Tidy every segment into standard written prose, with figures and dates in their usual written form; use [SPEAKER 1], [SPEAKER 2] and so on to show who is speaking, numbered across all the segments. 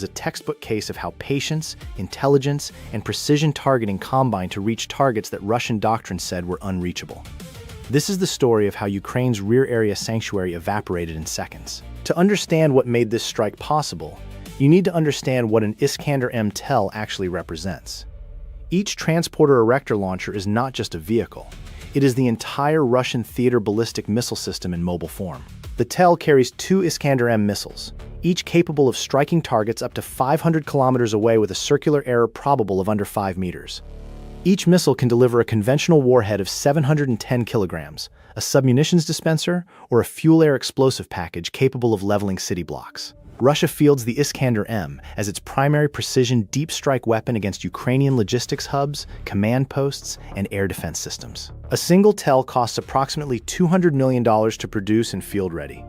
[SPEAKER 1] is a textbook case of how patience, intelligence, and precision targeting combined to reach targets that Russian doctrine said were unreachable. This is the story of how Ukraine's rear area sanctuary evaporated in seconds. To understand what made this strike possible, you need to understand what an Iskander-M TEL actually represents. Each transporter erector launcher is not just a vehicle. It is the entire Russian theater ballistic missile system in mobile form. The TEL carries 2 Iskander-M missiles, each capable of striking targets up to 500 kilometers away with a circular error probable of under 5 meters. Each missile can deliver a conventional warhead of 710 kilograms, a submunitions dispenser, or a fuel-air explosive package capable of leveling city blocks. Russia fields the Iskander-M as its primary precision deep strike weapon against Ukrainian logistics hubs, command posts, and air defense systems. A single TEL costs approximately $200 million to produce and field ready.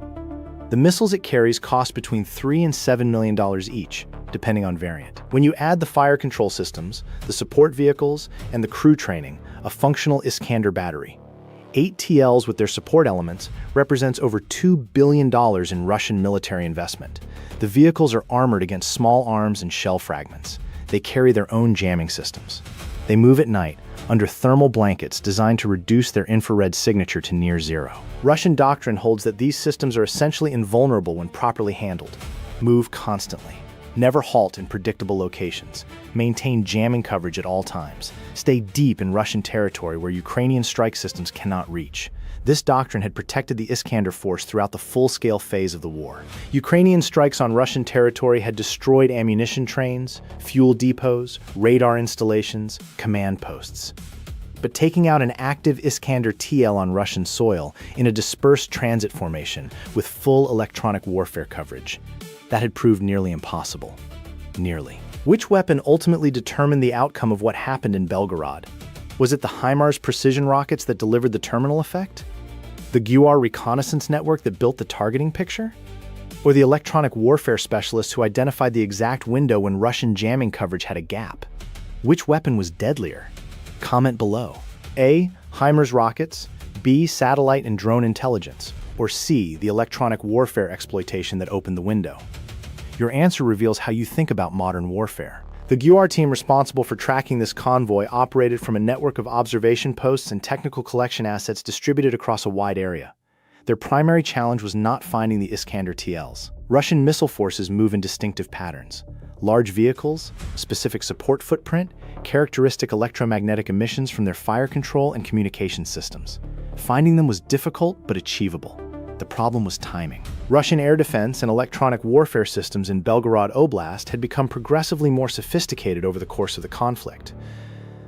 [SPEAKER 1] The missiles it carries cost between $3 and $7 million each, depending on variant. When you add the fire control systems, the support vehicles, and the crew training, a functional Iskander battery, 8 TLs with their support elements represents over $2 billion in Russian military investment. The vehicles are armored against small arms and shell fragments. They carry their own jamming systems. They move at night, under thermal blankets designed to reduce their infrared signature to near zero. Russian doctrine holds that these systems are essentially invulnerable when properly handled. Move constantly. Never halt in predictable locations. Maintain jamming coverage at all times. Stay deep in Russian territory where Ukrainian strike systems cannot reach. This doctrine had protected the Iskander force throughout the full-scale phase of the war. Ukrainian strikes on Russian territory had destroyed ammunition trains, fuel depots, radar installations, command posts. But taking out an active Iskander TL on Russian soil in a dispersed transit formation with full electronic warfare coverage, that had proved nearly impossible. Nearly. Which weapon ultimately determined the outcome of what happened in Belgorod? Was it the HIMARS precision rockets that delivered the terminal effect? The GUR reconnaissance network that built the targeting picture? Or the electronic warfare specialists who identified the exact window when Russian jamming coverage had a gap? Which weapon was deadlier? Comment below. A. HIMARS rockets, B. Satellite and drone intelligence, or C. The electronic warfare exploitation that opened the window. Your answer reveals how you think about modern warfare. The GUR team responsible for tracking this convoy operated from a network of observation posts and technical collection assets distributed across a wide area. Their primary challenge was not finding the Iskander TLs. Russian missile forces move in distinctive patterns. Large vehicles, specific support footprint, characteristic electromagnetic emissions from their fire control and communication systems. Finding them was difficult but achievable. The problem was timing. Russian air defense and electronic warfare systems in Belgorod Oblast had become progressively more sophisticated over the course of the conflict.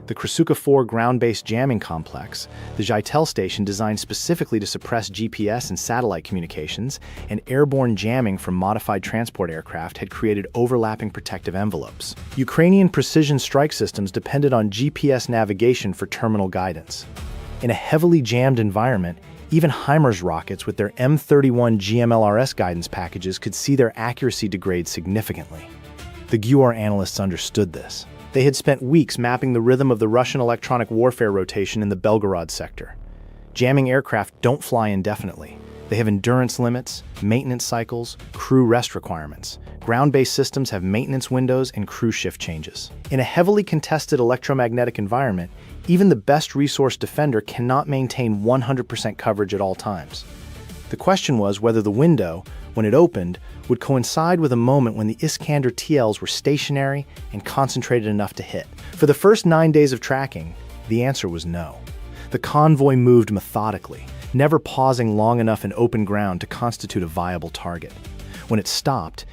[SPEAKER 1] The Krasnodar 4 ground-based jamming complex, the Zhytel station designed specifically to suppress GPS and satellite communications, and airborne jamming from modified transport aircraft had created overlapping protective envelopes. Ukrainian precision strike systems depended on GPS navigation for terminal guidance. In a heavily jammed environment, even HIMARS rockets with their M31 GMLRS guidance packages could see their accuracy degrade significantly. The GUR analysts understood this. They had spent weeks mapping the rhythm of the Russian electronic warfare rotation in the Belgorod sector. Jamming aircraft don't fly indefinitely. They have endurance limits, maintenance cycles, crew rest requirements. Ground-based systems have maintenance windows and crew shift changes. In a heavily contested electromagnetic environment, even the best resource defender cannot maintain 100% coverage at all times. The question was whether the window, when it opened, would coincide with a moment when the Iskander TLs were stationary and concentrated enough to hit. For the first 9 days of tracking, the answer was no. The convoy moved methodically, never pausing long enough in open ground to constitute a viable target. When it stopped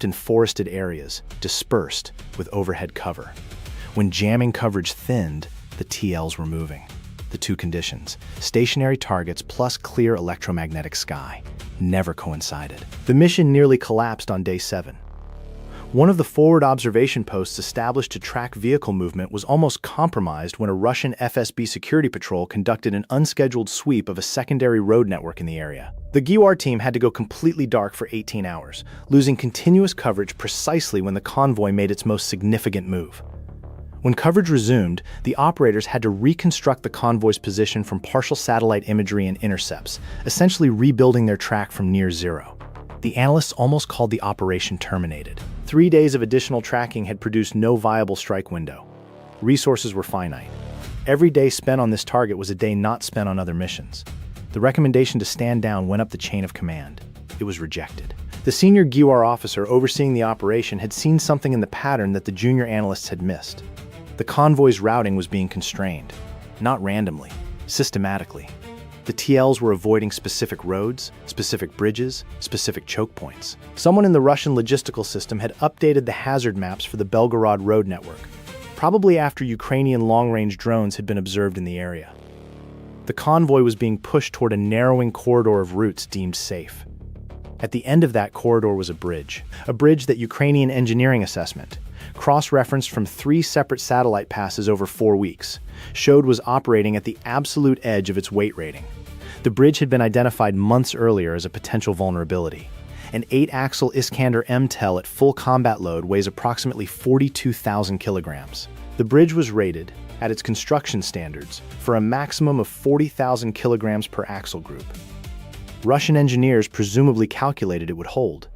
[SPEAKER 1] in forested areas, dispersed with overhead cover. When jamming coverage thinned, the TLs were moving. The two conditions, stationary targets plus clear electromagnetic sky, never coincided. The mission nearly collapsed on day 7. One of the forward observation posts established to track vehicle movement was almost compromised when a Russian FSB security patrol conducted an unscheduled sweep of a secondary road network in the area. The GUR team had to go completely dark for 18 hours, losing continuous coverage precisely when the convoy made its most significant move. When coverage resumed, the operators had to reconstruct the convoy's position from partial satellite imagery and intercepts, essentially rebuilding their track from near zero. The analysts almost called the operation terminated. 3 days of additional tracking had produced no viable strike window. Resources were finite. Every day spent on this target was a day not spent on other missions. The recommendation to stand down went up the chain of command. It was rejected. The senior GUR officer overseeing the operation had seen something in the pattern that the junior analysts had missed. The convoy's routing was being constrained, not randomly, systematically. The TLs were avoiding specific roads, specific bridges, specific choke points. Someone in the Russian logistical system had updated the hazard maps for the Belgorod road network, probably after Ukrainian long-range drones had been observed in the area. The convoy was being pushed toward a narrowing corridor of routes deemed safe. At the end of that corridor was a bridge that Ukrainian engineering assessment, cross-referenced from 3 separate satellite passes over 4 weeks, showed was operating at the absolute edge of its weight rating. The bridge had been identified months earlier as a potential vulnerability. An 8-axle Iskander M-TEL at full combat load weighs approximately 42,000 kilograms. The bridge was rated, at its construction standards, for a maximum of 40,000 kilograms per axle group. Russian engineers presumably calculated it would hold.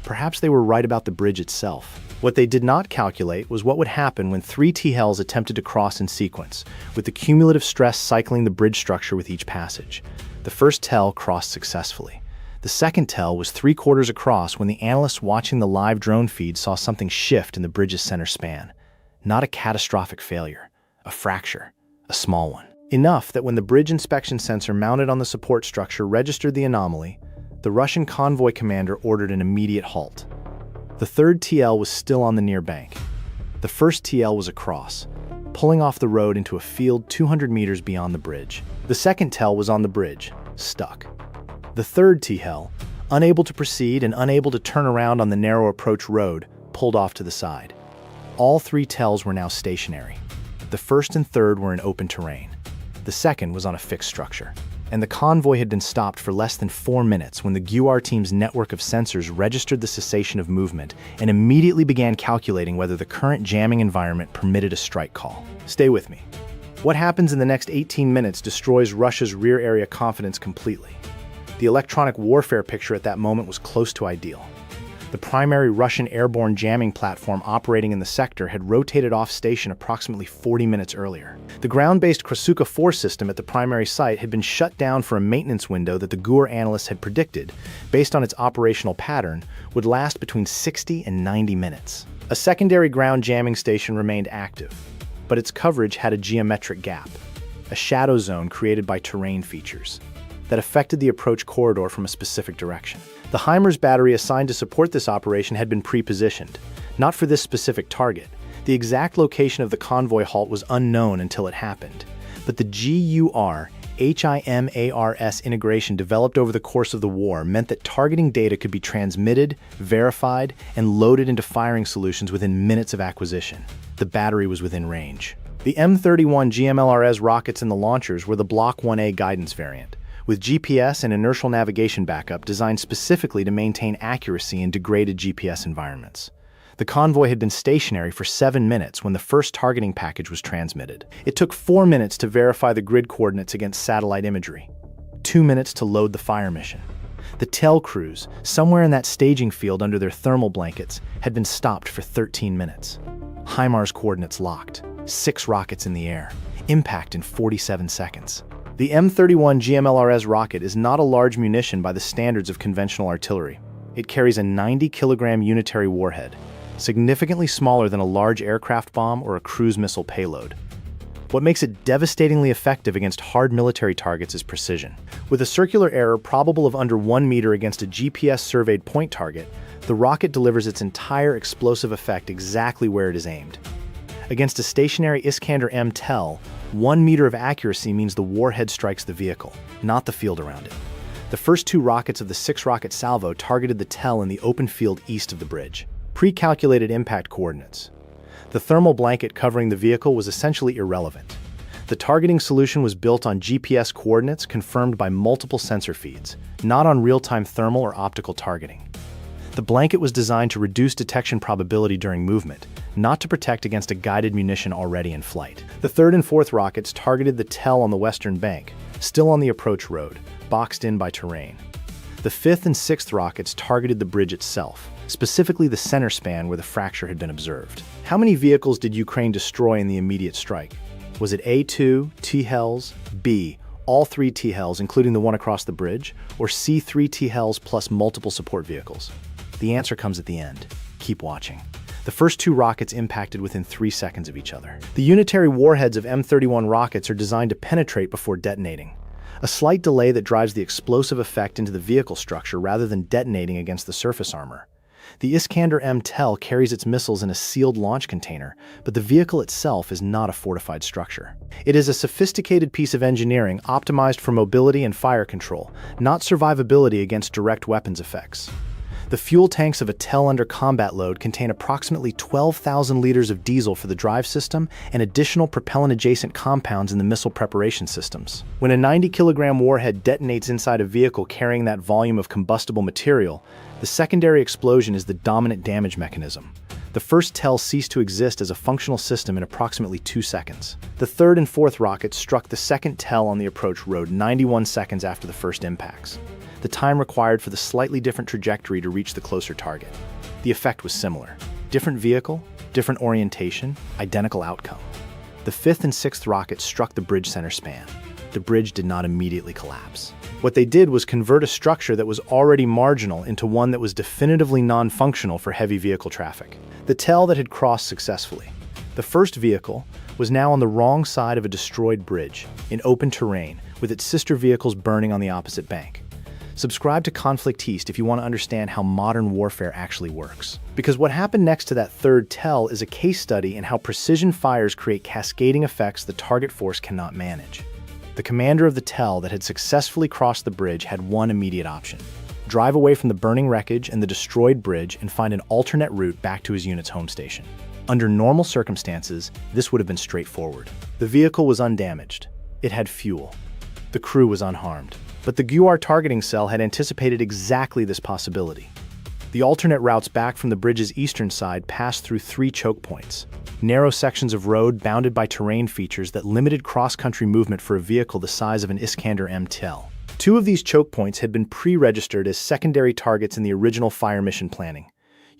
[SPEAKER 1] Perhaps they were right about the bridge itself. What they did not calculate was what would happen when 3 TLs attempted to cross in sequence, with the cumulative stress cycling the bridge structure with each passage. The first TEL crossed successfully. The second TEL was 3/4 across when the analysts watching the live drone feed saw something shift in the bridge's center span. Not a catastrophic failure, a fracture, a small one. Enough that when the bridge inspection sensor mounted on the support structure registered the anomaly, the Russian convoy commander ordered an immediate halt. The third TL was still on the near bank. The first TL was across, pulling off the road into a field 200 meters beyond the bridge. The second TL was on the bridge, stuck. The third TL, unable to proceed and unable to turn around on the narrow approach road, pulled off to the side. All 3 TLs were now stationary. The first and third were in open terrain. The second was on a fixed structure. And the convoy had been stopped for less than 4 minutes when the GUR team's network of sensors registered the cessation of movement and immediately began calculating whether the current jamming environment permitted a strike call. Stay with me. What happens in the next 18 minutes destroys Russia's rear area confidence completely. The electronic warfare picture at that moment was close to ideal. The primary Russian airborne jamming platform operating in the sector had rotated off station approximately 40 minutes earlier. The ground-based Krasuka 4 system at the primary site had been shut down for a maintenance window that the GUR analysts had predicted, based on its operational pattern, would last between 60 and 90 minutes. A secondary ground jamming station remained active, but its coverage had a geometric gap, a shadow zone created by terrain features, that affected the approach corridor from a specific direction. The HIMARS battery assigned to support this operation had been pre-positioned, not for this specific target. The exact location of the convoy halt was unknown until it happened, but the GUR HIMARS integration developed over the course of the war meant that targeting data could be transmitted, verified, and loaded into firing solutions within minutes of acquisition. The battery was within range. The M31 GMLRS rockets in the launchers were the Block 1A guidance variant, with GPS and inertial navigation backup designed specifically to maintain accuracy in degraded GPS environments. The convoy had been stationary for 7 minutes when the first targeting package was transmitted. It took 4 minutes to verify the grid coordinates against satellite imagery, 2 minutes to load the fire mission. The TEL crews, somewhere in that staging field under their thermal blankets, had been stopped for 13 minutes. HIMARS coordinates locked, 6 rockets in the air, impact in 47 seconds. The M31 GMLRS rocket is not a large munition by the standards of conventional artillery. It carries a 90-kilogram unitary warhead, significantly smaller than a large aircraft bomb or a cruise missile payload. What makes it devastatingly effective against hard military targets is precision. With a circular error probable of under 1 meter against a GPS-surveyed point target, the rocket delivers its entire explosive effect exactly where it is aimed. Against a stationary Iskander M TEL, 1 meter of accuracy means the warhead strikes the vehicle, not the field around it. The first 2 rockets of the 6-rocket salvo targeted the TEL in the open field east of the bridge. Pre-calculated impact coordinates. The thermal blanket covering the vehicle was essentially irrelevant. The targeting solution was built on GPS coordinates confirmed by multiple sensor feeds, not on real-time thermal or optical targeting. The blanket was designed to reduce detection probability during movement, not to protect against a guided munition already in flight. The 3rd and 4th rockets targeted the TEL on the western bank, still on the approach road, boxed in by terrain. The 5th and 6th rockets targeted the bridge itself, specifically the center span where the fracture had been observed. How many vehicles did Ukraine destroy in the immediate strike? Was it A, 2 T-Hells, B, all 3 T-Hells including the one across the bridge, or C, 3 T-Hells plus multiple support vehicles? The answer comes at the end. Keep watching. The first 2 rockets impacted within 3 seconds of each other. The unitary warheads of M31 rockets are designed to penetrate before detonating, a slight delay that drives the explosive effect into the vehicle structure rather than detonating against the surface armor. The Iskander-M TEL carries its missiles in a sealed launch container, but the vehicle itself is not a fortified structure. It is a sophisticated piece of engineering optimized for mobility and fire control, not survivability against direct weapons effects. The fuel tanks of a TEL under combat load contain approximately 12,000 liters of diesel for the drive system and additional propellant-adjacent compounds in the missile preparation systems. When a 90-kilogram warhead detonates inside a vehicle carrying that volume of combustible material, the secondary explosion is the dominant damage mechanism. The first TEL ceased to exist as a functional system in approximately 2 seconds. The 3rd and 4th rockets struck the second TEL on the approach road 91 seconds after the first impacts, the time required for the slightly different trajectory to reach the closer target. The effect was similar. Different vehicle, different orientation, identical outcome. The 5th and 6th rockets struck the bridge center span. The bridge did not immediately collapse. What they did was convert a structure that was already marginal into one that was definitively non-functional for heavy vehicle traffic. The TEL that had crossed successfully. The first vehicle was now on the wrong side of a destroyed bridge, in open terrain, with its sister vehicles burning on the opposite bank. Subscribe to Conflict East if you want to understand how modern warfare actually works. Because what happened next to that 3rd TEL is a case study in how precision fires create cascading effects the target force cannot manage. The commander of the TEL that had successfully crossed the bridge had one immediate option: drive away from the burning wreckage and the destroyed bridge and find an alternate route back to his unit's home station. Under normal circumstances, this would have been straightforward. The vehicle was undamaged. It had fuel. The crew was unharmed. But the GUR targeting cell had anticipated exactly this possibility. The alternate routes back from the bridge's eastern side passed through 3 choke points, narrow sections of road bounded by terrain features that limited cross-country movement for a vehicle the size of an Iskander-M TEL. 2 of these choke points had been pre-registered as secondary targets in the original fire mission planning.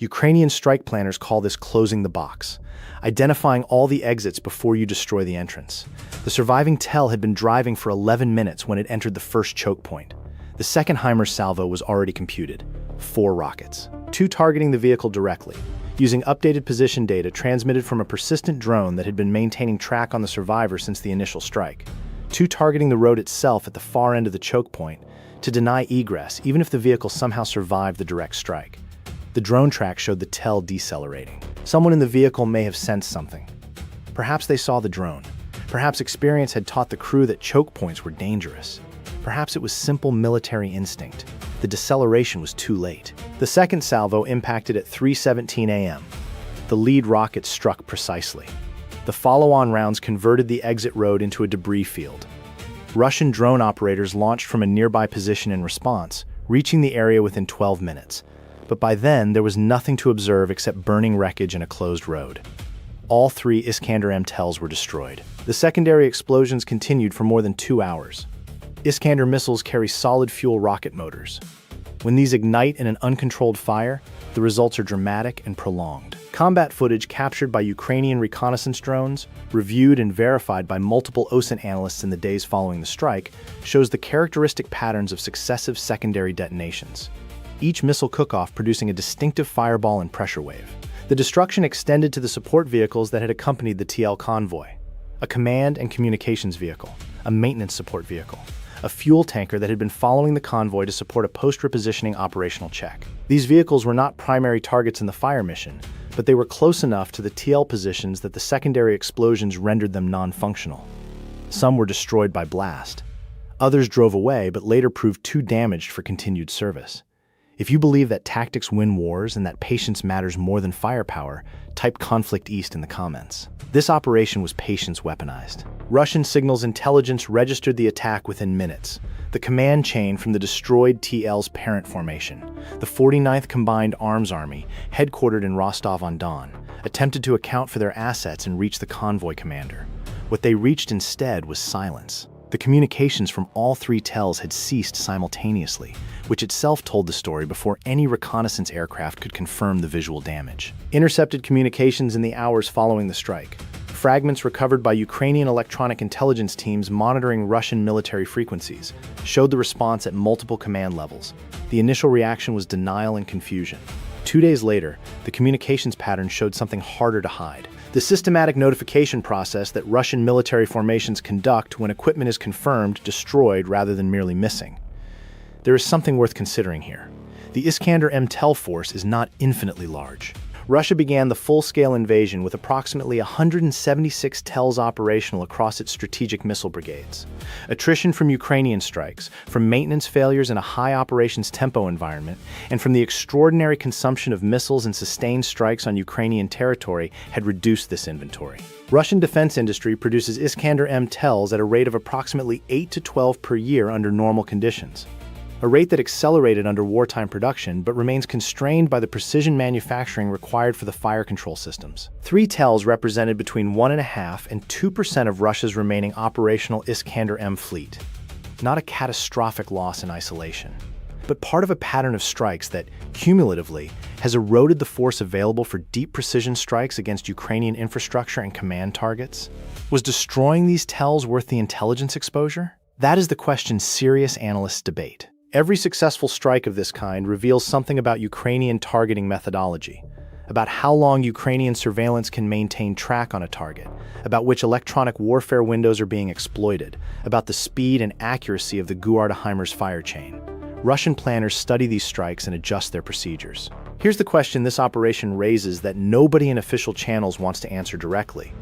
[SPEAKER 1] Ukrainian strike planners call this closing the box, identifying all the exits before you destroy the entrance. The surviving TEL had been driving for 11 minutes when it entered the first choke point. The second Heimer's salvo was already computed: 4 rockets, 2 targeting the vehicle directly, using updated position data transmitted from a persistent drone that had been maintaining track on the survivor since the initial strike, 2 targeting the road itself at the far end of the choke point to deny egress even if the vehicle somehow survived the direct strike. The drone track showed the TEL decelerating. Someone in the vehicle may have sensed something. Perhaps they saw the drone. Perhaps experience had taught the crew that choke points were dangerous. Perhaps it was simple military instinct. The deceleration was too late. The second salvo impacted at 3:17 a.m. The lead rocket struck precisely. The follow-on rounds converted the exit road into a debris field. Russian drone operators launched from a nearby position in response, reaching the area within 12 minutes. But by then, there was nothing to observe except burning wreckage and a closed road. All 3 Iskander-M TELs were destroyed. The secondary explosions continued for more than 2 hours. Iskander missiles carry solid fuel rocket motors. When these ignite in an uncontrolled fire, the results are dramatic and prolonged. Combat footage captured by Ukrainian reconnaissance drones, reviewed and verified by multiple OSINT analysts in the days following the strike, shows the characteristic patterns of successive secondary detonations, each missile cook-off producing a distinctive fireball and pressure wave. The destruction extended to the support vehicles that had accompanied the TL convoy: a command and communications vehicle, a maintenance support vehicle, a fuel tanker that had been following the convoy to support a post-repositioning operational check. These vehicles were not primary targets in the fire mission, but they were close enough to the TL positions that the secondary explosions rendered them non-functional. Some were destroyed by blast. Others drove away but later proved too damaged for continued service. If you believe that tactics win wars and that patience matters more than firepower, type Conflict East in the comments. This operation was patience weaponized. Russian signals intelligence registered the attack within minutes. The command chain from the destroyed TL's parent formation, the 49th Combined Arms Army, headquartered in Rostov-on-Don, attempted to account for their assets and reach the convoy commander. What they reached instead was silence. The communications from all three tells had ceased simultaneously, which itself told the story before any reconnaissance aircraft could confirm the visual damage. Intercepted communications in the hours following the strike. Fragments recovered by Ukrainian electronic intelligence teams monitoring Russian military frequencies showed the response at multiple command levels. The initial reaction was denial and confusion. 2 days later, the communications pattern showed something harder to hide. The systematic notification process that Russian military formations conduct when equipment is confirmed destroyed rather than merely missing. There is something worth considering here. The Iskander-M TEL force is not infinitely large. Russia began the full-scale invasion with approximately 176 TELs operational across its strategic missile brigades. Attrition from Ukrainian strikes, from maintenance failures in a high operations tempo environment, and from the extraordinary consumption of missiles and sustained strikes on Ukrainian territory had reduced this inventory. Russian defense industry produces Iskander-M TELs at a rate of approximately 8 to 12 per year under normal conditions. A rate that accelerated under wartime production but remains constrained by the precision manufacturing required for the fire control systems. 3 TELs represented between 1.5% and 2% of Russia's remaining operational Iskander-M fleet. Not a catastrophic loss in isolation, but part of a pattern of strikes that, cumulatively, has eroded the force available for deep precision strikes against Ukrainian infrastructure and command targets. Was destroying these TELs worth the intelligence exposure? That is the question serious analysts debate. Every successful strike of this kind reveals something about Ukrainian targeting methodology, about how long Ukrainian surveillance can maintain track on a target, about which electronic warfare windows are being exploited, about the speed and accuracy of the Guardaheimer's fire chain. Russian planners study these strikes and adjust their procedures. Here's the question this operation raises that nobody in official channels wants to answer directly.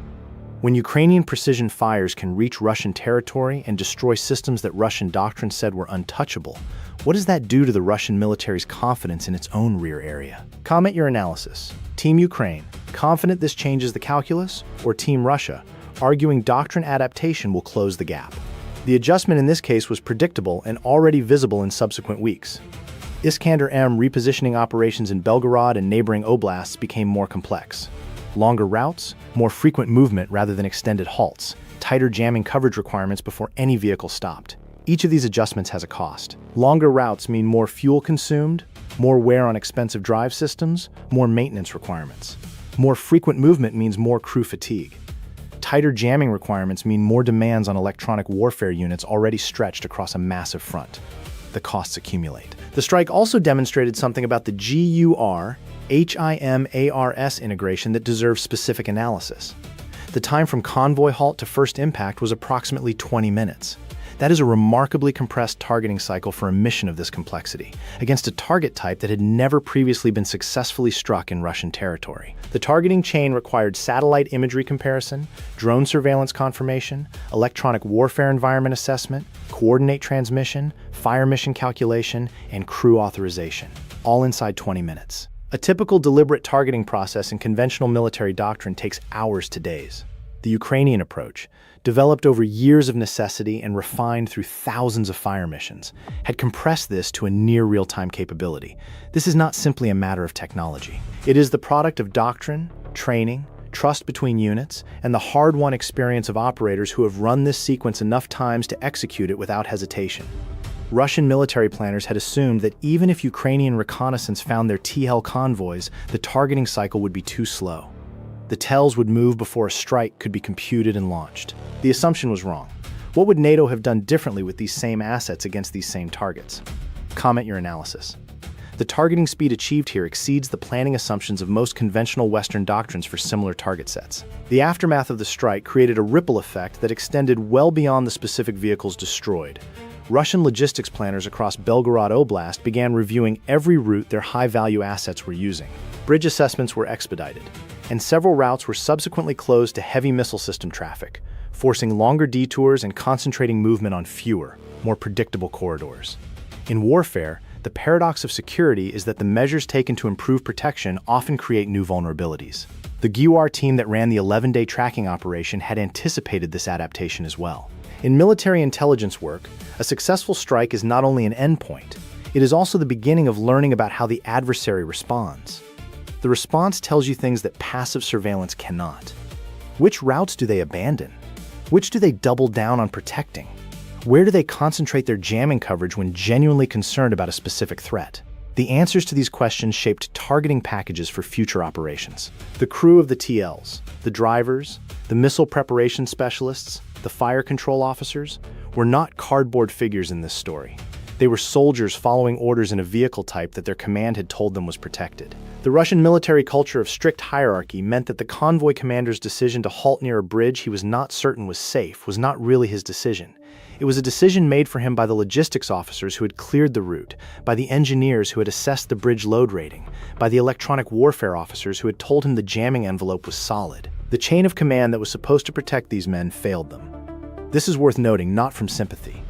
[SPEAKER 1] When Ukrainian precision fires can reach Russian territory and destroy systems that Russian doctrine said were untouchable, what does that do to the Russian military's confidence in its own rear area? Comment your analysis. Team Ukraine, confident this changes the calculus? Or Team Russia, arguing doctrine adaptation will close the gap? The adjustment in this case was predictable and already visible in subsequent weeks. Iskander-M repositioning operations in Belgorod and neighboring oblasts became more complex. Longer routes, more frequent movement rather than extended halts, tighter jamming coverage requirements before any vehicle stopped. Each of these adjustments has a cost. Longer routes mean more fuel consumed, more wear on expensive drive systems, more maintenance requirements. More frequent movement means more crew fatigue. Tighter jamming requirements mean more demands on electronic warfare units already stretched across a massive front. The costs accumulate. The strike also demonstrated something about the GUR-HIMARS integration that deserves specific analysis. The time from convoy halt to first impact was approximately 20 minutes. That is a remarkably compressed targeting cycle for a mission of this complexity, against a target type that had never previously been successfully struck in Russian territory. The targeting chain required satellite imagery comparison, drone surveillance confirmation, electronic warfare environment assessment, coordinate transmission, fire mission calculation, and crew authorization, all inside 20 minutes. A typical deliberate targeting process in conventional military doctrine takes hours to days. The Ukrainian approach, developed over years of necessity and refined through thousands of fire missions, had compressed this to a near real-time capability. This is not simply a matter of technology. It is the product of doctrine, training, trust between units, and the hard-won experience of operators who have run this sequence enough times to execute it without hesitation. Russian military planners had assumed that even if Ukrainian reconnaissance found their TL convoys, the targeting cycle would be too slow. The TELs would move before a strike could be computed and launched. The assumption was wrong. What would NATO have done differently with these same assets against these same targets? Comment your analysis. The targeting speed achieved here exceeds the planning assumptions of most conventional Western doctrines for similar target sets. The aftermath of the strike created a ripple effect that extended well beyond the specific vehicles destroyed. Russian logistics planners across Belgorod Oblast began reviewing every route their high-value assets were using. Bridge assessments were expedited, and several routes were subsequently closed to heavy missile system traffic, forcing longer detours and concentrating movement on fewer, more predictable corridors. In warfare, the paradox of security is that the measures taken to improve protection often create new vulnerabilities. The GUR team that ran the 11-day tracking operation had anticipated this adaptation as well. In military intelligence work, a successful strike is not only an endpoint, it is also the beginning of learning about how the adversary responds. The response tells you things that passive surveillance cannot. Which routes do they abandon? Which do they double down on protecting? Where do they concentrate their jamming coverage when genuinely concerned about a specific threat? The answers to these questions shaped targeting packages for future operations. The crew of the TLs, the drivers, the missile preparation specialists, the fire control officers, were not cardboard figures in this story. They were soldiers following orders in a vehicle type that their command had told them was protected. The Russian military culture of strict hierarchy meant that the convoy commander's decision to halt near a bridge he was not certain was safe was not really his decision. It was a decision made for him by the logistics officers who had cleared the route, by the engineers who had assessed the bridge load rating, by the electronic warfare officers who had told him the jamming envelope was solid. The chain of command that was supposed to protect these men failed them. This is worth noting, not from sympathy.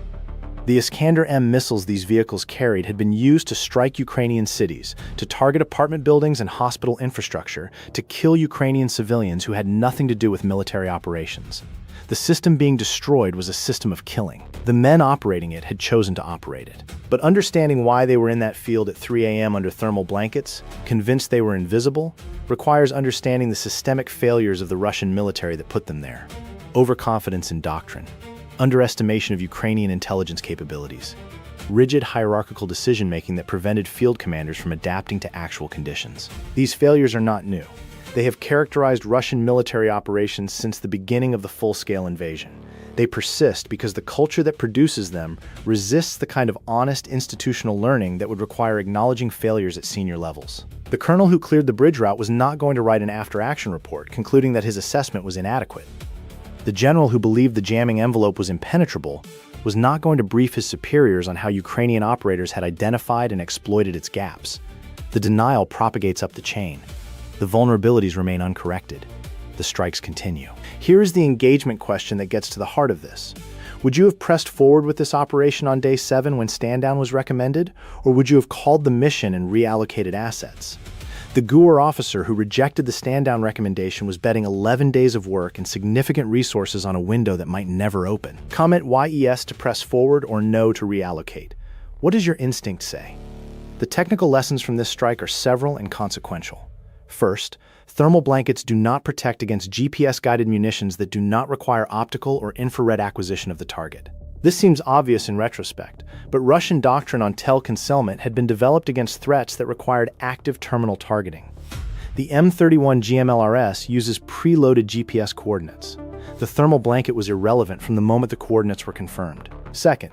[SPEAKER 1] The Iskander-M missiles these vehicles carried had been used to strike Ukrainian cities, to target apartment buildings and hospital infrastructure, to kill Ukrainian civilians who had nothing to do with military operations. The system being destroyed was a system of killing. The men operating it had chosen to operate it. But understanding why they were in that field at 3 a.m. under thermal blankets, convinced they were invisible, requires understanding the systemic failures of the Russian military that put them there. Overconfidence in doctrine, underestimation of Ukrainian intelligence capabilities, rigid hierarchical decision-making that prevented field commanders from adapting to actual conditions. These failures are not new. They have characterized Russian military operations since the beginning of the full-scale invasion. They persist because the culture that produces them resists the kind of honest institutional learning that would require acknowledging failures at senior levels. The colonel who cleared the bridge route was not going to write an after-action report, concluding that his assessment was inadequate. The general who believed the jamming envelope was impenetrable was not going to brief his superiors on how Ukrainian operators had identified and exploited its gaps. The denial propagates up the chain. The vulnerabilities remain uncorrected. The strikes continue. Here is the engagement question that gets to the heart of this. Would you have pressed forward with this operation on day 7 when stand-down was recommended, or would you have called the mission and reallocated assets? The GUR officer who rejected the stand-down recommendation was betting 11 days of work and significant resources on a window that might never open. Comment yes to press forward or no to reallocate. What does your instinct say? The technical lessons from this strike are several and consequential. First, thermal blankets do not protect against GPS-guided munitions that do not require optical or infrared acquisition of the target. This seems obvious in retrospect, but Russian doctrine on concealment had been developed against threats that required active terminal targeting. The M31 GMLRS uses preloaded GPS coordinates. The thermal blanket was irrelevant from the moment the coordinates were confirmed. Second,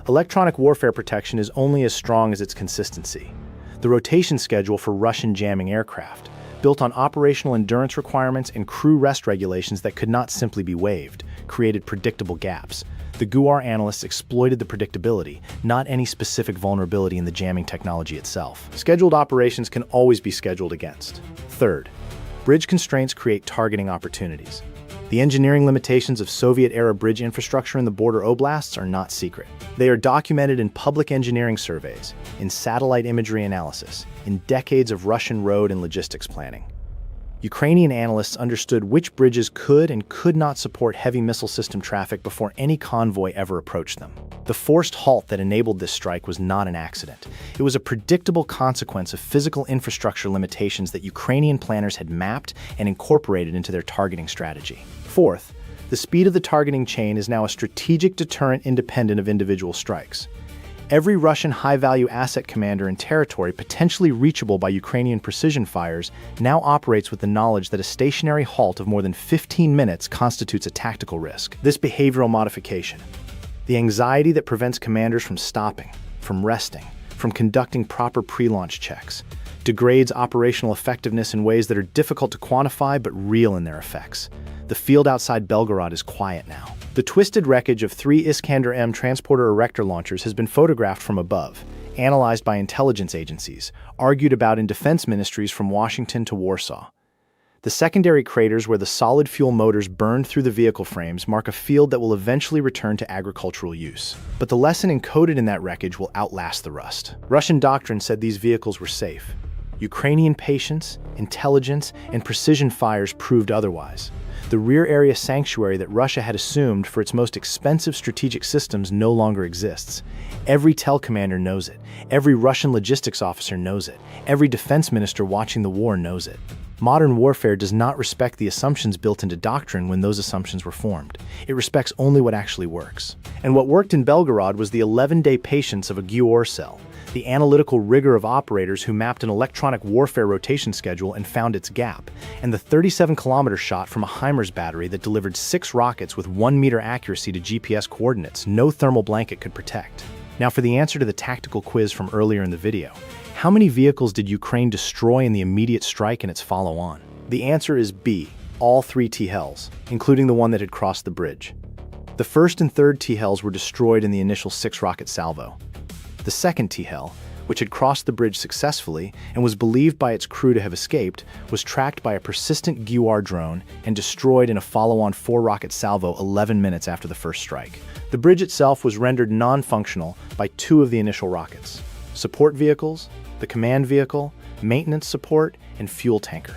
[SPEAKER 1] electronic warfare protection is only as strong as its consistency. The rotation schedule for Russian jamming aircraft, built on operational endurance requirements and crew rest regulations that could not simply be waived, created predictable gaps. The GUR analysts exploited the predictability, not any specific vulnerability in the jamming technology itself. Scheduled operations can always be scheduled against. Third, bridge constraints create targeting opportunities. The engineering limitations of Soviet-era bridge infrastructure in the border oblasts are not secret. They are documented in public engineering surveys, in satellite imagery analysis, in decades of Russian road and logistics planning. Ukrainian analysts understood which bridges could and could not support heavy missile system traffic before any convoy ever approached them. The forced halt that enabled this strike was not an accident. It was a predictable consequence of physical infrastructure limitations that Ukrainian planners had mapped and incorporated into their targeting strategy. Fourth, the speed of the targeting chain is now a strategic deterrent independent of individual strikes. Every Russian high-value asset commander in territory potentially reachable by Ukrainian precision fires now operates with the knowledge that a stationary halt of more than 15 minutes constitutes a tactical risk. This behavioral modification, the anxiety that prevents commanders from stopping, from resting, from conducting proper pre-launch checks, degrades operational effectiveness in ways that are difficult to quantify but real in their effects. The field outside Belgorod is quiet now. The twisted wreckage of 3 Iskander-M transporter erector launchers has been photographed from above, analyzed by intelligence agencies, argued about in defense ministries from Washington to Warsaw. The secondary craters where the solid fuel motors burned through the vehicle frames mark a field that will eventually return to agricultural use. But the lesson encoded in that wreckage will outlast the rust. Russian doctrine said these vehicles were safe. Ukrainian patience, intelligence, and precision fires proved otherwise. The rear area sanctuary that Russia had assumed for its most expensive strategic systems no longer exists. Every TEL commander knows it. Every Russian logistics officer knows it. Every defense minister watching the war knows it. Modern warfare does not respect the assumptions built into doctrine when those assumptions were formed. It respects only what actually works. And what worked in Belgorod was the 11-day patience of a GUR cell, the analytical rigor of operators who mapped an electronic warfare rotation schedule and found its gap, and the 37-kilometer shot from a HIMARS battery that delivered 6 rockets with 1-meter accuracy to GPS coordinates no thermal blanket could protect. Now for the answer to the tactical quiz from earlier in the video. How many vehicles did Ukraine destroy in the immediate strike and its follow-on? The answer is B, all 3 T-Hells, including the one that had crossed the bridge. The first and third T-Hells were destroyed in the initial 6-rocket salvo. The second T-Hell, which had crossed the bridge successfully and was believed by its crew to have escaped, was tracked by a persistent GUR drone and destroyed in a follow-on 4-rocket salvo 11 minutes after the first strike. The bridge itself was rendered non-functional by 2 of the initial rockets: support vehicles, the command vehicle, maintenance support, and fuel tanker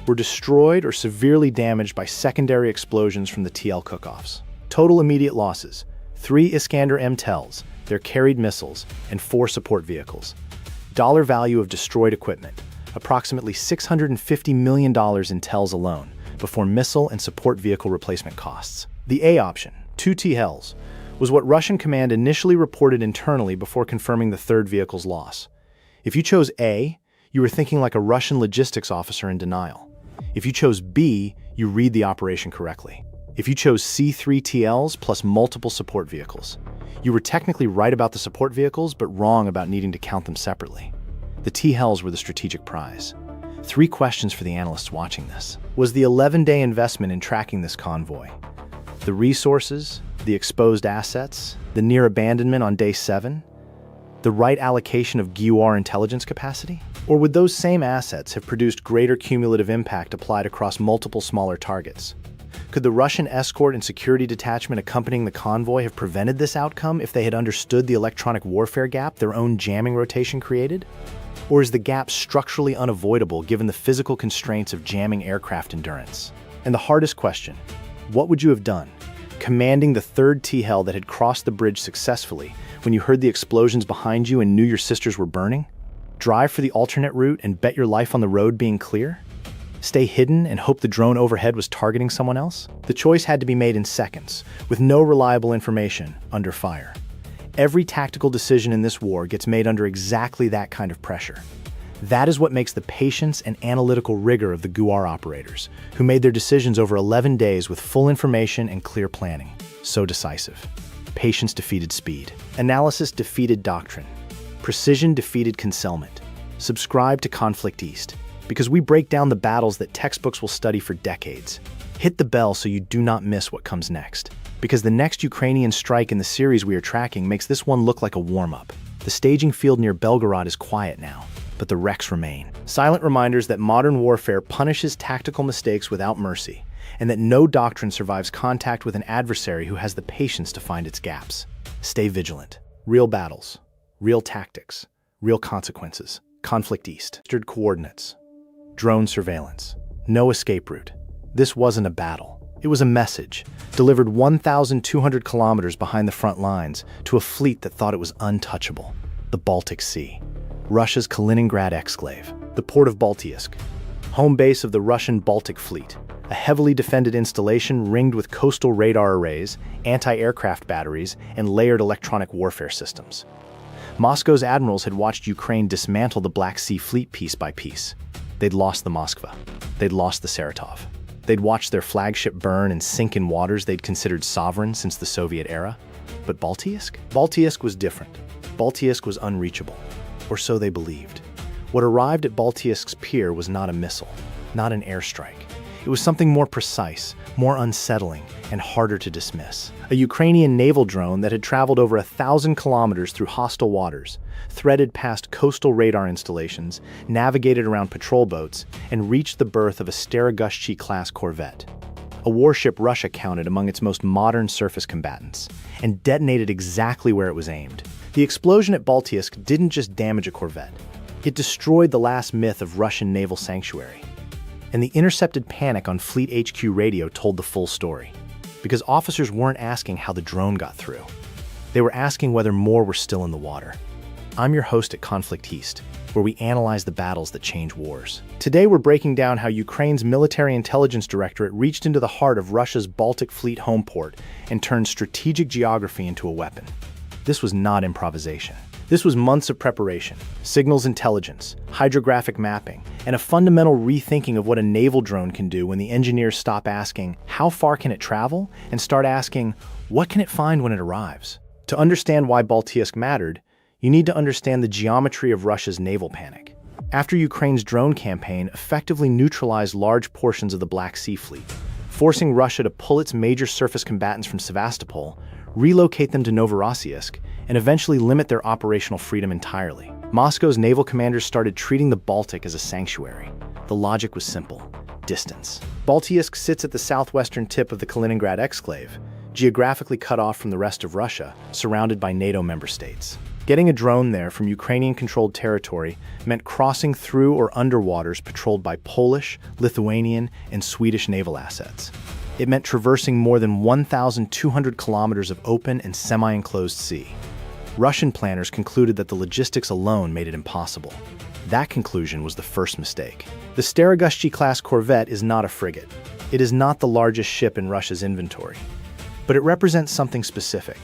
[SPEAKER 1] were destroyed or severely damaged by secondary explosions from the TL cook-offs. Total immediate losses: 3 Iskander M-TELs, their carried missiles, and 4 support vehicles. Dollar value of destroyed equipment: approximately $650 million in TELs alone, before missile and support vehicle replacement costs. The A option, 2 T-Hells, was what Russian command initially reported internally before confirming the third vehicle's loss. If you chose A, you were thinking like a Russian logistics officer in denial. If you chose B, you read the operation correctly. If you chose C3TLs plus multiple support vehicles, you were technically right about the support vehicles, but wrong about needing to count them separately. The T-Hells were the strategic prize. 3 questions for the analysts watching this. Was the 11-day investment in tracking this convoy, the resources, the exposed assets, the near abandonment on day 7, the right allocation of GUR intelligence capacity? Or would those same assets have produced greater cumulative impact applied across multiple smaller targets? Could the Russian escort and security detachment accompanying the convoy have prevented this outcome if they had understood the electronic warfare gap their own jamming rotation created? Or is the gap structurally unavoidable given the physical constraints of jamming aircraft endurance? And the hardest question, what would you have done, commanding the third T-Hell that had crossed the bridge successfully when you heard the explosions behind you and knew your sisters were burning? Drive for the alternate route and bet your life on the road being clear? Stay hidden and hope the drone overhead was targeting someone else? The choice had to be made in seconds, with no reliable information, under fire. Every tactical decision in this war gets made under exactly that kind of pressure. That is what makes the patience and analytical rigor of the GUR operators, who made their decisions over 11 days with full information and clear planning, so decisive. Patience defeated speed. Analysis defeated doctrine. Precision defeated concealment. Subscribe to Conflict East, because we break down the battles that textbooks will study for decades. Hit the bell so you do not miss what comes next, because the next Ukrainian strike in the series we are tracking makes this one look like a warm-up. The staging field near Belgorod is quiet now, but the wrecks remain. Silent reminders that modern warfare punishes tactical mistakes without mercy, and that no doctrine survives contact with an adversary who has the patience to find its gaps. Stay vigilant. Real battles, real tactics, real consequences. Conflict East. Registered coordinates. Drone surveillance. No escape route. This wasn't a battle. It was a message, delivered 1,200 kilometers behind the front lines to a fleet that thought it was untouchable. The Baltic Sea. Russia's Kaliningrad exclave. The port of Baltiisk. Home base of the Russian Baltic Fleet. A heavily defended installation ringed with coastal radar arrays, anti-aircraft batteries, and layered electronic warfare systems. Moscow's admirals had watched Ukraine dismantle the Black Sea Fleet piece by piece. They'd lost the Moskva. They'd lost the Saratov. They'd watched their flagship burn and sink in waters they'd considered sovereign since the Soviet era. But Baltiisk? Baltiisk was different. Baltiisk was unreachable. Or so they believed. What arrived at Baltiisk's pier was not a missile, not an airstrike. It was something more precise, more unsettling, and harder to dismiss. A Ukrainian naval drone that had traveled over 1,000 kilometers through hostile waters, threaded past coastal radar installations, navigated around patrol boats, and reached the berth of a Starogashchi-class corvette, a warship Russia counted among its most modern surface combatants, and detonated exactly where it was aimed. The explosion at Baltiisk didn't just damage a corvette. It destroyed the last myth of Russian naval sanctuary. And the intercepted panic on Fleet HQ radio told the full story. Because officers weren't asking how the drone got through. They were asking whether more were still in the water. I'm your host at Conflict East, where we analyze the battles that change wars. Today we're breaking down how Ukraine's military intelligence directorate reached into the heart of Russia's Baltic fleet home port and turned strategic geography into a weapon. This was not improvisation. This was months of preparation, signals intelligence, hydrographic mapping, and a fundamental rethinking of what a naval drone can do when the engineers stop asking, how far can it travel, and start asking, what can it find when it arrives? To understand why Baltic mattered, you need to understand the geometry of Russia's naval panic. After Ukraine's drone campaign effectively neutralized large portions of the Black Sea Fleet, forcing Russia to pull its major surface combatants from Sevastopol, relocate them to Novorossiysk, and eventually limit their operational freedom entirely. Moscow's naval commanders started treating the Baltic as a sanctuary. The logic was simple: distance. Baltiysk sits at the southwestern tip of the Kaliningrad exclave, geographically cut off from the rest of Russia, surrounded by NATO member states. Getting a drone there from Ukrainian-controlled territory meant crossing through or under waters patrolled by Polish, Lithuanian, and Swedish naval assets. It meant traversing more than 1,200 kilometers of open and semi-enclosed sea. Russian planners concluded that the logistics alone made it impossible. That conclusion was the first mistake. The Staroguschi-class corvette is not a frigate. It is not the largest ship in Russia's inventory. But it represents something specific: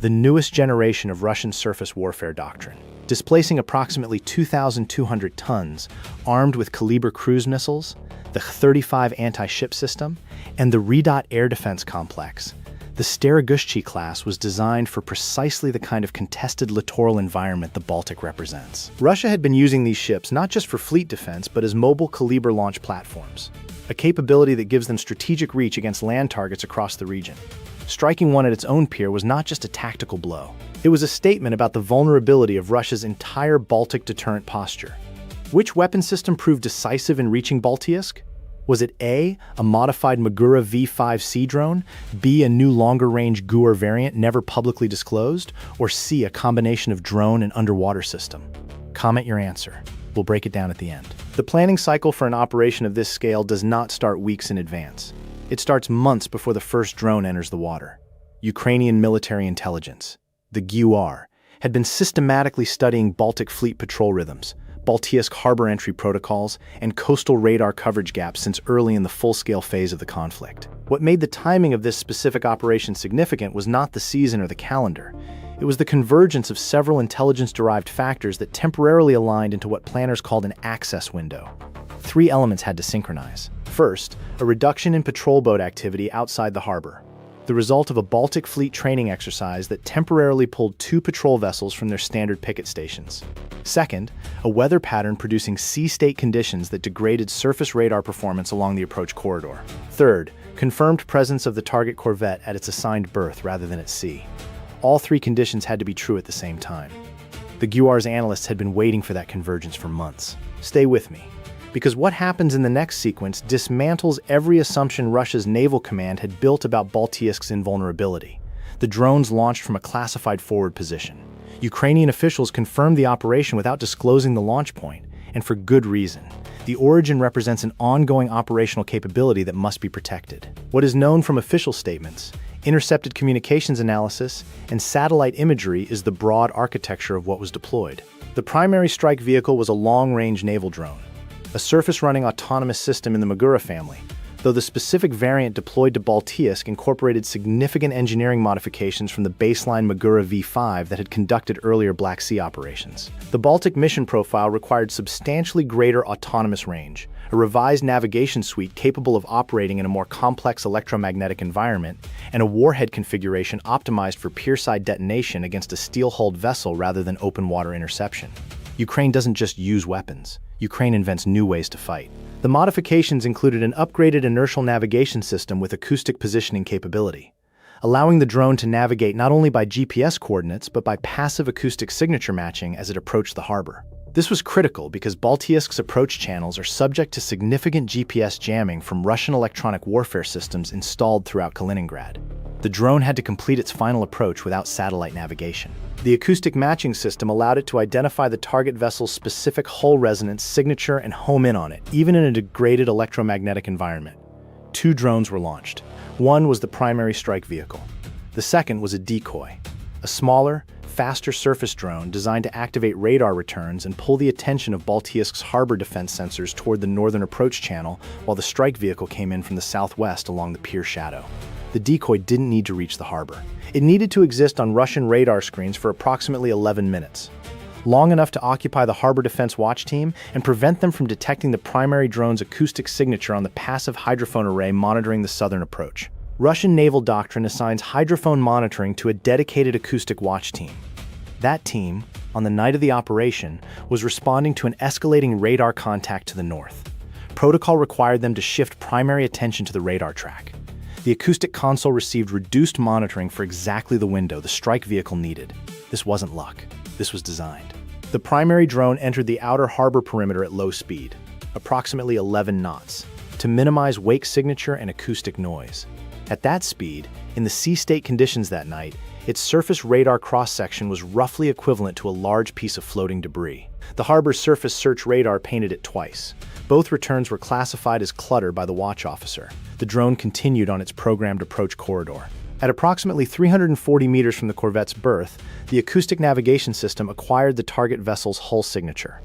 [SPEAKER 1] the newest generation of Russian surface warfare doctrine, displacing approximately 2,200 tons, armed with Kaliber cruise missiles, the Kh-35 anti-ship system, and the Redot air defense complex. The Staroguschi class was designed for precisely the kind of contested littoral environment the Baltic represents. Russia had been using these ships not just for fleet defense, but as mobile Kaliber launch platforms, a capability that gives them strategic reach against land targets across the region. Striking one at its own pier was not just a tactical blow. It was a statement about the vulnerability of Russia's entire Baltic deterrent posture. Which weapon system proved decisive in reaching Baltiysk? Was it A, a modified Magura V5C drone, B, a new longer-range Gur variant never publicly disclosed, or C, a combination of drone and underwater system? Comment your answer. We'll break it down at the end. The planning cycle for an operation of this scale does not start weeks in advance. It starts months before the first drone enters the water. Ukrainian military intelligence, the GUR, had been systematically studying Baltic fleet patrol rhythms, Baltiysk harbor entry protocols, and coastal radar coverage gaps since early in the full-scale phase of the conflict. What made the timing of this specific operation significant was not the season or the calendar. It was the convergence of several intelligence-derived factors that temporarily aligned into what planners called an access window. Three elements had to synchronize. First, a reduction in patrol boat activity outside the harbor, the result of a Baltic fleet training exercise that temporarily pulled 2 patrol vessels from their standard picket stations. Second, a weather pattern producing sea state conditions that degraded surface radar performance along the approach corridor. Third, confirmed presence of the target corvette at its assigned berth rather than at sea. All three conditions had to be true at the same time. The GUR's analysts had been waiting for that convergence for months. Stay with me, because what happens in the next sequence dismantles every assumption Russia's naval command had built about Baltiysk's invulnerability. The drones launched from a classified forward position. Ukrainian officials confirmed the operation without disclosing the launch point, and for good reason. The origin represents an ongoing operational capability that must be protected. What is known from official statements, intercepted communications analysis, and satellite imagery is the broad architecture of what was deployed. The primary strike vehicle was a long-range naval drone, a surface-running autonomous system in the Magura family, though the specific variant deployed to Baltiysk incorporated significant engineering modifications from the baseline Magura V5 that had conducted earlier Black Sea operations. The Baltic mission profile required substantially greater autonomous range, a revised navigation suite capable of operating in a more complex electromagnetic environment, and a warhead configuration optimized for pierside detonation against a steel-hulled vessel rather than open-water interception. Ukraine doesn't just use weapons. Ukraine invents new ways to fight. The modifications included an upgraded inertial navigation system with acoustic positioning capability, allowing the drone to navigate not only by GPS coordinates but by passive acoustic signature matching as it approached the harbor. This was critical because Baltiysk's approach channels are subject to significant GPS jamming from Russian electronic warfare systems installed throughout Kaliningrad. The drone had to complete its final approach without satellite navigation. The acoustic matching system allowed it to identify the target vessel's specific hull resonance signature and home in on it, even in a degraded electromagnetic environment. 2 drones were launched. One was the primary strike vehicle. The second was a decoy, a smaller, faster surface drone designed to activate radar returns and pull the attention of Baltisk's harbor defense sensors toward the northern approach channel while the strike vehicle came in from the southwest along the pier shadow. The decoy didn't need to reach the harbor. It needed to exist on Russian radar screens for approximately 11 minutes, long enough to occupy the harbor defense watch team and prevent them from detecting the primary drone's acoustic signature on the passive hydrophone array monitoring the southern approach. Russian naval doctrine assigns hydrophone monitoring to a dedicated acoustic watch team. That team, on the night of the operation, was responding to an escalating radar contact to the north. Protocol required them to shift primary attention to the radar track. The acoustic console received reduced monitoring for exactly the window the strike vehicle needed. This wasn't luck. This was designed. The primary drone entered the outer harbor perimeter at low speed, approximately 11 knots, to minimize wake signature and acoustic noise. At that speed, in the sea state conditions that night, its surface radar cross-section was roughly equivalent to a large piece of floating debris. The harbor's surface search radar painted it twice. Both returns were classified as clutter by the watch officer. The drone continued on its programmed approach corridor. At approximately 340 meters from the corvette's berth, the acoustic navigation system acquired the target vessel's hull signature.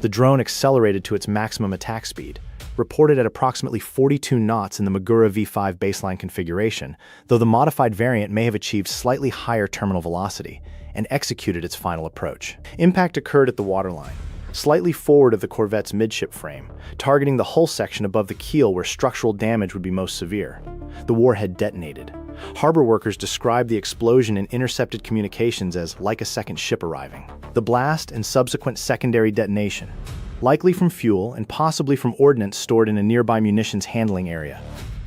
[SPEAKER 1] The drone accelerated to its maximum attack speed, reported at approximately 42 knots in the Magura V5 baseline configuration, though the modified variant may have achieved slightly higher terminal velocity, and executed its final approach. Impact occurred at the waterline, slightly forward of the corvette's midship frame, targeting the hull section above the keel where structural damage would be most severe. The warhead detonated. Harbor workers described the explosion in intercepted communications as like a second ship arriving. The blast and subsequent secondary detonation, likely from fuel and possibly from ordnance stored in a nearby munitions handling area,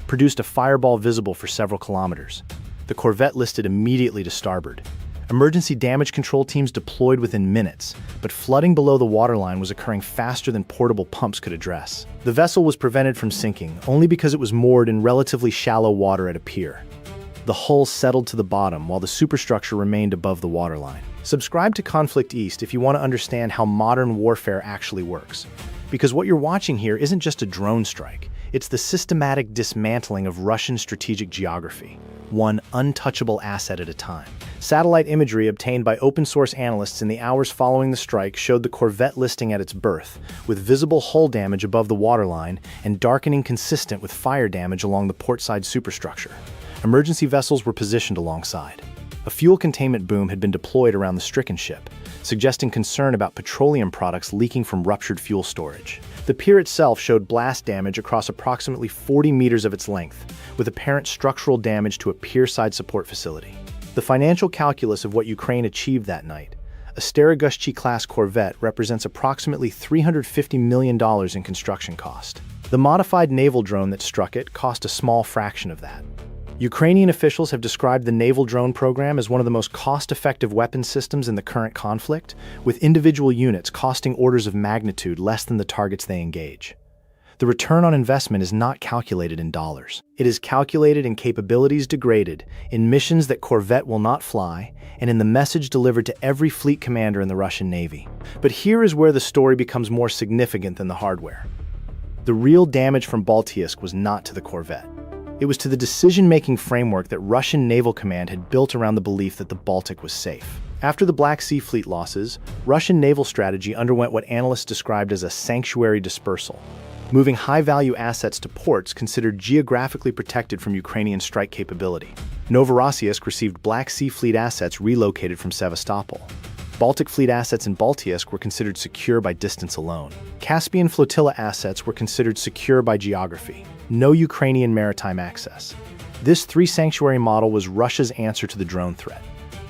[SPEAKER 1] produced a fireball visible for several kilometers. The corvette listed immediately to starboard. Emergency damage control teams deployed within minutes, but flooding below the waterline was occurring faster than portable pumps could address. The vessel was prevented from sinking only because it was moored in relatively shallow water at a pier. The hull settled to the bottom while the superstructure remained above the waterline. Subscribe to Conflict East if you want to understand how modern warfare actually works. Because what you're watching here isn't just a drone strike, it's the systematic dismantling of Russian strategic geography, one untouchable asset at a time. Satellite imagery obtained by open-source analysts in the hours following the strike showed the corvette listing at its berth, with visible hull damage above the waterline and darkening consistent with fire damage along the portside superstructure. Emergency vessels were positioned alongside. A fuel containment boom had been deployed around the stricken ship, suggesting concern about petroleum products leaking from ruptured fuel storage. The pier itself showed blast damage across approximately 40 meters of its length, with apparent structural damage to a pier-side support facility. The financial calculus of what Ukraine achieved that night, a Staroguzhchi-class corvette represents approximately $350 million in construction cost. The modified naval drone that struck it cost a small fraction of that. Ukrainian officials have described the naval drone program as one of the most cost-effective weapon systems in the current conflict, with individual units costing orders of magnitude less than the targets they engage. The return on investment is not calculated in dollars. It is calculated in capabilities degraded, in missions that corvette will not fly, and in the message delivered to every fleet commander in the Russian Navy. But here is where the story becomes more significant than the hardware. The real damage from Baltisk was not to the corvette. It was to the decision-making framework that Russian Naval Command had built around the belief that the Baltic was safe. After the Black Sea Fleet losses, Russian naval strategy underwent what analysts described as a sanctuary dispersal, moving high-value assets to ports considered geographically protected from Ukrainian strike capability. Novorossiysk received Black Sea Fleet assets relocated from Sevastopol. Baltic Fleet assets in Baltisk were considered secure by distance alone. Caspian Flotilla assets were considered secure by geography. No Ukrainian maritime access. This three-sanctuary model was Russia's answer to the drone threat.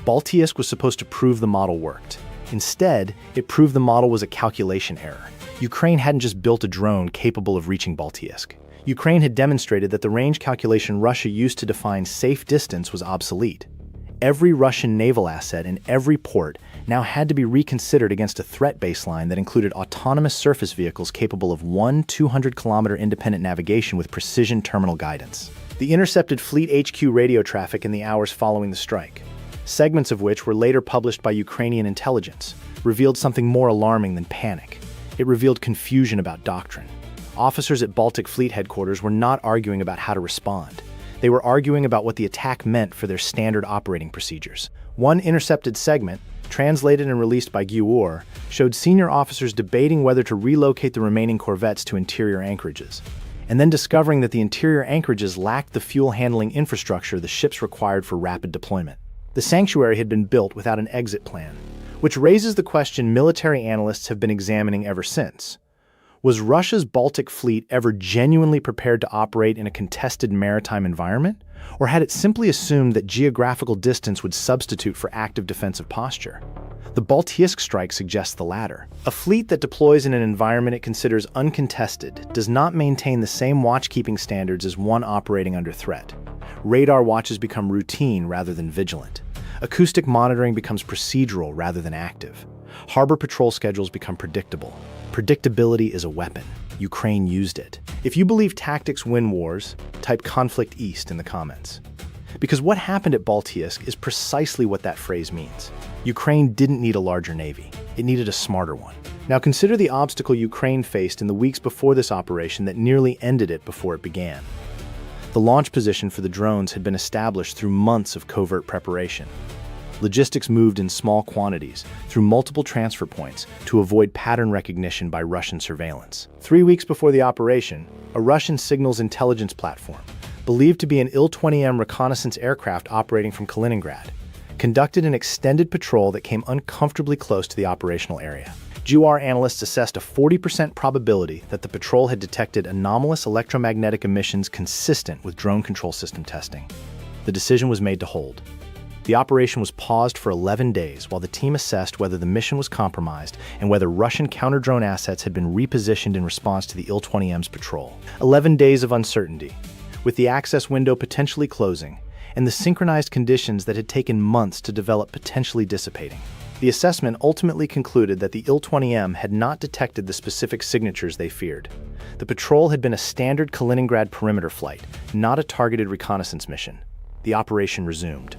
[SPEAKER 1] Baltisk was supposed to prove the model worked. Instead, it proved the model was a calculation error. Ukraine hadn't just built a drone capable of reaching Baltisk. Ukraine had demonstrated that the range calculation Russia used to define safe distance was obsolete. Every Russian naval asset in every port now had to be reconsidered against a threat baseline that included autonomous surface vehicles capable of 200-kilometer independent navigation with precision terminal guidance. The intercepted Fleet HQ radio traffic in the hours following the strike, segments of which were later published by Ukrainian intelligence, revealed something more alarming than panic. It revealed confusion about doctrine. Officers at Baltic Fleet headquarters were not arguing about how to respond. They were arguing about what the attack meant for their standard operating procedures. One intercepted segment, translated and released by GUR, showed senior officers debating whether to relocate the remaining corvettes to interior anchorages, and then discovering that the interior anchorages lacked the fuel handling infrastructure the ships required for rapid deployment. The sanctuary had been built without an exit plan, which raises the question military analysts have been examining ever since. Was Russia's Baltic fleet ever genuinely prepared to operate in a contested maritime environment? Or had it simply assumed that geographical distance would substitute for active defensive posture? The Baltic strike suggests the latter. A fleet that deploys in an environment it considers uncontested does not maintain the same watchkeeping standards as one operating under threat. Radar watches become routine rather than vigilant. Acoustic monitoring becomes procedural rather than active. Harbor patrol schedules become predictable. Predictability is a weapon. Ukraine used it. If you believe tactics win wars, type conflict east in the comments. Because what happened at Baltic is precisely what that phrase means. Ukraine didn't need a larger navy. It needed a smarter one. Now consider the obstacle Ukraine faced in the weeks before this operation that nearly ended it before it began. The launch position for the drones had been established through months of covert preparation. Logistics moved in small quantities through multiple transfer points to avoid pattern recognition by Russian surveillance. 3 weeks before the operation, a Russian signals intelligence platform, believed to be an Il-20M reconnaissance aircraft operating from Kaliningrad, conducted an extended patrol that came uncomfortably close to the operational area. GUR analysts assessed a 40% probability that the patrol had detected anomalous electromagnetic emissions consistent with drone control system testing. The decision was made to hold. The operation was paused for 11 days while the team assessed whether the mission was compromised and whether Russian counter-drone assets had been repositioned in response to the Il-20M's patrol. 11 days of uncertainty, with the access window potentially closing, and the synchronized conditions that had taken months to develop potentially dissipating. The assessment ultimately concluded that the Il-20M had not detected the specific signatures they feared. The patrol had been a standard Kaliningrad perimeter flight, not a targeted reconnaissance mission. The operation resumed.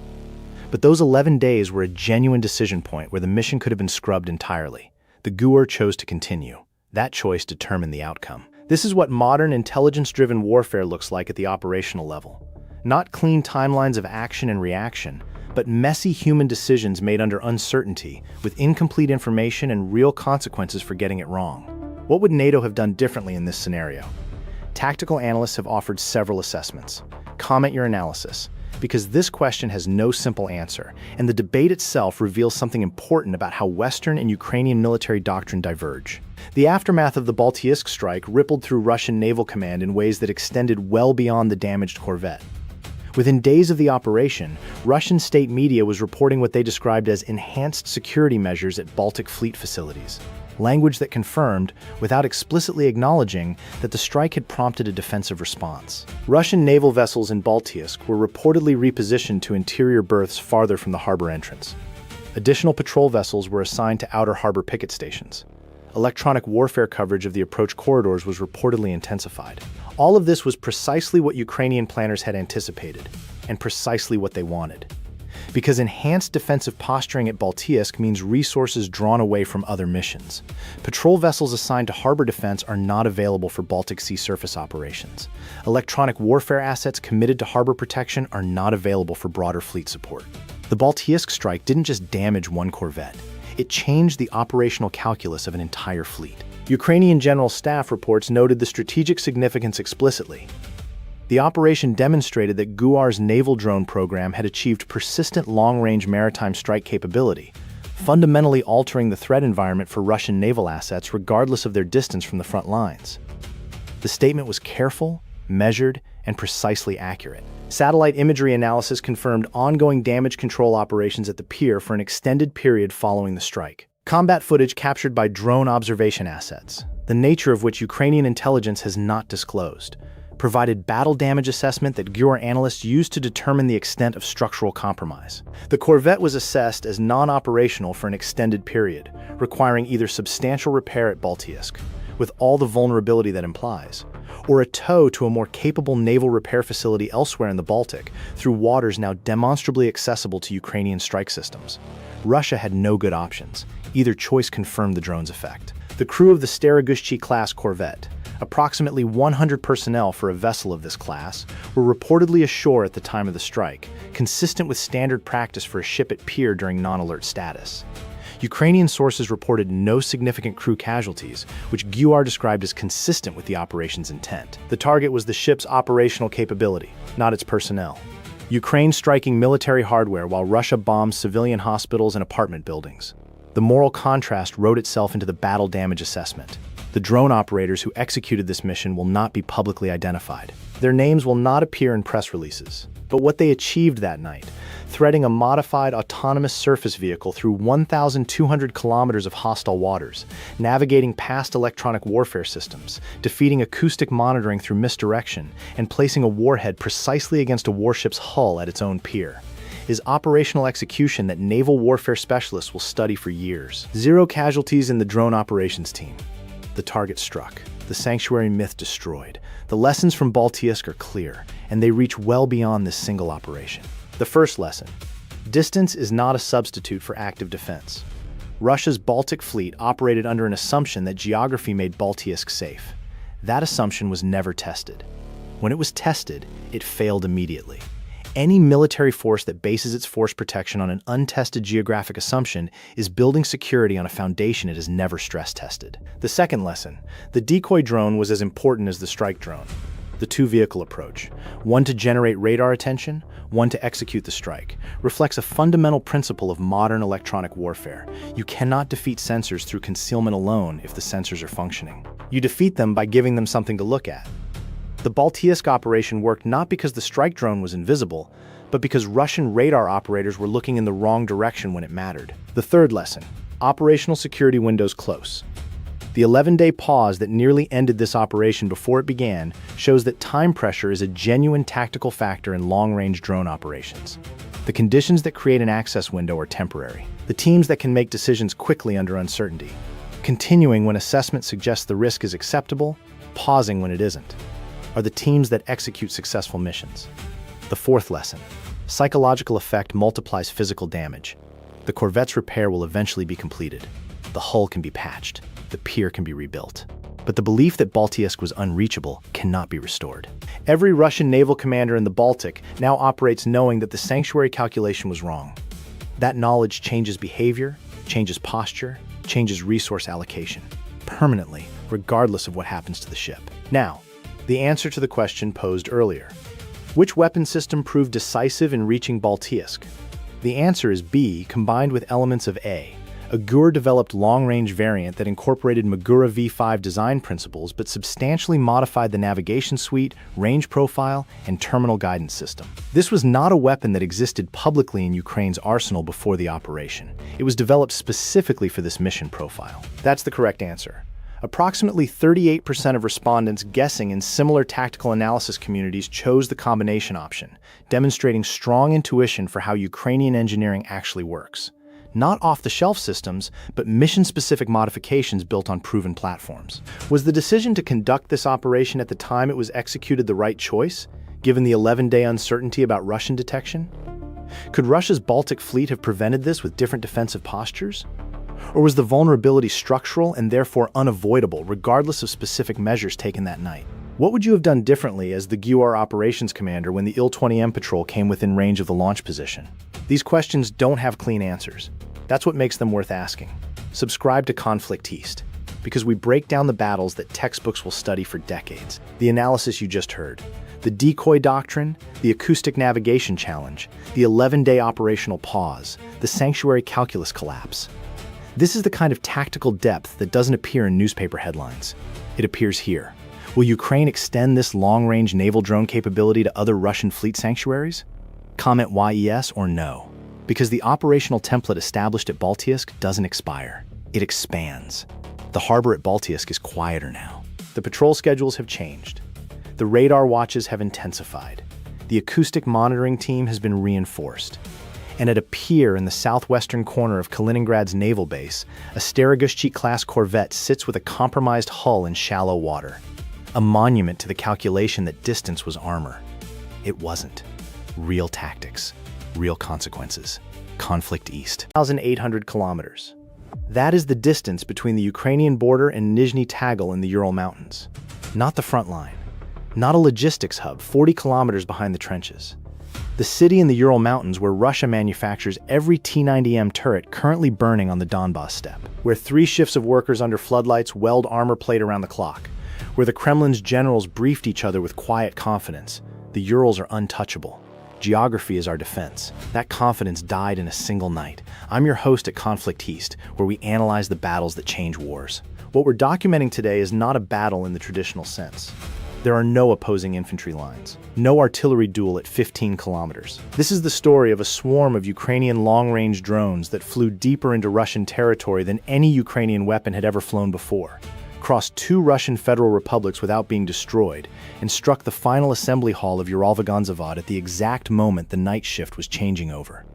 [SPEAKER 1] But those 11 days were a genuine decision point where the mission could have been scrubbed entirely. The GUR chose to continue. That choice determined the outcome. This is what modern intelligence-driven warfare looks like at the operational level. Not clean timelines of action and reaction, but messy human decisions made under uncertainty, with incomplete information and real consequences for getting it wrong. What would NATO have done differently in this scenario? Tactical analysts have offered several assessments. Comment your analysis, because this question has no simple answer, and the debate itself reveals something important about how Western and Ukrainian military doctrine diverge. The aftermath of the Baltic strike rippled through Russian naval command in ways that extended well beyond the damaged corvette. Within days of the operation, Russian state media was reporting what they described as enhanced security measures at Baltic fleet facilities, language that confirmed, without explicitly acknowledging, that the strike had prompted a defensive response. Russian naval vessels in Baltic were reportedly repositioned to interior berths farther from the harbor entrance. Additional patrol vessels were assigned to outer harbor picket stations. Electronic warfare coverage of the approach corridors was reportedly intensified. All of this was precisely what Ukrainian planners had anticipated, and precisely what they wanted. Because enhanced defensive posturing at Baltic means resources drawn away from other missions. Patrol vessels assigned to harbor defense are not available for Baltic Sea surface operations. Electronic warfare assets committed to harbor protection are not available for broader fleet support. The Baltic strike didn't just damage one corvette. It changed the operational calculus of an entire fleet. Ukrainian General Staff reports noted the strategic significance explicitly. The operation demonstrated that GUR's naval drone program had achieved persistent long-range maritime strike capability, fundamentally altering the threat environment for Russian naval assets regardless of their distance from the front lines. The statement was careful, measured, and precisely accurate. Satellite imagery analysis confirmed ongoing damage control operations at the pier for an extended period following the strike. Combat footage captured by drone observation assets, the nature of which Ukrainian intelligence has not disclosed, provided battle damage assessment that GUR analysts used to determine the extent of structural compromise. The corvette was assessed as non-operational for an extended period, requiring either substantial repair at Baltic, with all the vulnerability that implies, or a tow to a more capable naval repair facility elsewhere in the Baltic through waters now demonstrably accessible to Ukrainian strike systems. Russia had no good options. Either choice confirmed the drone's effect. The crew of the Staroguzhchi-class corvette, approximately 100 personnel for a vessel of this class, were reportedly ashore at the time of the strike, consistent with standard practice for a ship at pier during non-alert status. Ukrainian sources reported no significant crew casualties, which GUR described as consistent with the operation's intent. The target was the ship's operational capability, not its personnel. Ukraine striking military hardware while Russia bombs civilian hospitals and apartment buildings. The moral contrast wrote itself into the battle damage assessment. The drone operators who executed this mission will not be publicly identified. Their names will not appear in press releases. But what they achieved that night, threading a modified autonomous surface vehicle through 1,200 kilometers of hostile waters, navigating past electronic warfare systems, defeating acoustic monitoring through misdirection, and placing a warhead precisely against a warship's hull at its own pier, is operational execution that naval warfare specialists will study for years. 0 casualties in the drone operations team. The target struck, the sanctuary myth destroyed. The lessons from Baltic are clear, and they reach well beyond this single operation. The first lesson: distance is not a substitute for active defense. Russia's Baltic fleet operated under an assumption that geography made Baltic safe. That assumption was never tested. When it was tested, it failed immediately. Any military force that bases its force protection on an untested geographic assumption is building security on a foundation it has never stress-tested. The second lesson: the decoy drone was as important as the strike drone. The two-vehicle approach, one to generate radar attention, one to execute the strike, reflects a fundamental principle of modern electronic warfare. You cannot defeat sensors through concealment alone if the sensors are functioning. You defeat them by giving them something to look at. The Baltic operation worked not because the strike drone was invisible, but because Russian radar operators were looking in the wrong direction when it mattered. The third lesson: operational security windows close. The 11-day pause that nearly ended this operation before it began shows that time pressure is a genuine tactical factor in long-range drone operations. The conditions that create an access window are temporary. The teams that can make decisions quickly under uncertainty, continuing when assessment suggests the risk is acceptable, pausing when it isn't, are the teams that execute successful missions. The fourth lesson: psychological effect multiplies physical damage. The corvette's repair will eventually be completed. The hull can be patched. The pier can be rebuilt. But the belief that Baltic was unreachable cannot be restored. Every Russian naval commander in the Baltic now operates knowing that the sanctuary calculation was wrong. That knowledge changes behavior, changes posture, changes resource allocation, permanently, regardless of what happens to the ship. Now, the answer to the question posed earlier. Which weapon system proved decisive in reaching Baltic? The answer is B, combined with elements of A. A GUR-developed long-range variant that incorporated Magura V5 design principles but substantially modified the navigation suite, range profile, and terminal guidance system. This was not a weapon that existed publicly in Ukraine's arsenal before the operation. It was developed specifically for this mission profile. That's the correct answer. Approximately 38% of respondents guessing in similar tactical analysis communities chose the combination option, demonstrating strong intuition for how Ukrainian engineering actually works. Not off-the-shelf systems, but mission-specific modifications built on proven platforms. Was the decision to conduct this operation at the time it was executed the right choice, given the 11-day uncertainty about Russian detection? Could Russia's Baltic fleet have prevented this with different defensive postures? Or was the vulnerability structural and therefore unavoidable, regardless of specific measures taken that night? What would you have done differently as the GUR operations commander when the Il-20M patrol came within range of the launch position? These questions don't have clean answers. That's what makes them worth asking. Subscribe to Conflict East, because we break down the battles that textbooks will study for decades. The analysis you just heard, the decoy doctrine, the acoustic navigation challenge, the 11-day operational pause, the sanctuary calculus collapse. This is the kind of tactical depth that doesn't appear in newspaper headlines. It appears here. Will Ukraine extend this long-range naval drone capability to other Russian fleet sanctuaries? Comment yes or no, because the operational template established at Baltic doesn't expire. It expands. The harbor at Baltic is quieter now. The patrol schedules have changed. The radar watches have intensified. The acoustic monitoring team has been reinforced. And at a pier in the southwestern corner of Kaliningrad's naval base, a Staroguzhchi-class corvette sits with a compromised hull in shallow water. a monument to the calculation that distance was armor. It wasn't. Real tactics, real consequences. Conflict east. 1,800 kilometers. That is the distance between the Ukrainian border and Nizhny Tagil in the Ural Mountains. Not the front line. Not a logistics hub 40 kilometers behind the trenches. The city in the Ural Mountains where Russia manufactures every T-90M turret currently burning on the Donbas steppe, where 3 shifts of workers under floodlights weld armor plate around the clock, where the Kremlin's generals briefed each other with quiet confidence. The Urals are untouchable. Geography is our defense. That confidence died in a single night. I'm your host at Conflict East, where we analyze the battles that change wars. What we're documenting today is not a battle in the traditional sense. There are no opposing infantry lines, no artillery duel at 15 kilometers. This is the story of a swarm of Ukrainian long-range drones that flew deeper into Russian territory than any Ukrainian weapon had ever flown before, crossed 2 Russian federal republics without being destroyed, and struck the final assembly hall of Uralvagonzavod at the exact moment the night shift was changing over.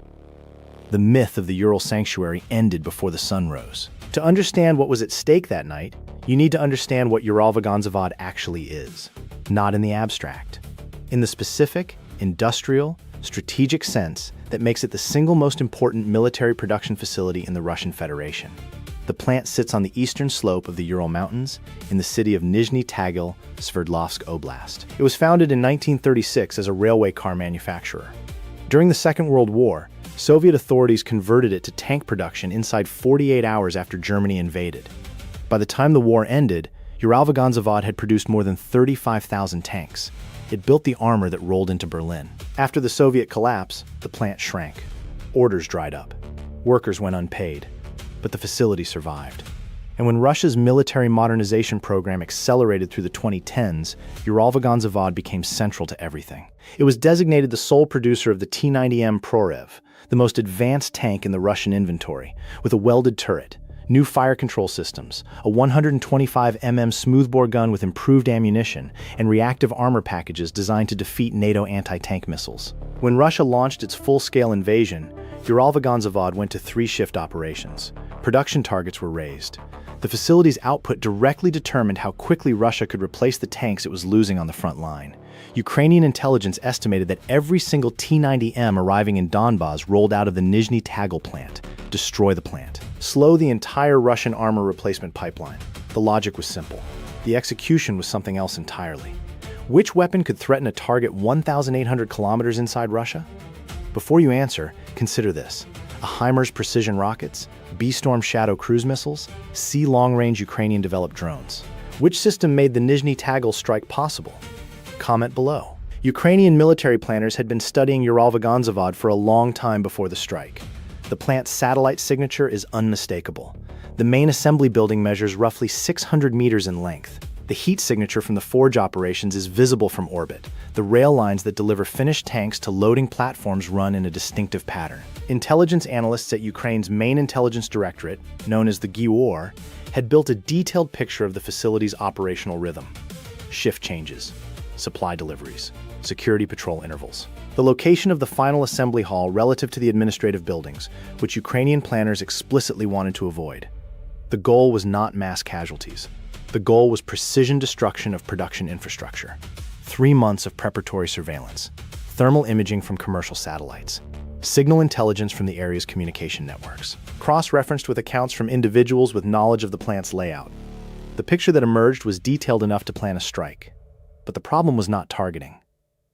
[SPEAKER 1] The myth of the Ural sanctuary ended before the sun rose. To understand what was at stake that night, you need to understand what Uralvagonzavod actually is. Not in the abstract. In the specific, industrial, strategic sense that makes it the single most important military production facility in the Russian Federation. The plant sits on the eastern slope of the Ural Mountains in the city of Nizhny Tagil, Sverdlovsk Oblast. It was founded in 1936 as a railway car manufacturer. During the Second World War, Soviet authorities converted it to tank production inside 48 hours after Germany invaded. By the time the war ended, Uralvagonzavod had produced more than 35,000 tanks. It built the armor that rolled into Berlin. After the Soviet collapse, the plant shrank. Orders dried up. Workers went unpaid. But the facility survived. And when Russia's military modernization program accelerated through the 2010s, Uralvagonzavod became central to everything. It was designated the sole producer of the T-90M Prorev, the most advanced tank in the Russian inventory, with a welded turret, new fire control systems, a 125mm smoothbore gun with improved ammunition, and reactive armor packages designed to defeat NATO anti-tank missiles. When Russia launched its full-scale invasion, Uralvagonzavod went to 3-shift operations. Production targets were raised. The facility's output directly determined how quickly Russia could replace the tanks it was losing on the front line. Ukrainian intelligence estimated that every single T-90M arriving in Donbas rolled out of the Nizhny Tagil plant. Destroy the plant. Slow the entire Russian armor replacement pipeline. The logic was simple. The execution was something else entirely. Which weapon could threaten a target 1,800 kilometers inside Russia? Before you answer, consider this. A HIMARS precision rockets, B-Storm Shadow cruise missiles, C long-range Ukrainian-developed drones. Which system made the Nizhny Tagil strike possible? Comment below. Ukrainian military planners had been studying Uralvagonzavod for a long time before the strike. The plant's satellite signature is unmistakable. The main assembly building measures roughly 600 meters in length. The heat signature from the forge operations is visible from orbit. The rail lines that deliver finished tanks to loading platforms run in a distinctive pattern. Intelligence analysts at Ukraine's main intelligence directorate, known as the GUR, had built a detailed picture of the facility's operational rhythm. Shift changes, supply deliveries, security patrol intervals. The location of the final assembly hall relative to the administrative buildings, which Ukrainian planners explicitly wanted to avoid. The goal was not mass casualties. The goal was precision destruction of production infrastructure. 3 months of preparatory surveillance, thermal imaging from commercial satellites, signal intelligence from the area's communication networks, cross-referenced with accounts from individuals with knowledge of the plant's layout. The picture that emerged was detailed enough to plan a strike. But the problem was not targeting.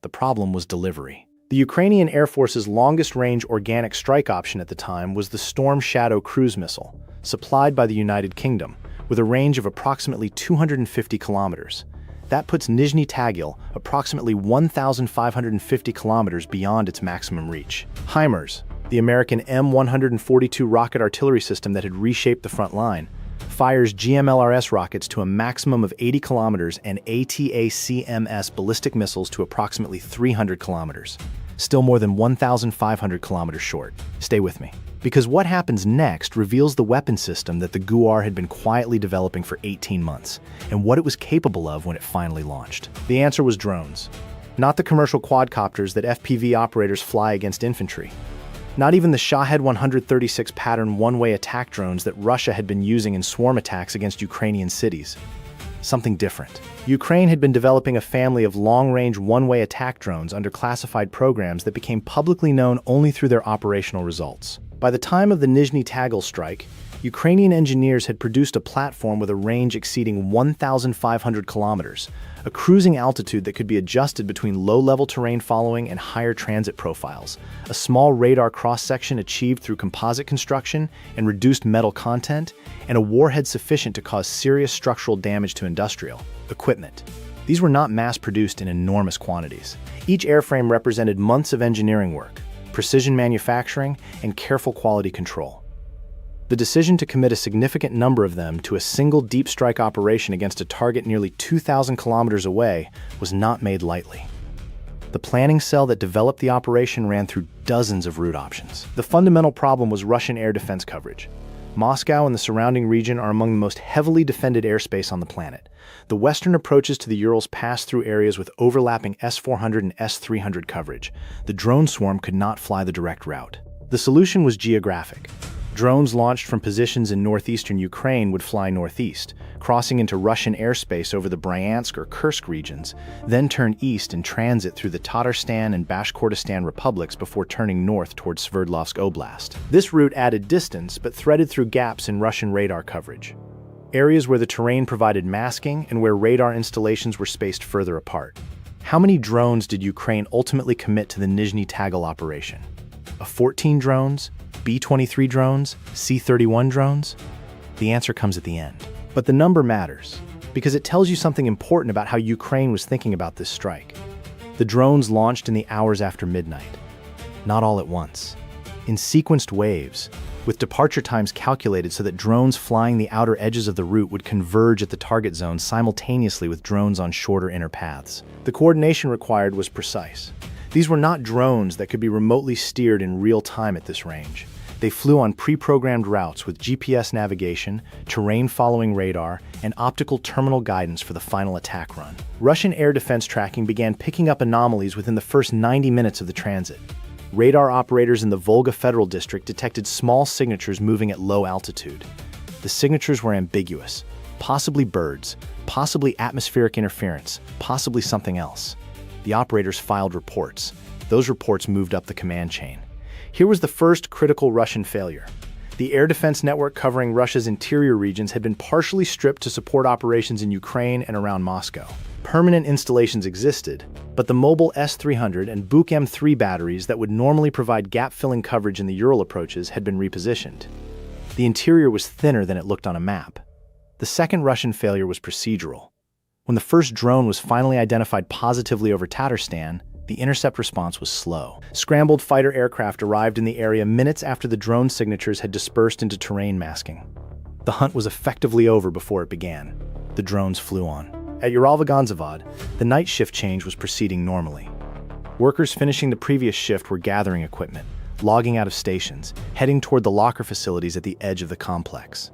[SPEAKER 1] The problem was delivery. The Ukrainian Air Force's longest-range organic strike option at the time was the Storm Shadow cruise missile, supplied by the United Kingdom, with a range of approximately 250 kilometers. That puts Nizhny Tagil approximately 1,550 kilometers beyond its maximum reach. HIMARS, the American M142 rocket artillery system that had reshaped the front line, fires GMLRS rockets to a maximum of 80 kilometers and ATACMS ballistic missiles to approximately 300 kilometers. Still more than 1,500 kilometers short. Stay with me. Because what happens next reveals the weapon system that the GUR had been quietly developing for 18 months, and what it was capable of when it finally launched. The answer was drones. Not the commercial quadcopters that FPV operators fly against infantry. Not even the Shahed 136 pattern one-way attack drones that Russia had been using in swarm attacks against Ukrainian cities. Something different. Ukraine had been developing a family of long-range one-way attack drones under classified programs that became publicly known only through their operational results. By the time of the Nizhny Tagil strike, Ukrainian engineers had produced a platform with a range exceeding 1,500 kilometers, a cruising altitude that could be adjusted between low-level terrain following and higher transit profiles, a small radar cross-section achieved through composite construction and reduced metal content, and a warhead sufficient to cause serious structural damage to industrial equipment. These were not mass-produced in enormous quantities. Each airframe represented months of engineering work, precision manufacturing, and careful quality control. The decision to commit a significant number of them to a single deep strike operation against a target nearly 2,000 kilometers away was not made lightly. The planning cell that developed the operation ran through dozens of route options. The fundamental problem was Russian air defense coverage. Moscow and the surrounding region are among the most heavily defended airspace on the planet. The western approaches to the Urals pass through areas with overlapping S-400 and S-300 coverage. The drone swarm could not fly the direct route. The solution was geographic. Drones launched from positions in northeastern Ukraine would fly northeast, crossing into Russian airspace over the Bryansk or Kursk regions, then turn east and transit through the Tatarstan and Bashkortostan republics before turning north towards Sverdlovsk Oblast. This route added distance but threaded through gaps in Russian radar coverage, areas where the terrain provided masking and where radar installations were spaced further apart. How many drones did Ukraine ultimately commit to the Nizhny Tagil operation? 14 drones? B-23 drones? C-31 drones? The answer comes at the end. But the number matters, because it tells you something important about how Ukraine was thinking about this strike. The drones launched in the hours after midnight. Not all at once. In sequenced waves, with departure times calculated so that drones flying the outer edges of the route would converge at the target zone simultaneously with drones on shorter inner paths. The coordination required was precise. These were not drones that could be remotely steered in real time at this range. They flew on pre-programmed routes with GPS navigation, terrain-following radar, and optical terminal guidance for the final attack run. Russian air defense tracking began picking up anomalies within the first 90 minutes of the transit. Radar operators in the Volga Federal District detected small signatures moving at low altitude. The signatures were ambiguous, possibly birds, possibly atmospheric interference, possibly something else. The operators filed reports. Those reports moved up the command chain. Here was the first critical Russian failure. The air defense network covering Russia's interior regions had been partially stripped to support operations in Ukraine and around Moscow. Permanent installations existed, but the mobile S-300 and Buk M3 batteries that would normally provide gap-filling coverage in the Ural approaches had been repositioned. The interior was thinner than it looked on a map. The second Russian failure was procedural. When the first drone was finally identified positively over Tatarstan, the intercept response was slow. Scrambled fighter aircraft arrived in the area minutes after the drone signatures had dispersed into terrain masking. The hunt was effectively over before it began. The drones flew on. At Uralvagonzavad, the night shift change was proceeding normally. Workers finishing the previous shift were gathering equipment, logging out of stations, heading toward the locker facilities at the edge of the complex.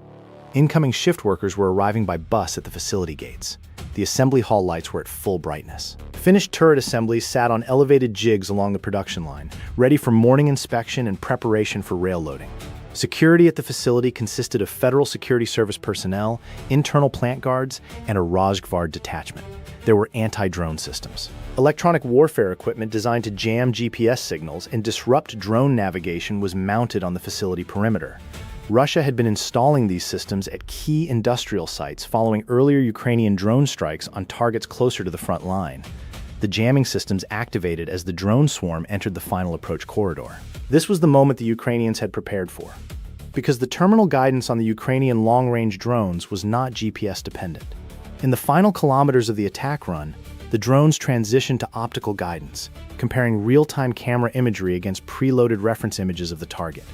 [SPEAKER 1] Incoming shift workers were arriving by bus at the facility gates. The assembly hall lights were at full brightness. Finished turret assemblies sat on elevated jigs along the production line, ready for morning inspection and preparation for rail loading. Security at the facility consisted of Federal Security Service personnel, internal plant guards, and a Rosgvard detachment. There were anti-drone systems. Electronic warfare equipment designed to jam GPS signals and disrupt drone navigation was mounted on the facility perimeter. Russia had been installing these systems at key industrial sites following earlier Ukrainian drone strikes on targets closer to the front line. The jamming systems activated as the drone swarm entered the final approach corridor. This was the moment the Ukrainians had prepared for, because the terminal guidance on the Ukrainian long-range drones was not GPS dependent. In the final kilometers of the attack run, the drones transitioned to optical guidance, comparing real-time camera imagery against preloaded reference images of the target.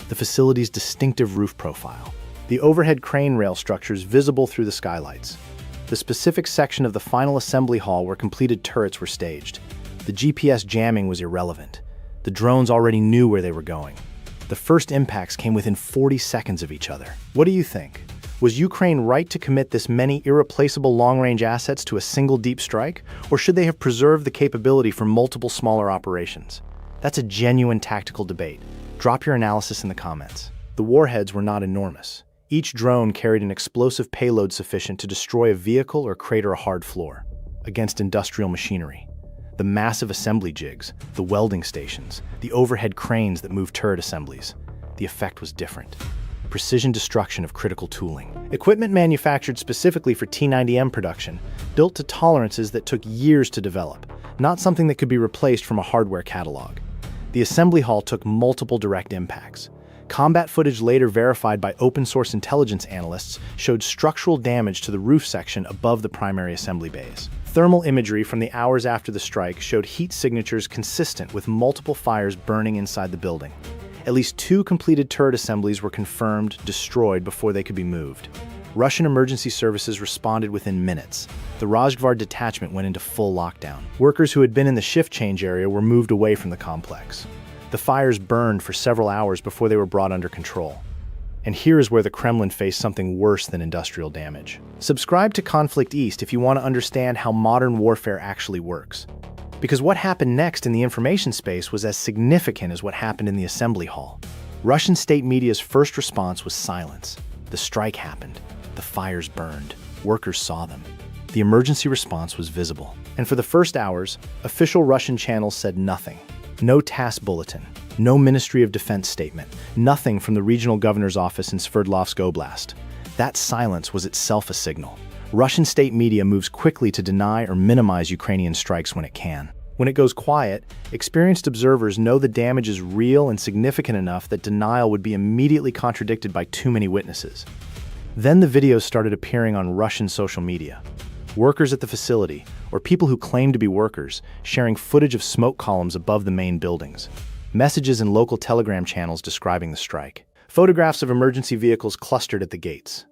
[SPEAKER 1] The facility's distinctive roof profile, the overhead crane rail structures visible through the skylights, the specific section of the final assembly hall where completed turrets were staged. The GPS jamming was irrelevant. The drones already knew where they were going. The first impacts came within 40 seconds of each other. What do you think? Was Ukraine right to commit this many irreplaceable long-range assets to a single deep strike, or should they have preserved the capability for multiple smaller operations? That's a genuine tactical debate. Drop your analysis in the comments. The warheads were not enormous. Each drone carried an explosive payload sufficient to destroy a vehicle or crater a hard floor. Against industrial machinery, the massive assembly jigs, the welding stations, the overhead cranes that moved turret assemblies, the effect was different. Precision destruction of critical tooling. Equipment manufactured specifically for T-90M production, built to tolerances that took years to develop, not something that could be replaced from a hardware catalog. The assembly hall took multiple direct impacts. Combat footage later verified by open-source intelligence analysts showed structural damage to the roof section above the primary assembly bays. Thermal imagery from the hours after the strike showed heat signatures consistent with multiple fires burning inside the building. At least 2 completed turret assemblies were confirmed destroyed before they could be moved. Russian emergency services responded within minutes. The Rajgvard detachment went into full lockdown. Workers who had been in the shift change area were moved away from the complex. The fires burned for several hours before they were brought under control. And here is where the Kremlin faced something worse than industrial damage. Subscribe to Conflict East if you want to understand how modern warfare actually works. Because what happened next in the information space was as significant as what happened in the assembly hall. Russian state media's first response was silence. The strike happened. The fires burned. Workers saw them. The emergency response was visible. And for the first hours, official Russian channels said nothing. No task bulletin, no Ministry of Defense statement, nothing from the regional governor's office in Sverdlovsk Oblast. That silence was itself a signal. Russian state media moves quickly to deny or minimize Ukrainian strikes when it can. When it goes quiet, experienced observers know the damage is real and significant enough that denial would be immediately contradicted by too many witnesses. Then the videos started appearing on Russian social media. Workers at the facility, or people who claim to be workers, sharing footage of smoke columns above the main buildings. Messages in local Telegram channels describing the strike. Photographs of emergency vehicles clustered at the gates.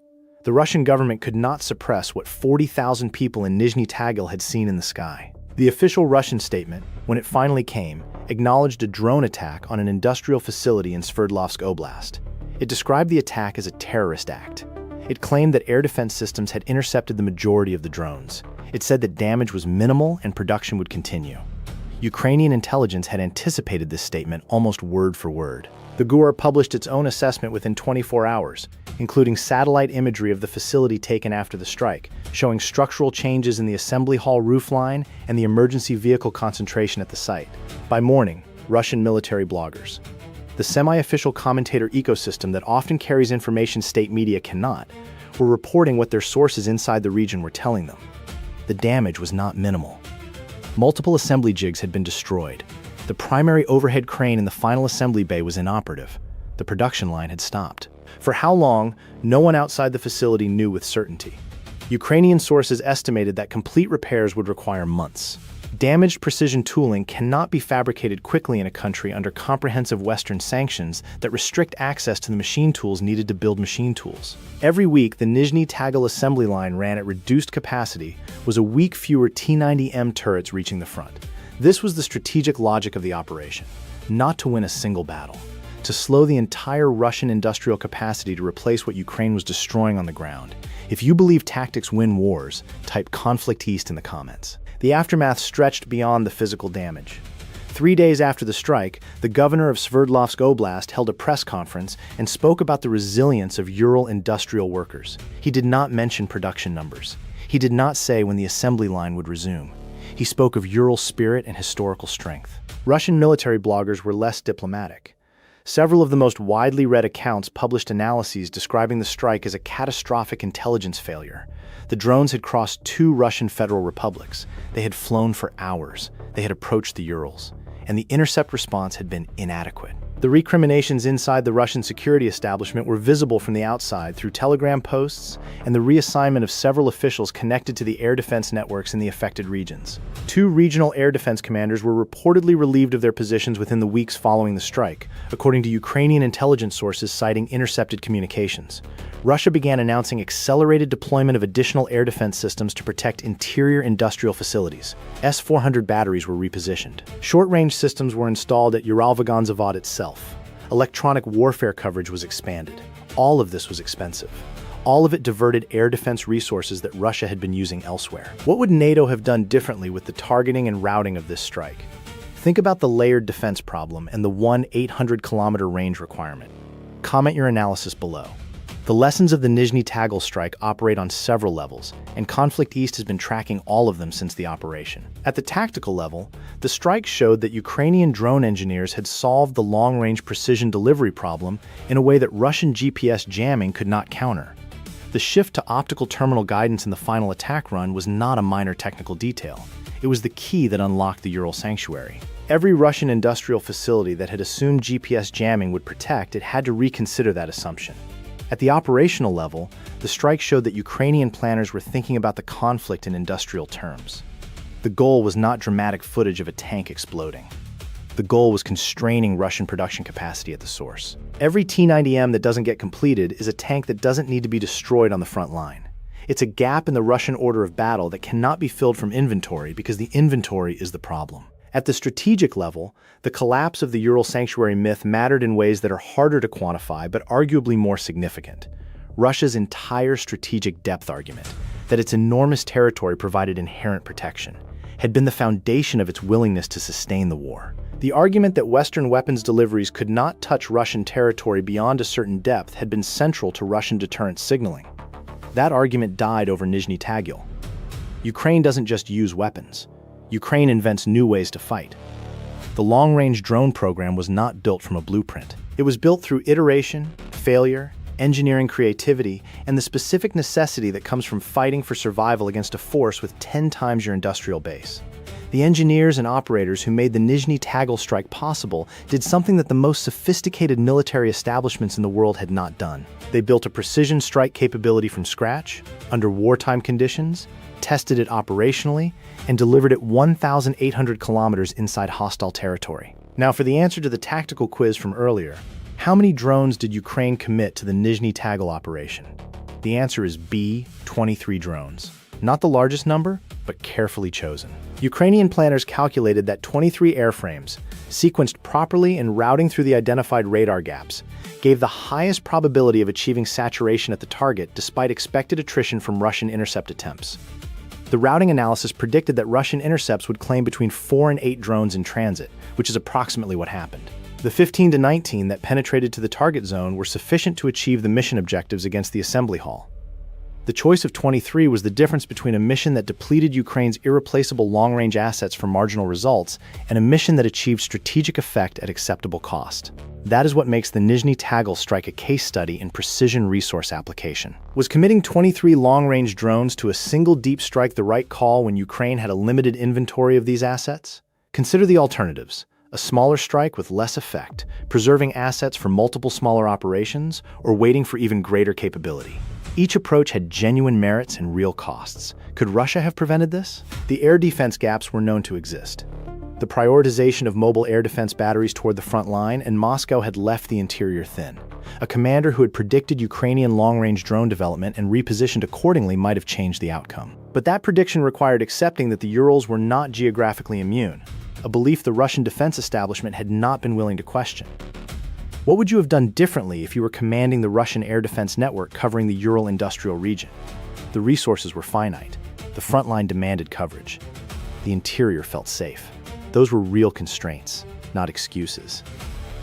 [SPEAKER 1] The Russian government could not suppress what 40,000 people in Nizhny Tagil had seen in the sky. The official Russian statement, when it finally came, acknowledged a drone attack on an industrial facility in Sverdlovsk Oblast. It described the attack as a terrorist act. It claimed that air defense systems had intercepted the majority of the drones. It said that damage was minimal and production would continue. Ukrainian intelligence had anticipated this statement almost word for word. The GUR published its own assessment within 24 hours, including satellite imagery of the facility taken after the strike, showing structural changes in the assembly hall roofline and the emergency vehicle concentration at the site. By morning, Russian military bloggers, the semi-official commentator ecosystem that often carries information state media cannot, were reporting what their sources inside the region were telling them. The damage was not minimal. Multiple assembly jigs had been destroyed. The primary overhead crane in the final assembly bay was inoperative. The production line had stopped. For how long, no one outside the facility knew with certainty. Ukrainian sources estimated that complete repairs would require months. Damaged precision tooling cannot be fabricated quickly in a country under comprehensive Western sanctions that restrict access to the machine tools needed to build machine tools. Every week, the Nizhny Tagil assembly line ran at reduced capacity, was a week fewer T-90M turrets reaching the front. This was the strategic logic of the operation, not to win a single battle, to slow the entire Russian industrial capacity to replace what Ukraine was destroying on the ground. If you believe tactics win wars, type Conflict East in the comments. The aftermath stretched beyond the physical damage. 3 days after the strike, the governor of Sverdlovsk Oblast held a press conference and spoke about the resilience of Ural industrial workers. He did not mention production numbers. He did not say when the assembly line would resume. He spoke of Ural spirit and historical strength. Russian military bloggers were less diplomatic. Several of the most widely read accounts published analyses describing the strike as a catastrophic intelligence failure. The drones had crossed 2 Russian federal republics. They had flown for hours. They had approached the Urals. And the intercept response had been inadequate. The recriminations inside the Russian security establishment were visible from the outside through telegram posts and the reassignment of several officials connected to the air defense networks in the affected regions. 2 regional air defense commanders were reportedly relieved of their positions within the weeks following the strike, according to Ukrainian intelligence sources citing intercepted communications. Russia began announcing accelerated deployment of additional air defense systems to protect interior industrial facilities. S-400 batteries were repositioned. Short-range systems were installed at Uralvagonzavod itself. Electronic warfare coverage was expanded. All of this was expensive. All of it diverted air defense resources that Russia had been using elsewhere. What would NATO have done differently with the targeting and routing of this strike? Think about the layered defense problem and the 800-kilometer range requirement. Comment your analysis below. The lessons of the Nizhny Tagil strike operate on several levels, and Conflict East has been tracking all of them since the operation. At the tactical level, the strike showed that Ukrainian drone engineers had solved the long-range precision delivery problem in a way that Russian GPS jamming could not counter. The shift to optical terminal guidance in the final attack run was not a minor technical detail. It was the key that unlocked the Ural sanctuary. Every Russian industrial facility that had assumed GPS jamming would protect it had to reconsider that assumption. At the operational level, the strike showed that Ukrainian planners were thinking about the conflict in industrial terms. The goal was not dramatic footage of a tank exploding. The goal was constraining Russian production capacity at the source. Every T-90M that doesn't get completed is a tank that doesn't need to be destroyed on the front line. It's a gap in the Russian order of battle that cannot be filled from inventory because the inventory is the problem. At the strategic level, the collapse of the Ural sanctuary myth mattered in ways that are harder to quantify but arguably more significant. Russia's entire strategic depth argument, that its enormous territory provided inherent protection, had been the foundation of its willingness to sustain the war. The argument that Western weapons deliveries could not touch Russian territory beyond a certain depth had been central to Russian deterrence signaling. That argument died over Nizhny Tagil. Ukraine doesn't just use weapons. Ukraine invents new ways to fight. The long-range drone program was not built from a blueprint. It was built through iteration, failure, engineering creativity, and the specific necessity that comes from fighting for survival against a force with 10 times your industrial base. The engineers and operators who made the Nizhny Tagil strike possible did something that the most sophisticated military establishments in the world had not done. They built a precision strike capability from scratch, under wartime conditions, tested it operationally, and delivered it 1,800 kilometers inside hostile territory. Now for the answer to the tactical quiz from earlier, how many drones did Ukraine commit to the Nizhny Tagil operation? The answer is B, 23 drones. Not the largest number, but carefully chosen. Ukrainian planners calculated that 23 airframes, sequenced properly and routing through the identified radar gaps, gave the highest probability of achieving saturation at the target despite expected attrition from Russian intercept attempts. The routing analysis predicted that Russian intercepts would claim between 4 and 8 drones in transit, which is approximately what happened. The 15 to 19 that penetrated to the target zone were sufficient to achieve the mission objectives against the assembly hall. The choice of 23 was the difference between a mission that depleted Ukraine's irreplaceable long-range assets for marginal results and a mission that achieved strategic effect at acceptable cost. That is what makes the Nizhny Tagil strike a case study in precision resource application. Was committing 23 long-range drones to a single deep strike the right call when Ukraine had a limited inventory of these assets? Consider the alternatives. A smaller strike with less effect, preserving assets for multiple smaller operations, or waiting for even greater capability. Each approach had genuine merits and real costs. Could Russia have prevented this? The air defense gaps were known to exist. The prioritization of mobile air defense batteries toward the front line, and Moscow had left the interior thin. A commander who had predicted Ukrainian long-range drone development and repositioned accordingly might have changed the outcome. But that prediction required accepting that the Urals were not geographically immune, a belief the Russian defense establishment had not been willing to question. What would you have done differently if you were commanding the Russian air defense network covering the Ural industrial region? The resources were finite. The front line demanded coverage. The interior felt safe. Those were real constraints, not excuses.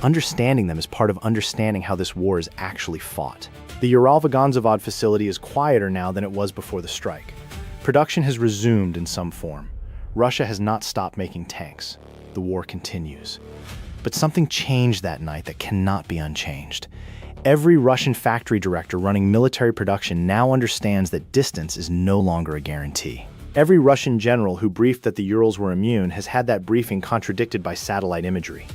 [SPEAKER 1] Understanding them is part of understanding how this war is actually fought. The Uralvagonzavod facility is quieter now than it was before the strike. Production has resumed in some form. Russia has not stopped making tanks. The war continues. But something changed that night that cannot be unchanged. Every Russian factory director running military production now understands that distance is no longer a guarantee. Every Russian general who briefed that the Urals were immune has had that briefing contradicted by satellite imagery.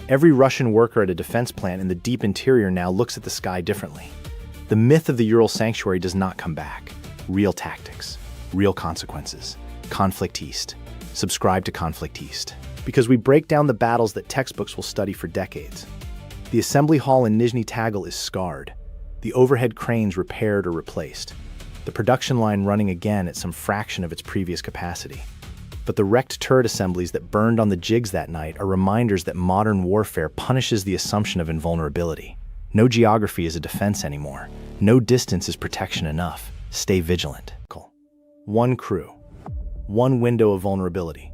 [SPEAKER 1] Every Russian worker at a defense plant in the deep interior now looks at the sky differently. The myth of the Ural sanctuary does not come back. Real tactics, real consequences. Conflict East. Subscribe to Conflict East, because we break down the battles that textbooks will study for decades. The assembly hall in Nizhny Tagil is scarred, the overhead cranes repaired or replaced, the production line running again at some fraction of its previous capacity. But the wrecked turret assemblies that burned on the jigs that night are reminders that modern warfare punishes the assumption of invulnerability. No geography is a defense anymore. No distance is protection enough. Stay vigilant. One crew. One window of vulnerability.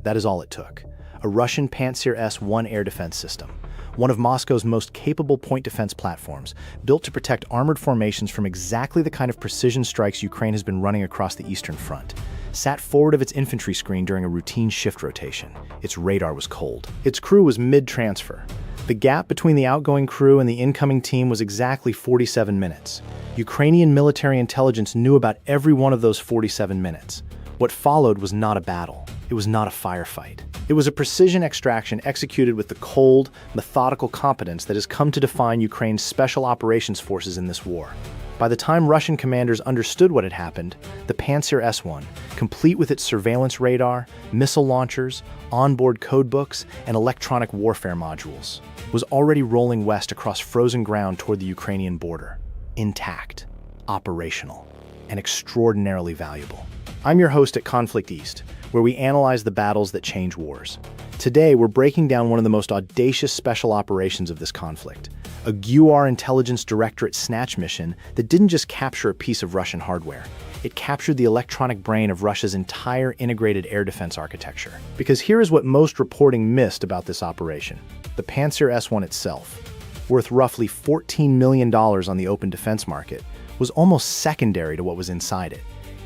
[SPEAKER 1] That is all it took. A Russian Pantsir S-1 air defense system. one of Moscow's most capable point defense platforms, built to protect armored formations from exactly the kind of precision strikes Ukraine has been running across the Eastern Front, sat forward of its infantry screen during a routine shift rotation. Its radar was cold. Its crew was mid-transfer. The gap between the outgoing crew and the incoming team was exactly 47 minutes. Ukrainian military intelligence knew about every one of those 47 minutes. What followed was not a battle. It was not a firefight. It was a precision extraction executed with the cold, methodical competence that has come to define Ukraine's special operations forces in this war. By the time Russian commanders understood what had happened, the Pantsir S-1, complete with its surveillance radar, missile launchers, onboard codebooks, and electronic warfare modules, was already rolling west across frozen ground toward the Ukrainian border. Intact, operational, and extraordinarily valuable. I'm your host at Conflict East, where we analyze the battles that change wars. Today, we're breaking down one of the most audacious special operations of this conflict, a GUR Intelligence Directorate snatch mission that didn't just capture a piece of Russian hardware. It captured the electronic brain of Russia's entire integrated air defense architecture. Because here is what most reporting missed about this operation. The Pantsir S-1 itself, worth roughly $14 million on the open defense market, was almost secondary to what was inside it.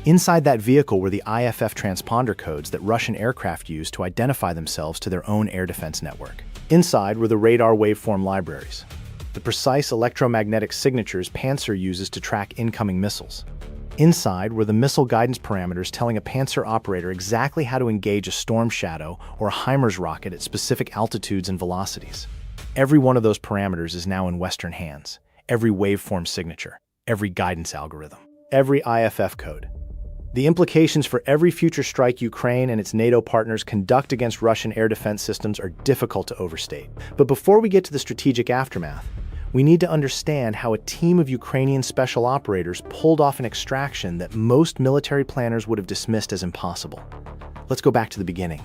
[SPEAKER 1] Inside that vehicle were the IFF transponder codes that Russian aircraft used to identify themselves to their own air defense network. Inside were the radar waveform libraries, the precise electromagnetic signatures Pantsir uses to track incoming missiles. Inside were the missile guidance parameters telling a Pantsir operator exactly how to engage a Storm Shadow or a HIMARS rocket at specific altitudes and velocities. Every one of those parameters is now in Western hands. Every waveform signature, every guidance algorithm, every IFF code. The implications for every future strike Ukraine and its NATO partners conduct against Russian air defense systems are difficult to overstate. But before we get to the strategic aftermath, we need to understand how a team of Ukrainian special operators pulled off an extraction that most military planners would have dismissed as impossible. Let's go back to the beginning.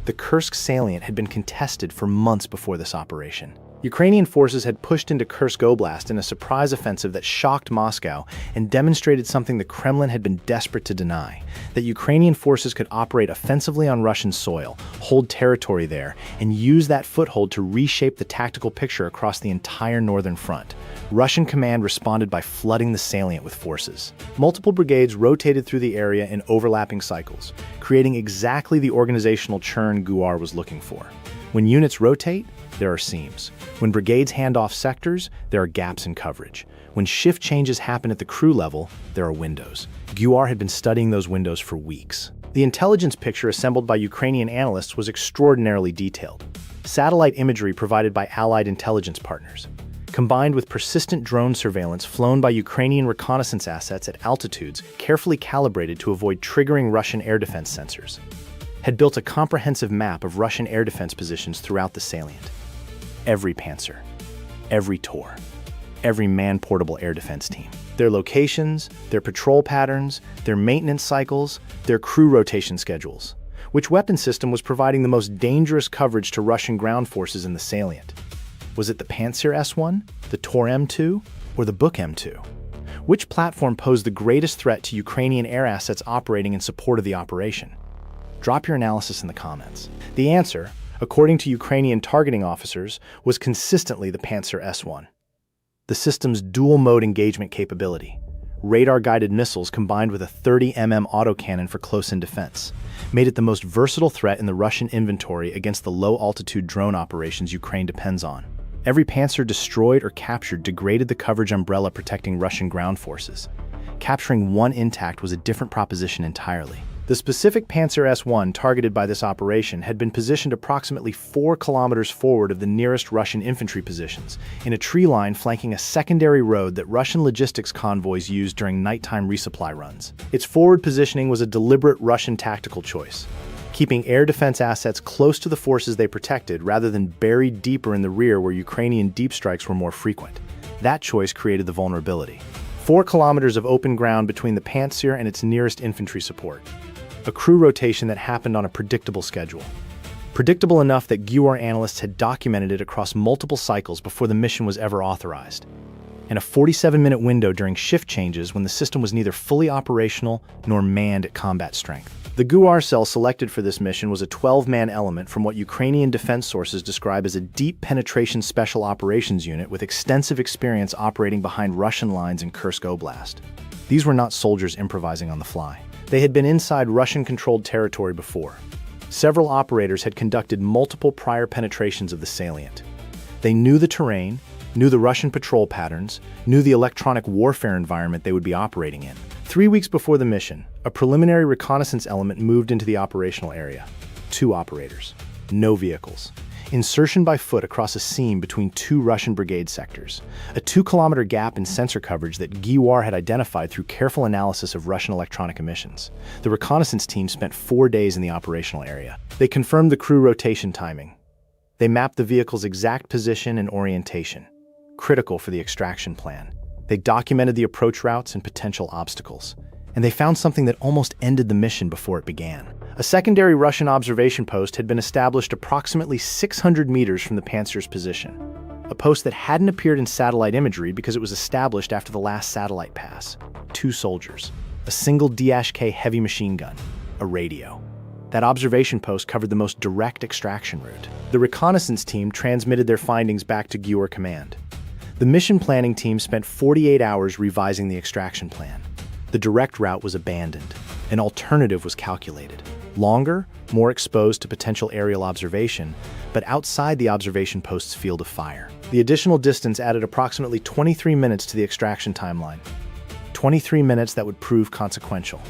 [SPEAKER 1] The Kursk salient had been contested for months before this operation. Ukrainian forces had pushed into Kursk Oblast in a surprise offensive that shocked Moscow and demonstrated something the Kremlin had been desperate to deny, that Ukrainian forces could operate offensively on Russian soil, hold territory there, and use that foothold to reshape the tactical picture across the entire northern front. Russian command responded by flooding the salient with forces. Multiple brigades rotated through the area in overlapping cycles, creating exactly the organizational churn GUR was looking for. When units rotate, there are seams. When brigades hand off sectors, there are gaps in coverage. When shift changes happen at the crew level, there are windows. GUR had been studying those windows for weeks. The intelligence picture assembled by Ukrainian analysts was extraordinarily detailed. Satellite imagery provided by Allied intelligence partners, combined with persistent drone surveillance flown by Ukrainian reconnaissance assets at altitudes carefully calibrated to avoid triggering Russian air defense sensors, had built a comprehensive map of Russian air defense positions throughout the salient. Every Pantsir, every Tor, every man-portable air defense team. Their locations, their patrol patterns, their maintenance cycles, their crew rotation schedules. Which weapon system was providing the most dangerous coverage to Russian ground forces in the salient? Was it the Pantsir S-1, the Tor M2, or the Buk M2? Which platform posed the greatest threat to Ukrainian air assets operating in support of the operation? Drop your analysis in the comments. The answer, according to Ukrainian targeting officers, was consistently the Pantsir S-1. The system's dual-mode engagement capability, radar-guided missiles combined with a 30mm autocannon for close-in defense, made it the most versatile threat in the Russian inventory against the low-altitude drone operations Ukraine depends on. Every Pantsir destroyed or captured degraded the coverage umbrella protecting Russian ground forces. Capturing one intact was a different proposition entirely. The specific Pantsir S-1 targeted by this operation had been positioned approximately 4 kilometers forward of the nearest Russian infantry positions, in a tree line flanking a secondary road that Russian logistics convoys used during nighttime resupply runs. Its forward positioning was a deliberate Russian tactical choice, keeping air defense assets close to the forces they protected rather than buried deeper in the rear where Ukrainian deep strikes were more frequent. That choice created the vulnerability. 4 kilometers of open ground between the Pantsir and its nearest infantry support. A crew rotation that happened on a predictable schedule. Predictable enough that GUR analysts had documented it across multiple cycles before the mission was ever authorized. and a 47-minute window during shift changes when the system was neither fully operational nor manned at combat strength. The GUR cell selected for this mission was a 12-man element from what Ukrainian defense sources describe as a deep penetration special operations unit with extensive experience operating behind Russian lines in Kursk Oblast. These were not soldiers improvising on the fly. They had been inside Russian-controlled territory before. Several operators had conducted multiple prior penetrations of the salient. They knew the terrain, knew the Russian patrol patterns, knew the electronic warfare environment they would be operating in. 3 weeks before the mission, a preliminary reconnaissance element moved into the operational area. 2 operators. No vehicles. Insertion by foot across a seam between 2 Russian brigade sectors. A 2-kilometer gap in sensor coverage that GUR had identified through careful analysis of Russian electronic emissions. The reconnaissance team spent 4 days in the operational area. They confirmed the crew rotation timing. They mapped the vehicle's exact position and orientation, critical for the extraction plan. They documented the approach routes and potential obstacles. And they found something that almost ended the mission before it began. A secondary Russian observation post had been established approximately 600 meters from the Panzer's position, a post that hadn't appeared in satellite imagery because it was established after the last satellite pass. 2 soldiers, a single DHK heavy machine gun, a radio. That observation post covered the most direct extraction route. The reconnaissance team transmitted their findings back to GUR command. The mission planning team spent 48 hours revising the extraction plan. The direct route was abandoned. An alternative was calculated. Longer, more exposed to potential aerial observation, but outside the observation post's field of fire. The additional distance added approximately 23 minutes to the extraction timeline. 23 minutes that would prove consequential.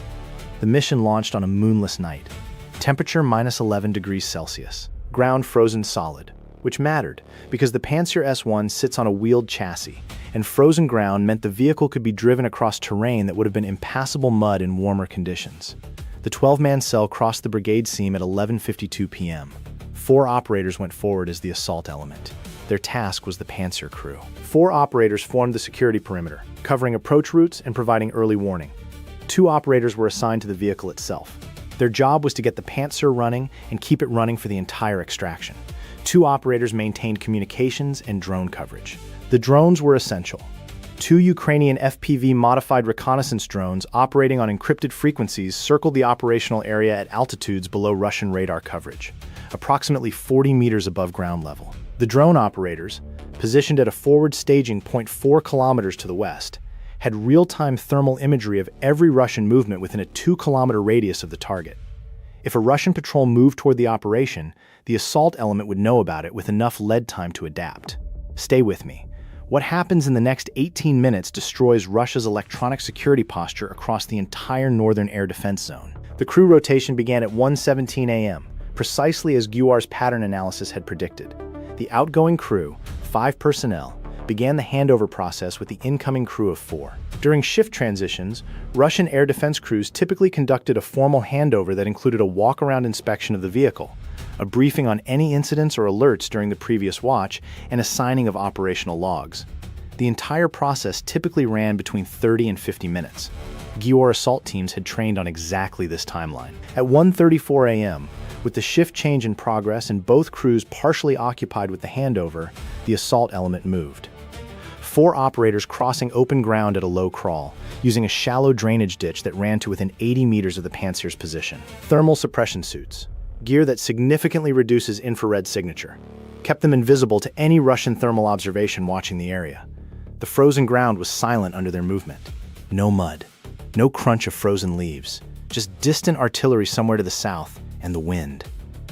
[SPEAKER 1] The mission launched on a moonless night. Temperature minus 11 degrees Celsius. Ground frozen solid, which mattered because the Panzer S1 sits on a wheeled chassis, and frozen ground meant the vehicle could be driven across terrain that would have been impassable mud in warmer conditions. The 12-man cell crossed the brigade seam at 11:52 p.m. 4 operators went forward as the assault element. Their task was the Panzer crew. 4 operators formed the security perimeter, covering approach routes and providing early warning. 2 operators were assigned to the vehicle itself. Their job was to get the Panzer running and keep it running for the entire extraction. 2 operators maintained communications and drone coverage. The drones were essential. 2 Ukrainian FPV-modified reconnaissance drones operating on encrypted frequencies circled the operational area at altitudes below Russian radar coverage, approximately 40 meters above ground level. The drone operators, positioned at a forward staging point 4 kilometers to the west, had real-time thermal imagery of every Russian movement within a 2-kilometer radius of the target. If a Russian patrol moved toward the operation, the assault element would know about it with enough lead time to adapt. Stay with me. What happens in the next 18 minutes destroys Russia's electronic security posture across the entire northern air defense zone. The crew rotation began at 1:17 a.m., precisely as GUR's pattern analysis had predicted. The outgoing crew, 5 personnel, began the handover process with the incoming crew of 4. During shift transitions, Russian air defense crews typically conducted a formal handover that included a walk-around inspection of the vehicle, a briefing on any incidents or alerts during the previous watch, and a signing of operational logs. The entire process typically ran between 30 and 50 minutes. GUR assault teams had trained on exactly this timeline. At 1:34 a.m., with the shift change in progress and both crews partially occupied with the handover, the assault element moved. 4 operators crossing open ground at a low crawl, using a shallow drainage ditch that ran to within 80 meters of the Panzer's position. Thermal suppression suits, gear that significantly reduces infrared signature, kept them invisible to any Russian thermal observation watching the area. The frozen ground was silent under their movement. No mud, no crunch of frozen leaves, just distant artillery somewhere to the south and the wind.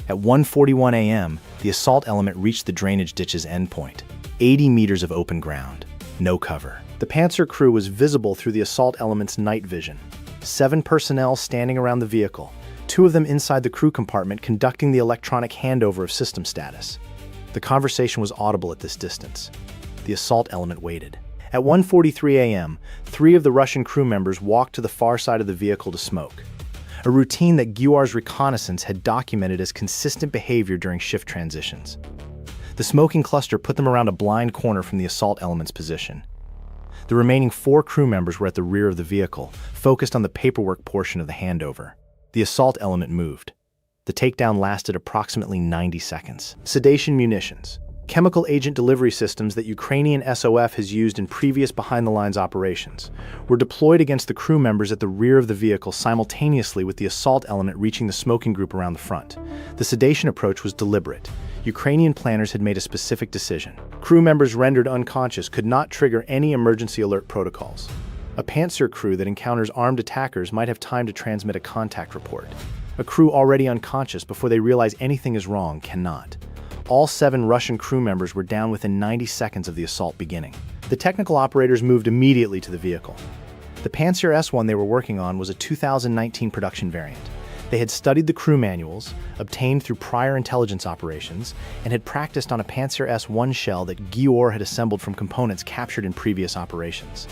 [SPEAKER 1] At 1:41 a.m., the assault element reached the drainage ditch's endpoint, 80 meters of open ground. No cover. The Panzer crew was visible through the assault element's night vision. 7 personnel standing around the vehicle, 2 of them inside the crew compartment conducting the electronic handover of system status. The conversation was audible at this distance. The assault element waited. At 1:43 a.m., 3 of the Russian crew members walked to the far side of the vehicle to smoke, a routine that GUR's reconnaissance had documented as consistent behavior during shift transitions. The smoking cluster put them around a blind corner from the assault element's position. The remaining 4 crew members were at the rear of the vehicle, focused on the paperwork portion of the handover. The assault element moved. The takedown lasted approximately 90 seconds. Sedation munitions, chemical agent delivery systems that Ukrainian SOF has used in previous behind-the-lines operations, were deployed against the crew members at the rear of the vehicle simultaneously with the assault element reaching the smoking group around the front. The sedation approach was deliberate. Ukrainian planners had made a specific decision. Crew members rendered unconscious could not trigger any emergency alert protocols. A Panzer crew that encounters armed attackers might have time to transmit a contact report. A crew already unconscious before they realize anything is wrong cannot. All 7 Russian crew members were down within 90 seconds of the assault beginning. The technical operators moved immediately to the vehicle. The Panzer S1 they were working on was a 2019 production variant. They had studied the crew manuals, obtained through prior intelligence operations, and had practiced on a Panzer S1 shell that Gior had assembled from components captured in previous operations.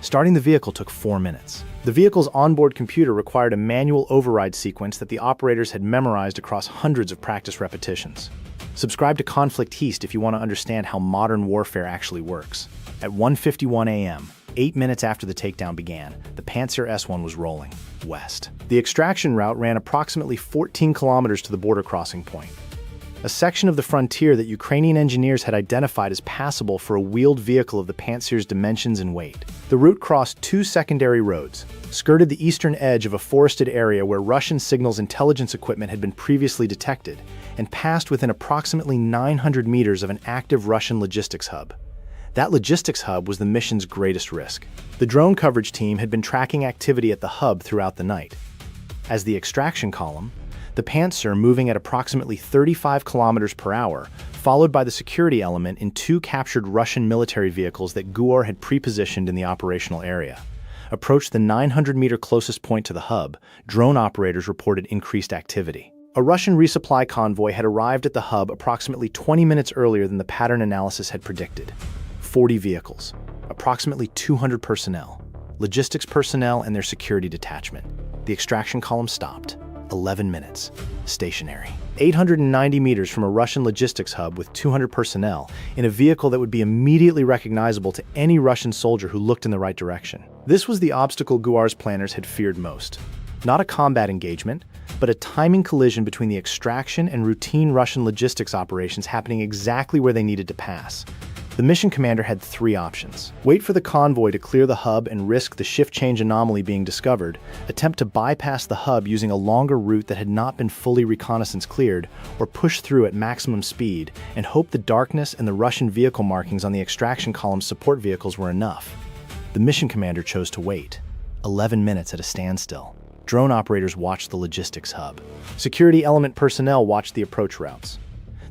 [SPEAKER 1] Starting the vehicle took 4 minutes. The vehicle's onboard computer required a manual override sequence that the operators had memorized across hundreds of practice repetitions. Subscribe to Conflict East if you want to understand how modern warfare actually works. At 1:51 a.m., 8 minutes after the takedown began, the Panzer S1 was rolling west. The extraction route ran approximately 14 kilometers to the border crossing point, a section of the frontier that Ukrainian engineers had identified as passable for a wheeled vehicle of the Panzer's dimensions and weight. The route crossed 2 secondary roads, skirted the eastern edge of a forested area where Russian signals intelligence equipment had been previously detected, and passed within approximately 900 meters of an active Russian logistics hub. That logistics hub was the mission's greatest risk. The drone coverage team had been tracking activity at the hub throughout the night. As the extraction column, the Panzer moving at approximately 35 kilometers per hour, followed by the security element in 2 captured Russian military vehicles that Gior had pre-positioned in the operational area, approached the 900-meter closest point to the hub. Drone operators reported increased activity. A Russian resupply convoy had arrived at the hub approximately 20 minutes earlier than the pattern analysis had predicted. 40 vehicles, approximately 200 personnel, logistics personnel and their security detachment. The extraction column stopped. 11 minutes. Stationary. 890 meters from a Russian logistics hub with 200 personnel in a vehicle that would be immediately recognizable to any Russian soldier who looked in the right direction. This was the obstacle Gior's planners had feared most. Not a combat engagement, but a timing collision between the extraction and routine Russian logistics operations happening exactly where they needed to pass. The mission commander had 3 options. Wait for the convoy to clear the hub and risk the shift change anomaly being discovered, attempt to bypass the hub using a longer route that had not been fully reconnaissance cleared, or push through at maximum speed and hope the darkness and the Russian vehicle markings on the extraction column's support vehicles were enough. The mission commander chose to wait. 11 minutes at a standstill. Drone operators watched the logistics hub. Security element personnel watched the approach routes.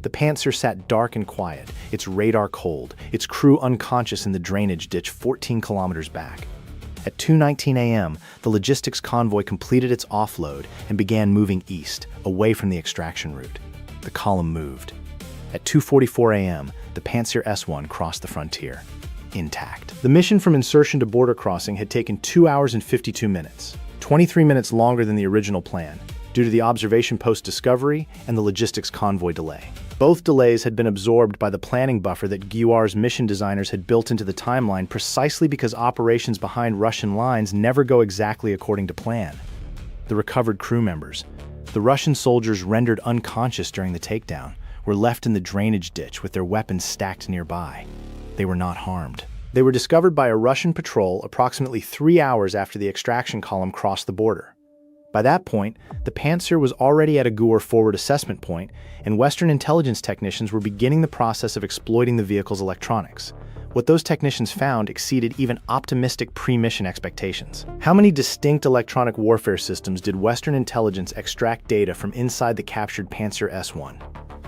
[SPEAKER 1] The Panzer sat dark and quiet, its radar cold, its crew unconscious in the drainage ditch 14 kilometers back. At 2:19 a.m., the logistics convoy completed its offload and began moving east, away from the extraction route. The column moved. At 2:44 a.m., the Panzer S1 crossed the frontier, intact. The mission from insertion to border crossing had taken 2 hours and 52 minutes, 23 minutes longer than the original plan, due to the observation post discovery and the logistics convoy delay. Both delays had been absorbed by the planning buffer that Gior's mission designers had built into the timeline precisely because operations behind Russian lines never go exactly according to plan. The recovered crew members, the Russian soldiers rendered unconscious during the takedown, were left in the drainage ditch with their weapons stacked nearby. They were not harmed. They were discovered by a Russian patrol approximately 3 hours after the extraction column crossed the border. By that point, the Panzer was already at a Gior forward assessment point, and Western intelligence technicians were beginning the process of exploiting the vehicle's electronics. What those technicians found exceeded even optimistic pre-mission expectations. How many distinct electronic warfare systems did Western intelligence extract data from inside the captured Panzer S1?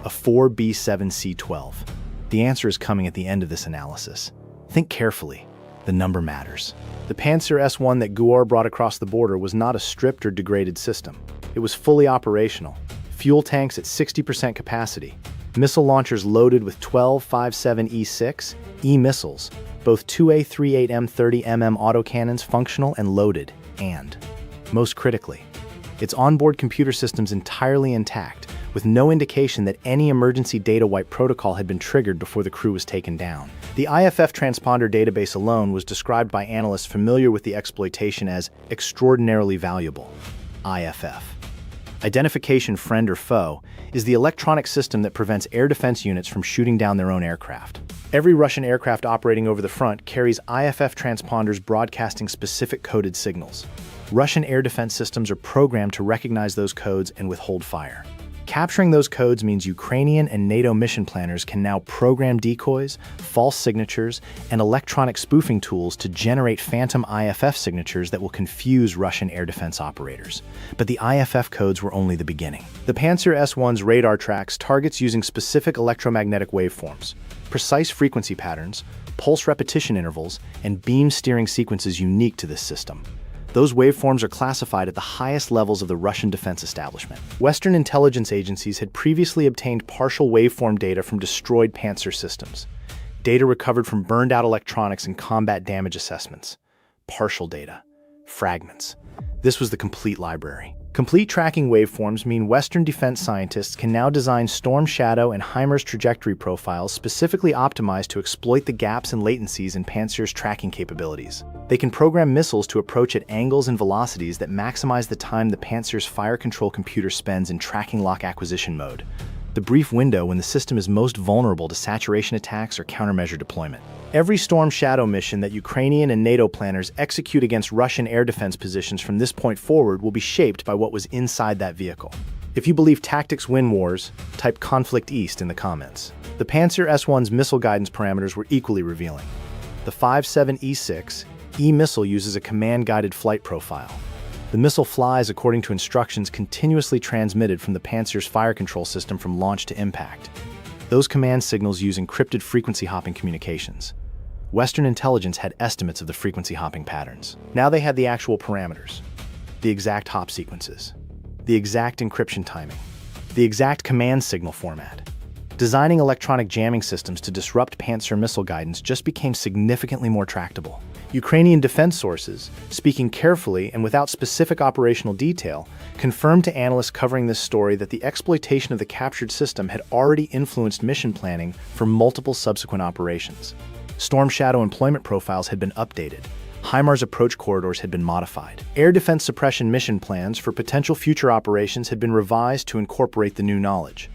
[SPEAKER 1] A 4B7C12. The answer is coming at the end of this analysis. Think carefully. The number matters. The Panzer S1 that Gior brought across the border was not a stripped or degraded system. It was fully operational. Fuel tanks at 60% capacity. Missile launchers loaded with 12 5.7E6 E missiles, both 2A38 M30mm autocannons functional and loaded, and, most critically, its onboard computer systems entirely intact, with no indication that any emergency data wipe protocol had been triggered before the crew was taken down. The IFF transponder database alone was described by analysts familiar with the exploitation as extraordinarily valuable. IFF. Identification friend or foe is the electronic system that prevents air defense units from shooting down their own aircraft. Every Russian aircraft operating over the front carries IFF transponders broadcasting specific coded signals. Russian air defense systems are programmed to recognize those codes and withhold fire. Capturing those codes means Ukrainian and NATO mission planners can now program decoys, false signatures, and electronic spoofing tools to generate phantom IFF signatures that will confuse Russian air defense operators. But the IFF codes were only the beginning. The Panzer S-1's radar tracks targets using specific electromagnetic waveforms, precise frequency patterns, pulse repetition intervals, and beam steering sequences unique to this system. Those waveforms are classified at the highest levels of the Russian defense establishment. Western intelligence agencies had previously obtained partial waveform data from destroyed Panzer systems, data recovered from burned-out electronics and combat damage assessments. Partial data. Fragments. This was the complete library. Complete tracking waveforms mean Western defense scientists can now design Storm Shadow and HIMARS trajectory profiles specifically optimized to exploit the gaps and latencies in Panzer's tracking capabilities. They can program missiles to approach at angles and velocities that maximize the time the Panzer's fire control computer spends in tracking lock acquisition mode, the brief window when the system is most vulnerable to saturation attacks or countermeasure deployment. Every Storm Shadow mission that Ukrainian and NATO planners execute against Russian air defense positions from this point forward will be shaped by what was inside that vehicle. If you believe tactics win wars, type Conflict East in the comments. The Panzer S-1's missile guidance parameters were equally revealing. The 57E6 E-missile uses a command-guided flight profile. The missile flies according to instructions continuously transmitted from the Panzer's fire control system from launch to impact. Those command signals use encrypted frequency-hopping communications. Western intelligence had estimates of the frequency-hopping patterns. Now they had the actual parameters, the exact hop sequences, the exact encryption timing, the exact command signal format. Designing electronic jamming systems to disrupt Panzer missile guidance just became significantly more tractable. Ukrainian defense sources, speaking carefully and without specific operational detail, confirmed to analysts covering this story that the exploitation of the captured system had already influenced mission planning for multiple subsequent operations. Storm Shadow employment profiles had been updated. HIMARS approach corridors had been modified. Air defense suppression mission plans for potential future operations had been revised to incorporate the new knowledge.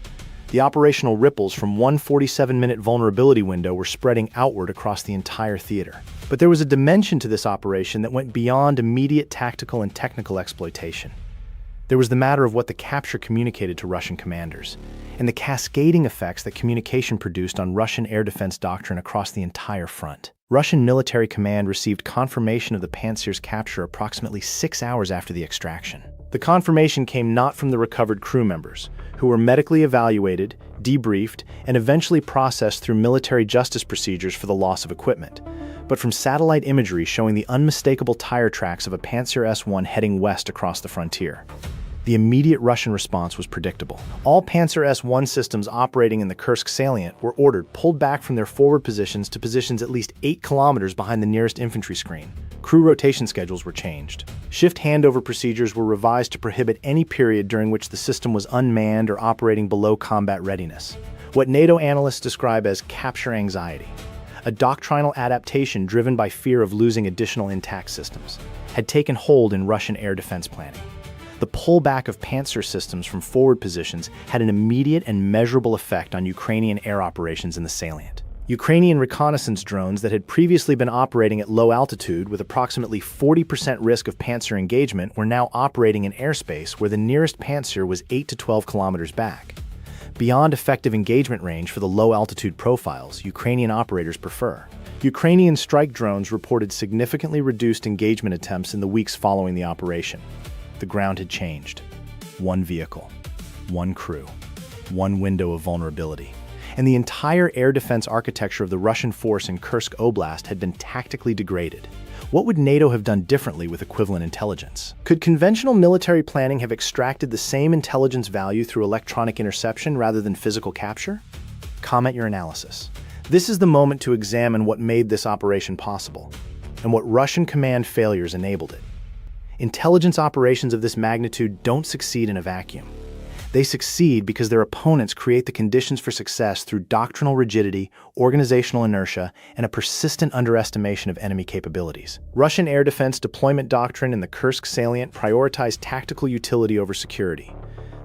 [SPEAKER 1] The operational ripples from one 47-minute vulnerability window were spreading outward across the entire theater. But there was a dimension to this operation that went beyond immediate tactical and technical exploitation. There was the matter of what the capture communicated to Russian commanders, and the cascading effects that communication produced on Russian air defense doctrine across the entire front. Russian military command received confirmation of the Panzer's capture approximately 6 hours after the extraction. The confirmation came not from the recovered crew members, who were medically evaluated, debriefed, and eventually processed through military justice procedures for the loss of equipment, but from satellite imagery showing the unmistakable tire tracks of a Panzer S-1 heading west across the frontier. The immediate Russian response was predictable. All Panzer S-1 systems operating in the Kursk salient were ordered pulled back from their forward positions to positions at least 8 kilometers behind the nearest infantry screen. Crew rotation schedules were changed. Shift handover procedures were revised to prohibit any period during which the system was unmanned or operating below combat readiness. What NATO analysts describe as capture anxiety, a doctrinal adaptation driven by fear of losing additional intact systems, had taken hold in Russian air defense planning. The pullback of Panzer systems from forward positions had an immediate and measurable effect on Ukrainian air operations in the salient. Ukrainian reconnaissance drones that had previously been operating at low altitude with approximately 40% risk of Panzer engagement were now operating in airspace where the nearest Panzer was 8 to 12 kilometers back. Beyond effective engagement range for the low-altitude profiles Ukrainian operators prefer, Ukrainian strike drones reported significantly reduced engagement attempts in the weeks following the operation. The ground had changed. One vehicle, one crew, one window of vulnerability, and the entire air defense architecture of the Russian force in Kursk Oblast had been tactically degraded. What would NATO have done differently with equivalent intelligence? Could conventional military planning have extracted the same intelligence value through electronic interception rather than physical capture? Comment your analysis. This is the moment to examine what made this operation possible, and what Russian command failures enabled it. Intelligence operations of this magnitude don't succeed in a vacuum. They succeed because their opponents create the conditions for success through doctrinal rigidity, organizational inertia, and a persistent underestimation of enemy capabilities. Russian air defense deployment doctrine and the Kursk salient prioritized tactical utility over security.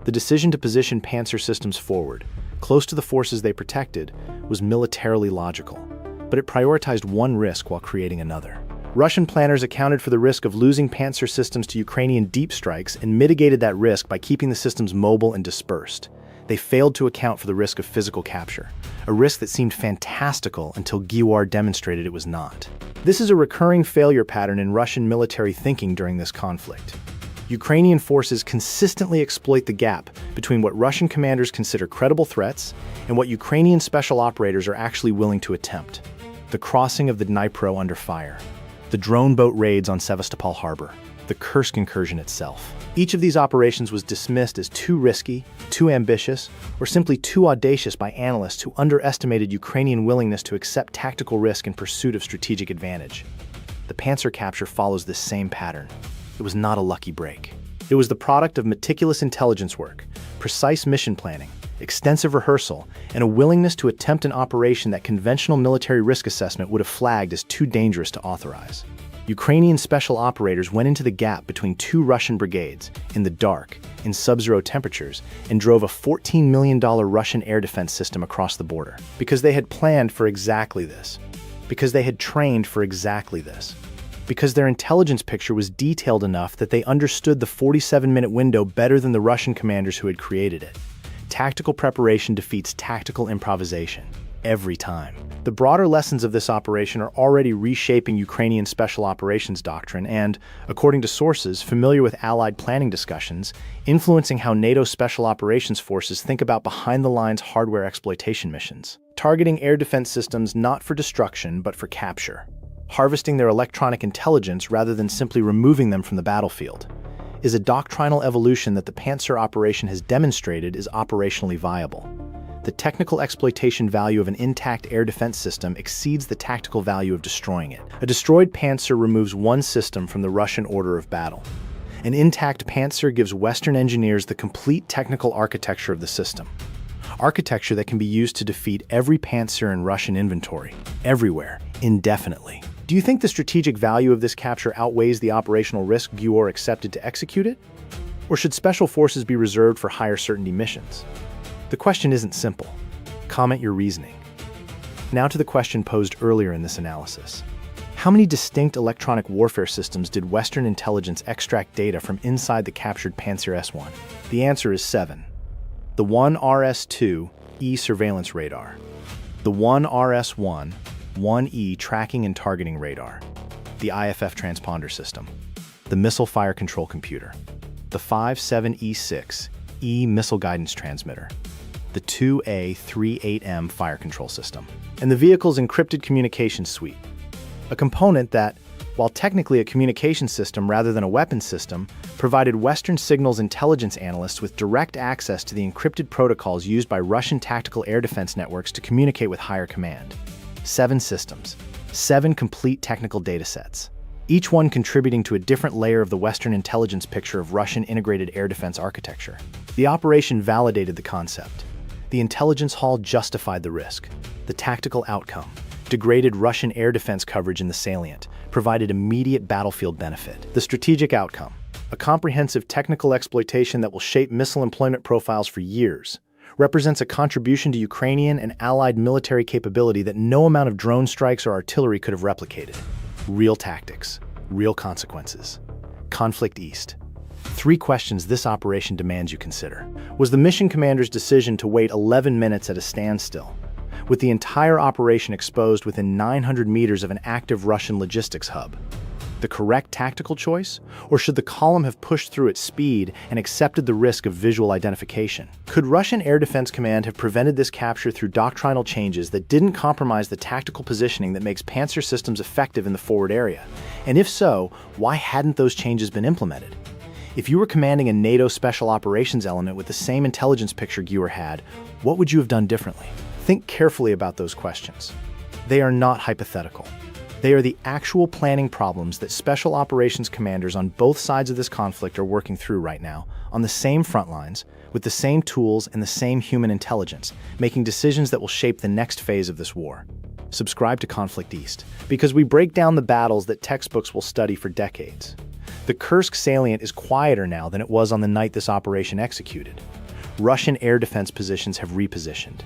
[SPEAKER 1] The decision to position Panzer systems forward, close to the forces they protected, was militarily logical, but it prioritized one risk while creating another. Russian planners accounted for the risk of losing Panzer systems to Ukrainian deep strikes and mitigated that risk by keeping the systems mobile and dispersed. They failed to account for the risk of physical capture, a risk that seemed fantastical until Giwar demonstrated it was not. This is a recurring failure pattern in Russian military thinking during this conflict. Ukrainian forces consistently exploit the gap between what Russian commanders consider credible threats and what Ukrainian special operators are actually willing to attempt. The crossing of the Dnipro under fire, the drone boat raids on Sevastopol harbor, the Kursk incursion itself. Each of these operations was dismissed as too risky, too ambitious, or simply too audacious by analysts who underestimated Ukrainian willingness to accept tactical risk in pursuit of strategic advantage. The Panzer capture follows this same pattern. It was not a lucky break. It was the product of meticulous intelligence work, precise mission planning, extensive rehearsal, and a willingness to attempt an operation that conventional military risk assessment would have flagged as too dangerous to authorize. Ukrainian special operators went into the gap between two Russian brigades, in the dark, in sub-zero temperatures, and drove a $14 million Russian air defense system across the border. Because they had planned for exactly this. Because they had trained for exactly this. Because their intelligence picture was detailed enough that they understood the 47-minute window better than the Russian commanders who had created it. Tactical preparation defeats tactical improvisation, every time. The broader lessons of this operation are already reshaping Ukrainian special operations doctrine and, according to sources familiar with Allied planning discussions, influencing how NATO special operations forces think about behind-the-lines hardware exploitation missions. Targeting air defense systems not for destruction but for capture. Harvesting their electronic intelligence rather than simply removing them from the battlefield, is a doctrinal evolution that the Panzer operation has demonstrated is operationally viable. The technical exploitation value of an intact air defense system exceeds the tactical value of destroying it. A destroyed Panzer removes one system from the Russian order of battle. An intact Panzer gives Western engineers the complete technical architecture of the system. Architecture that can be used to defeat every Panzer in Russian inventory, everywhere, indefinitely. Do you think the strategic value of this capture outweighs the operational risk Giwar accepted to execute it? Or should special forces be reserved for higher certainty missions? The question isn't simple. Comment your reasoning. Now to the question posed earlier in this analysis. How many distinct electronic warfare systems did Western intelligence extract data from inside the captured Panzer S-1? The answer is 7. The 1RS-2E surveillance radar, the 1RS-1 1E tracking and targeting radar, the IFF transponder system, the missile fire control computer, the 57E6E missile guidance transmitter, the 2A38M fire control system, and the vehicle's encrypted communications suite, a component that, while technically a communication system rather than a weapons system, provided Western signals intelligence analysts with direct access to the encrypted protocols used by Russian tactical air defense networks to communicate with higher command. 7 systems, 7 complete technical datasets, each one contributing to a different layer of the Western intelligence picture of Russian integrated air defense architecture. The operation validated the concept. The intelligence haul justified the risk. The tactical outcome, degraded Russian air defense coverage in the salient, provided immediate battlefield benefit. The strategic outcome, a comprehensive technical exploitation that will shape missile employment profiles for years, represents a contribution to Ukrainian and Allied military capability that no amount of drone strikes or artillery could have replicated. Real tactics, real consequences. Conflict East. 3 questions this operation demands you consider. Was the mission commander's decision to wait 11 minutes at a standstill, with the entire operation exposed within 900 meters of an active Russian logistics hub, the correct tactical choice? Or should the column have pushed through at speed and accepted the risk of visual identification? Could Russian Air Defense Command have prevented this capture through doctrinal changes that didn't compromise the tactical positioning that makes Panzer systems effective in the forward area? And if so, why hadn't those changes been implemented? If you were commanding a NATO special operations element with the same intelligence picture Giwar had, what would you have done differently? Think carefully about those questions. They are not hypothetical. They are the actual planning problems that special operations commanders on both sides of this conflict are working through right now, on the same front lines, with the same tools and the same human intelligence, making decisions that will shape the next phase of this war. Subscribe to Conflict East, because we break down the battles that textbooks will study for decades. The Kursk salient is quieter now than it was on the night this operation executed. Russian air defense positions have repositioned.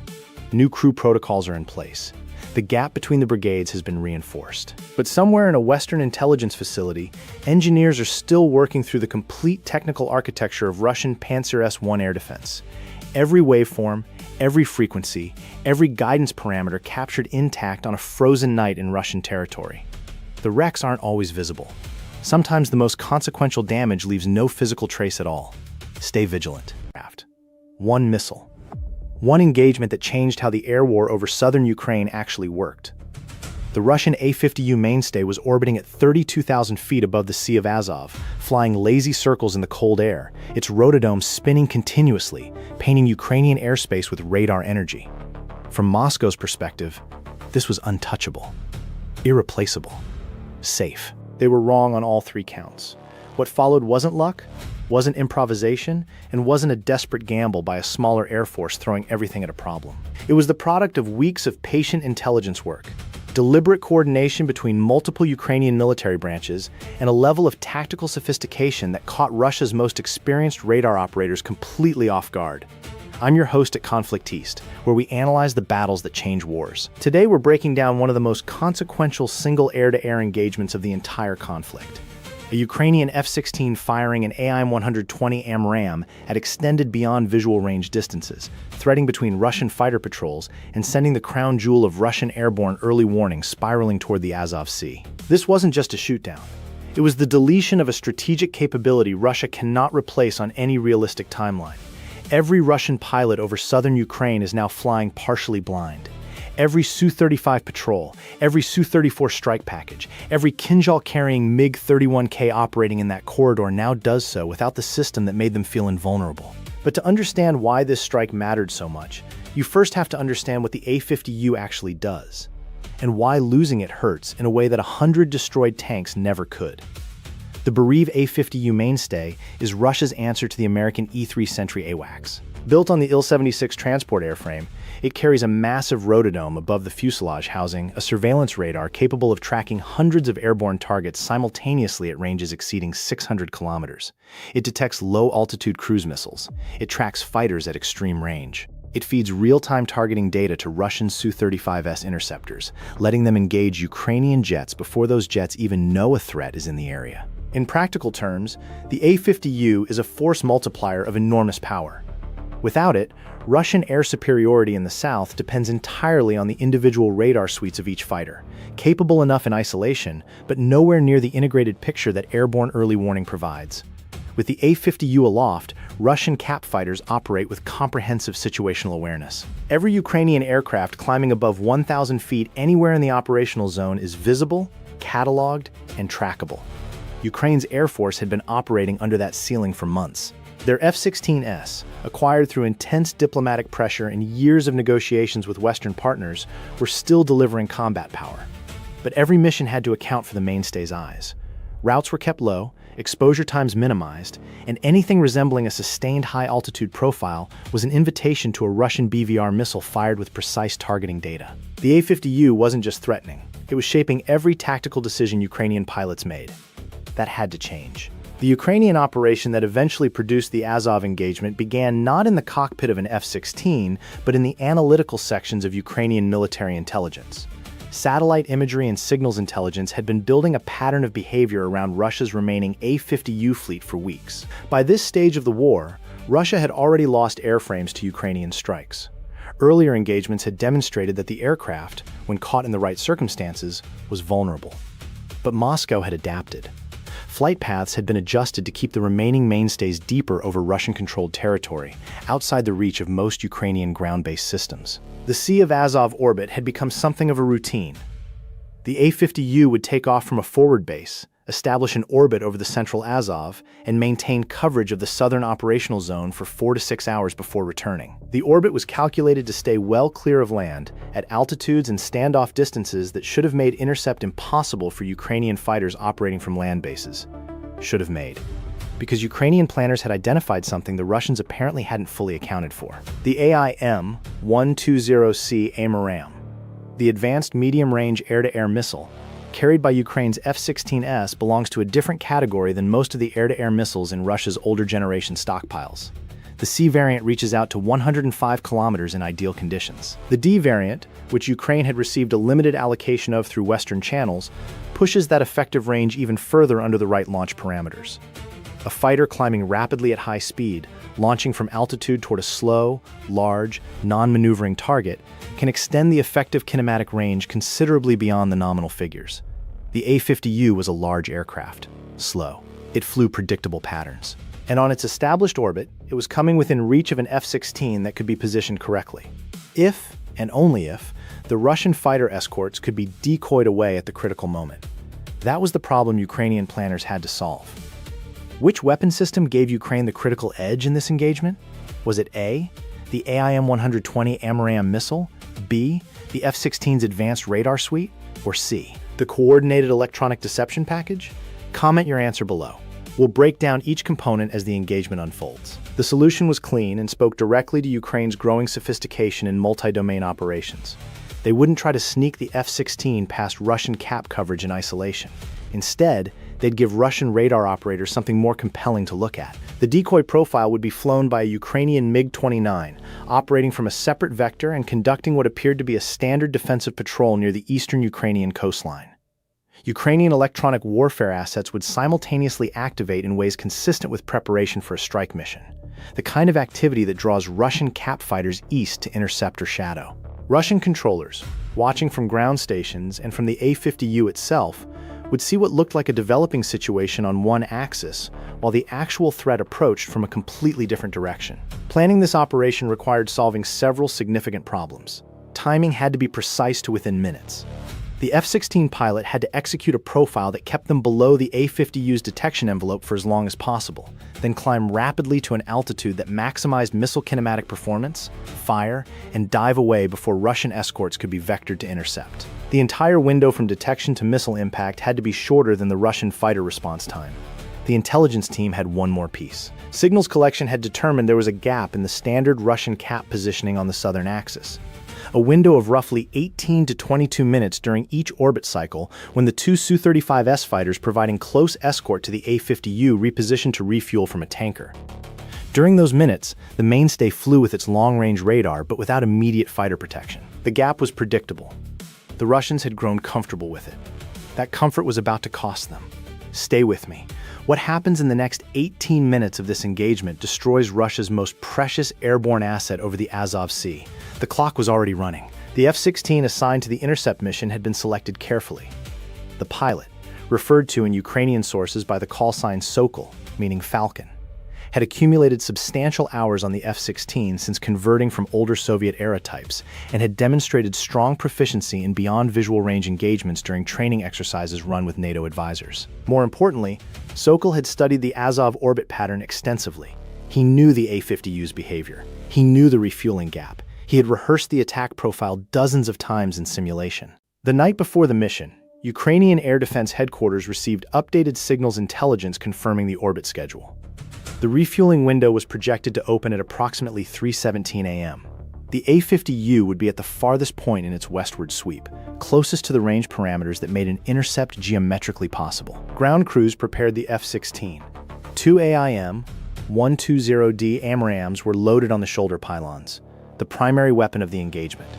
[SPEAKER 1] New crew protocols are in place. The gap between the brigades has been reinforced. But somewhere in a Western intelligence facility, engineers are still working through the complete technical architecture of Russian Panzer S-1 air defense. Every waveform, every frequency, every guidance parameter captured intact on a frozen night in Russian territory. The wrecks aren't always visible. Sometimes the most consequential damage leaves no physical trace at all. Stay vigilant. One missile. One engagement that changed how the air war over southern Ukraine actually worked. The Russian A-50U mainstay was orbiting at 32,000 feet above the Sea of Azov, flying lazy circles in the cold air, its rotodome spinning continuously, painting Ukrainian airspace with radar energy. From Moscow's perspective, this was untouchable, irreplaceable, safe. They were wrong on all three counts. What followed wasn't luck, wasn't improvisation, and wasn't a desperate gamble by a smaller air force throwing everything at a problem. It was the product of weeks of patient intelligence work, deliberate coordination between multiple Ukrainian military branches, and a level of tactical sophistication that caught Russia's most experienced radar operators completely off guard. I'm your host at Conflict East, where we analyze the battles that change wars. Today we're breaking down one of the most consequential single air-to-air engagements of the entire conflict. A Ukrainian F-16 firing an AIM-120 AMRAAM at extended beyond visual range distances, threading between Russian fighter patrols and sending the crown jewel of Russian airborne early warning spiraling toward the Azov Sea. This wasn't just a shootdown. It was the deletion of a strategic capability Russia cannot replace on any realistic timeline. Every Russian pilot over southern Ukraine is now flying partially blind. Every Su-35 patrol, every Su-34 strike package, every Kinzhal-carrying MiG-31K operating in that corridor now does so without the system that made them feel invulnerable. But to understand why this strike mattered so much, you first have to understand what the A-50U actually does, and why losing it hurts in a way that 100 destroyed tanks never could. The Bereave A-50U mainstay is Russia's answer to the American E-3 Sentry AWACS. Built on the Il-76 transport airframe, it carries a massive rotodome above the fuselage housing a surveillance radar capable of tracking hundreds of airborne targets simultaneously at ranges exceeding 600 kilometers. It detects low-altitude cruise missiles. It tracks fighters at extreme range. It feeds real-time targeting data to Russian Su-35S interceptors, letting them engage Ukrainian jets before those jets even know a threat is in the area. In practical terms, the A-50U is a force multiplier of enormous power. Without it, Russian air superiority in the south depends entirely on the individual radar suites of each fighter, capable enough in isolation, but nowhere near the integrated picture that airborne early warning provides. With the A-50U aloft, Russian cap fighters operate with comprehensive situational awareness. Every Ukrainian aircraft climbing above 1,000 feet anywhere in the operational zone is visible, cataloged, and trackable. Ukraine's Air Force had been operating under that ceiling for months. Their F-16S, acquired through intense diplomatic pressure and years of negotiations with Western partners, were still delivering combat power. But every mission had to account for the mainstay's eyes. Routes were kept low, exposure times minimized, and anything resembling a sustained high-altitude profile was an invitation to a Russian BVR missile fired with precise targeting data. The A-50U wasn't just threatening. It was shaping every tactical decision Ukrainian pilots made. That had to change. The Ukrainian operation that eventually produced the Azov engagement began not in the cockpit of an F-16, but in the analytical sections of Ukrainian military intelligence. Satellite imagery and signals intelligence had been building a pattern of behavior around Russia's remaining A-50U fleet for weeks. By this stage of the war, Russia had already lost airframes to Ukrainian strikes. Earlier engagements had demonstrated that the aircraft, when caught in the right circumstances, was vulnerable. But Moscow had adapted. Flight paths had been adjusted to keep the remaining mainstays deeper over Russian-controlled territory, outside the reach of most Ukrainian ground-based systems. The Sea of Azov orbit had become something of a routine. The A-50U would take off from a forward base, establish an orbit over the central Azov, and maintain coverage of the southern operational zone for 4 to 6 hours before returning. The orbit was calculated to stay well clear of land, at altitudes and standoff distances that should have made intercept impossible for Ukrainian fighters operating from land bases. Should have made. Because Ukrainian planners had identified something the Russians apparently hadn't fully accounted for. The AIM-120C AMRAAM, the Advanced Medium-Range Air-to-Air Missile, carried by Ukraine's F-16S, belongs to a different category than most of the air-to-air missiles in Russia's older generation stockpiles. The C variant reaches out to 105 kilometers in ideal conditions. The D variant, which Ukraine had received a limited allocation of through Western channels, pushes that effective range even further under the right launch parameters. A fighter climbing rapidly at high speed, launching from altitude toward a slow, large, non-maneuvering target, can extend the effective kinematic range considerably beyond the nominal figures. The A-50U was a large aircraft, slow. It flew predictable patterns. And on its established orbit, it was coming within reach of an F-16 that could be positioned correctly. If, and only if, the Russian fighter escorts could be decoyed away at the critical moment. That was the problem Ukrainian planners had to solve. Which weapon system gave Ukraine the critical edge in this engagement? Was it A, the AIM-120 AMRAAM missile, B, the F-16's advanced radar suite, or C, the coordinated electronic deception package? Comment your answer below. We'll break down each component as the engagement unfolds. The solution was clean and spoke directly to Ukraine's growing sophistication in multi-domain operations. They wouldn't try to sneak the F-16 past Russian cap coverage in isolation. Instead, they'd give Russian radar operators something more compelling to look at. The decoy profile would be flown by a Ukrainian MiG-29, operating from a separate vector and conducting what appeared to be a standard defensive patrol near the eastern Ukrainian coastline. Ukrainian electronic warfare assets would simultaneously activate in ways consistent with preparation for a strike mission, the kind of activity that draws Russian cap fighters east to intercept or shadow. Russian controllers, watching from ground stations and from the A-50U itself, would see what looked like a developing situation on one axis, while the actual threat approached from a completely different direction. Planning this operation required solving several significant problems. Timing had to be precise to within minutes. The F-16 pilot had to execute a profile that kept them below the A-50U's detection envelope for as long as possible, then climb rapidly to an altitude that maximized missile kinematic performance, fire, and dive away before Russian escorts could be vectored to intercept. The entire window from detection to missile impact had to be shorter than the Russian fighter response time. The intelligence team had one more piece. Signals collection had determined there was a gap in the standard Russian cap positioning on the southern axis. A window of roughly 18 to 22 minutes during each orbit cycle when the two Su-35S fighters providing close escort to the A-50U repositioned to refuel from a tanker. During those minutes, the mainstay flew with its long-range radar but without immediate fighter protection. The gap was predictable. The Russians had grown comfortable with it. That comfort was about to cost them. Stay with me. What happens in the next 18 minutes of this engagement destroys Russia's most precious airborne asset over the Azov Sea. The clock was already running. The F-16 assigned to the intercept mission had been selected carefully. The pilot, referred to in Ukrainian sources by the call sign Sokol, meaning Falcon, had accumulated substantial hours on the F-16 since converting from older Soviet-era types and had demonstrated strong proficiency in beyond visual range engagements during training exercises run with NATO advisors. More importantly, Sokol had studied the Azov orbit pattern extensively. He knew the A-50U's behavior. He knew the refueling gap. He had rehearsed the attack profile dozens of times in simulation. The night before the mission, Ukrainian Air Defense Headquarters received updated signals intelligence confirming the orbit schedule. The refueling window was projected to open at approximately 3:17 a.m. The A-50U would be at the farthest point in its westward sweep, closest to the range parameters that made an intercept geometrically possible. Ground crews prepared the F-16. Two AIM-120D AMRAAMs were loaded on the shoulder pylons, the primary weapon of the engagement.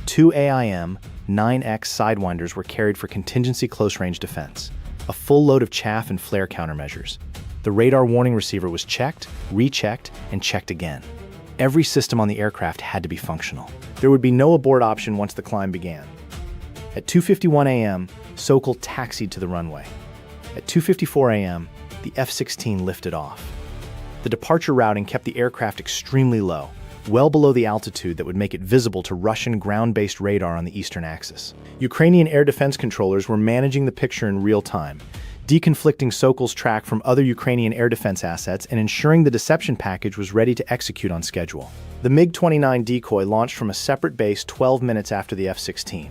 [SPEAKER 1] Two AIM-9X Sidewinders were carried for contingency close-range defense, a full load of chaff and flare countermeasures. The radar warning receiver was checked, rechecked, and checked again. Every system on the aircraft had to be functional. There would be no abort option once the climb began. At 2:51 a.m., Sokol taxied to the runway. At 2:54 a.m., the F-16 lifted off. The departure routing kept the aircraft extremely low, well below the altitude that would make it visible to Russian ground-based radar on the eastern axis. Ukrainian air defense controllers were managing the picture in real time, deconflicting Sokol's track from other Ukrainian air defense assets and ensuring the deception package was ready to execute on schedule. The MiG-29 decoy launched from a separate base 12 minutes after the F-16.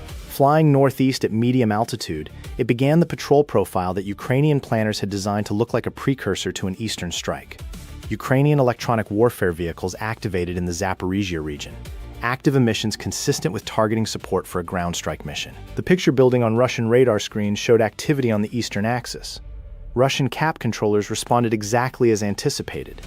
[SPEAKER 1] Flying northeast at medium altitude, it began the patrol profile that Ukrainian planners had designed to look like a precursor to an eastern strike. Ukrainian electronic warfare vehicles activated in the Zaporizhia region. Active emissions consistent with targeting support for a ground strike mission. The picture building on Russian radar screens showed activity on the eastern axis. Russian cap controllers responded exactly as anticipated.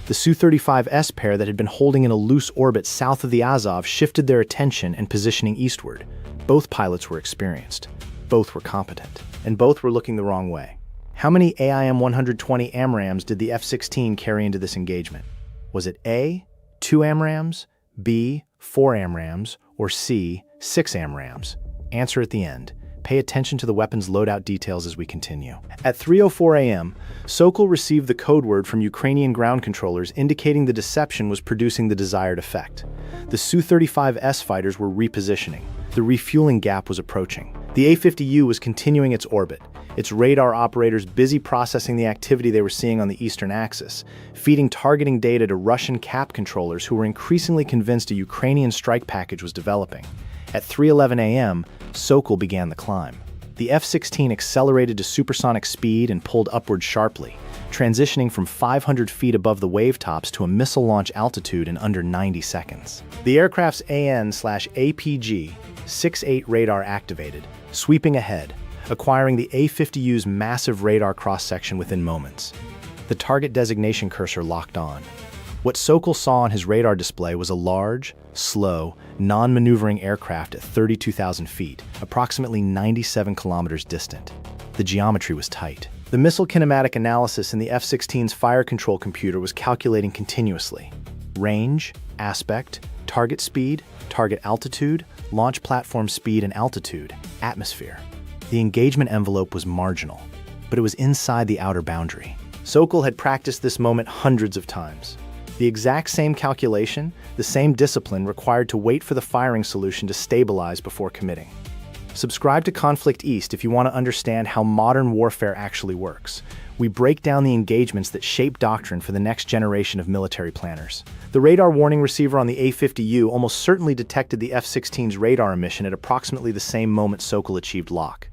[SPEAKER 1] The Su-35S pair that had been holding in a loose orbit south of the Azov shifted their attention and positioning eastward. Both pilots were experienced. Both were competent. And both were looking the wrong way. How many AIM-120 AMRAAMs did the F-16 carry into this engagement? Was it A, 2 AMRAAMs, B, 4 AMRAAMs, or C, 6 AMRAAMs? Answer at the end. Pay attention to the weapon's loadout details as we continue. At 3:04 a.m., Sokol received the code word from Ukrainian ground controllers indicating the deception was producing the desired effect. The Su-35S fighters were repositioning. The refueling gap was approaching. The A-50U was continuing its orbit, its radar operators busy processing the activity they were seeing on the eastern axis, feeding targeting data to Russian cap controllers who were increasingly convinced a Ukrainian strike package was developing. At 3:11 a.m., Sokol began the climb. The F-16 accelerated to supersonic speed and pulled upward sharply, transitioning from 500 feet above the wavetops to a missile launch altitude in under 90 seconds. The aircraft's AN/APG-68 radar activated, sweeping ahead, acquiring the A-50U's massive radar cross-section within moments. The target designation cursor locked on. What Sokol saw on his radar display was a large, slow, non-maneuvering aircraft at 32,000 feet, approximately 97 kilometers distant. The geometry was tight. The missile kinematic analysis in the F-16's fire control computer was calculating continuously. Range, aspect, target speed, target altitude, launch platform speed and altitude, atmosphere. The engagement envelope was marginal, but it was inside the outer boundary. Sokol had practiced this moment hundreds of times. The exact same calculation, the same discipline required to wait for the firing solution to stabilize before committing. Subscribe to Conflict East if you want to understand how modern warfare actually works. We break down the engagements that shape doctrine for the next generation of military planners. The radar warning receiver on the A-50U almost certainly detected the F-16's radar emission at approximately the same moment Sokol achieved lock.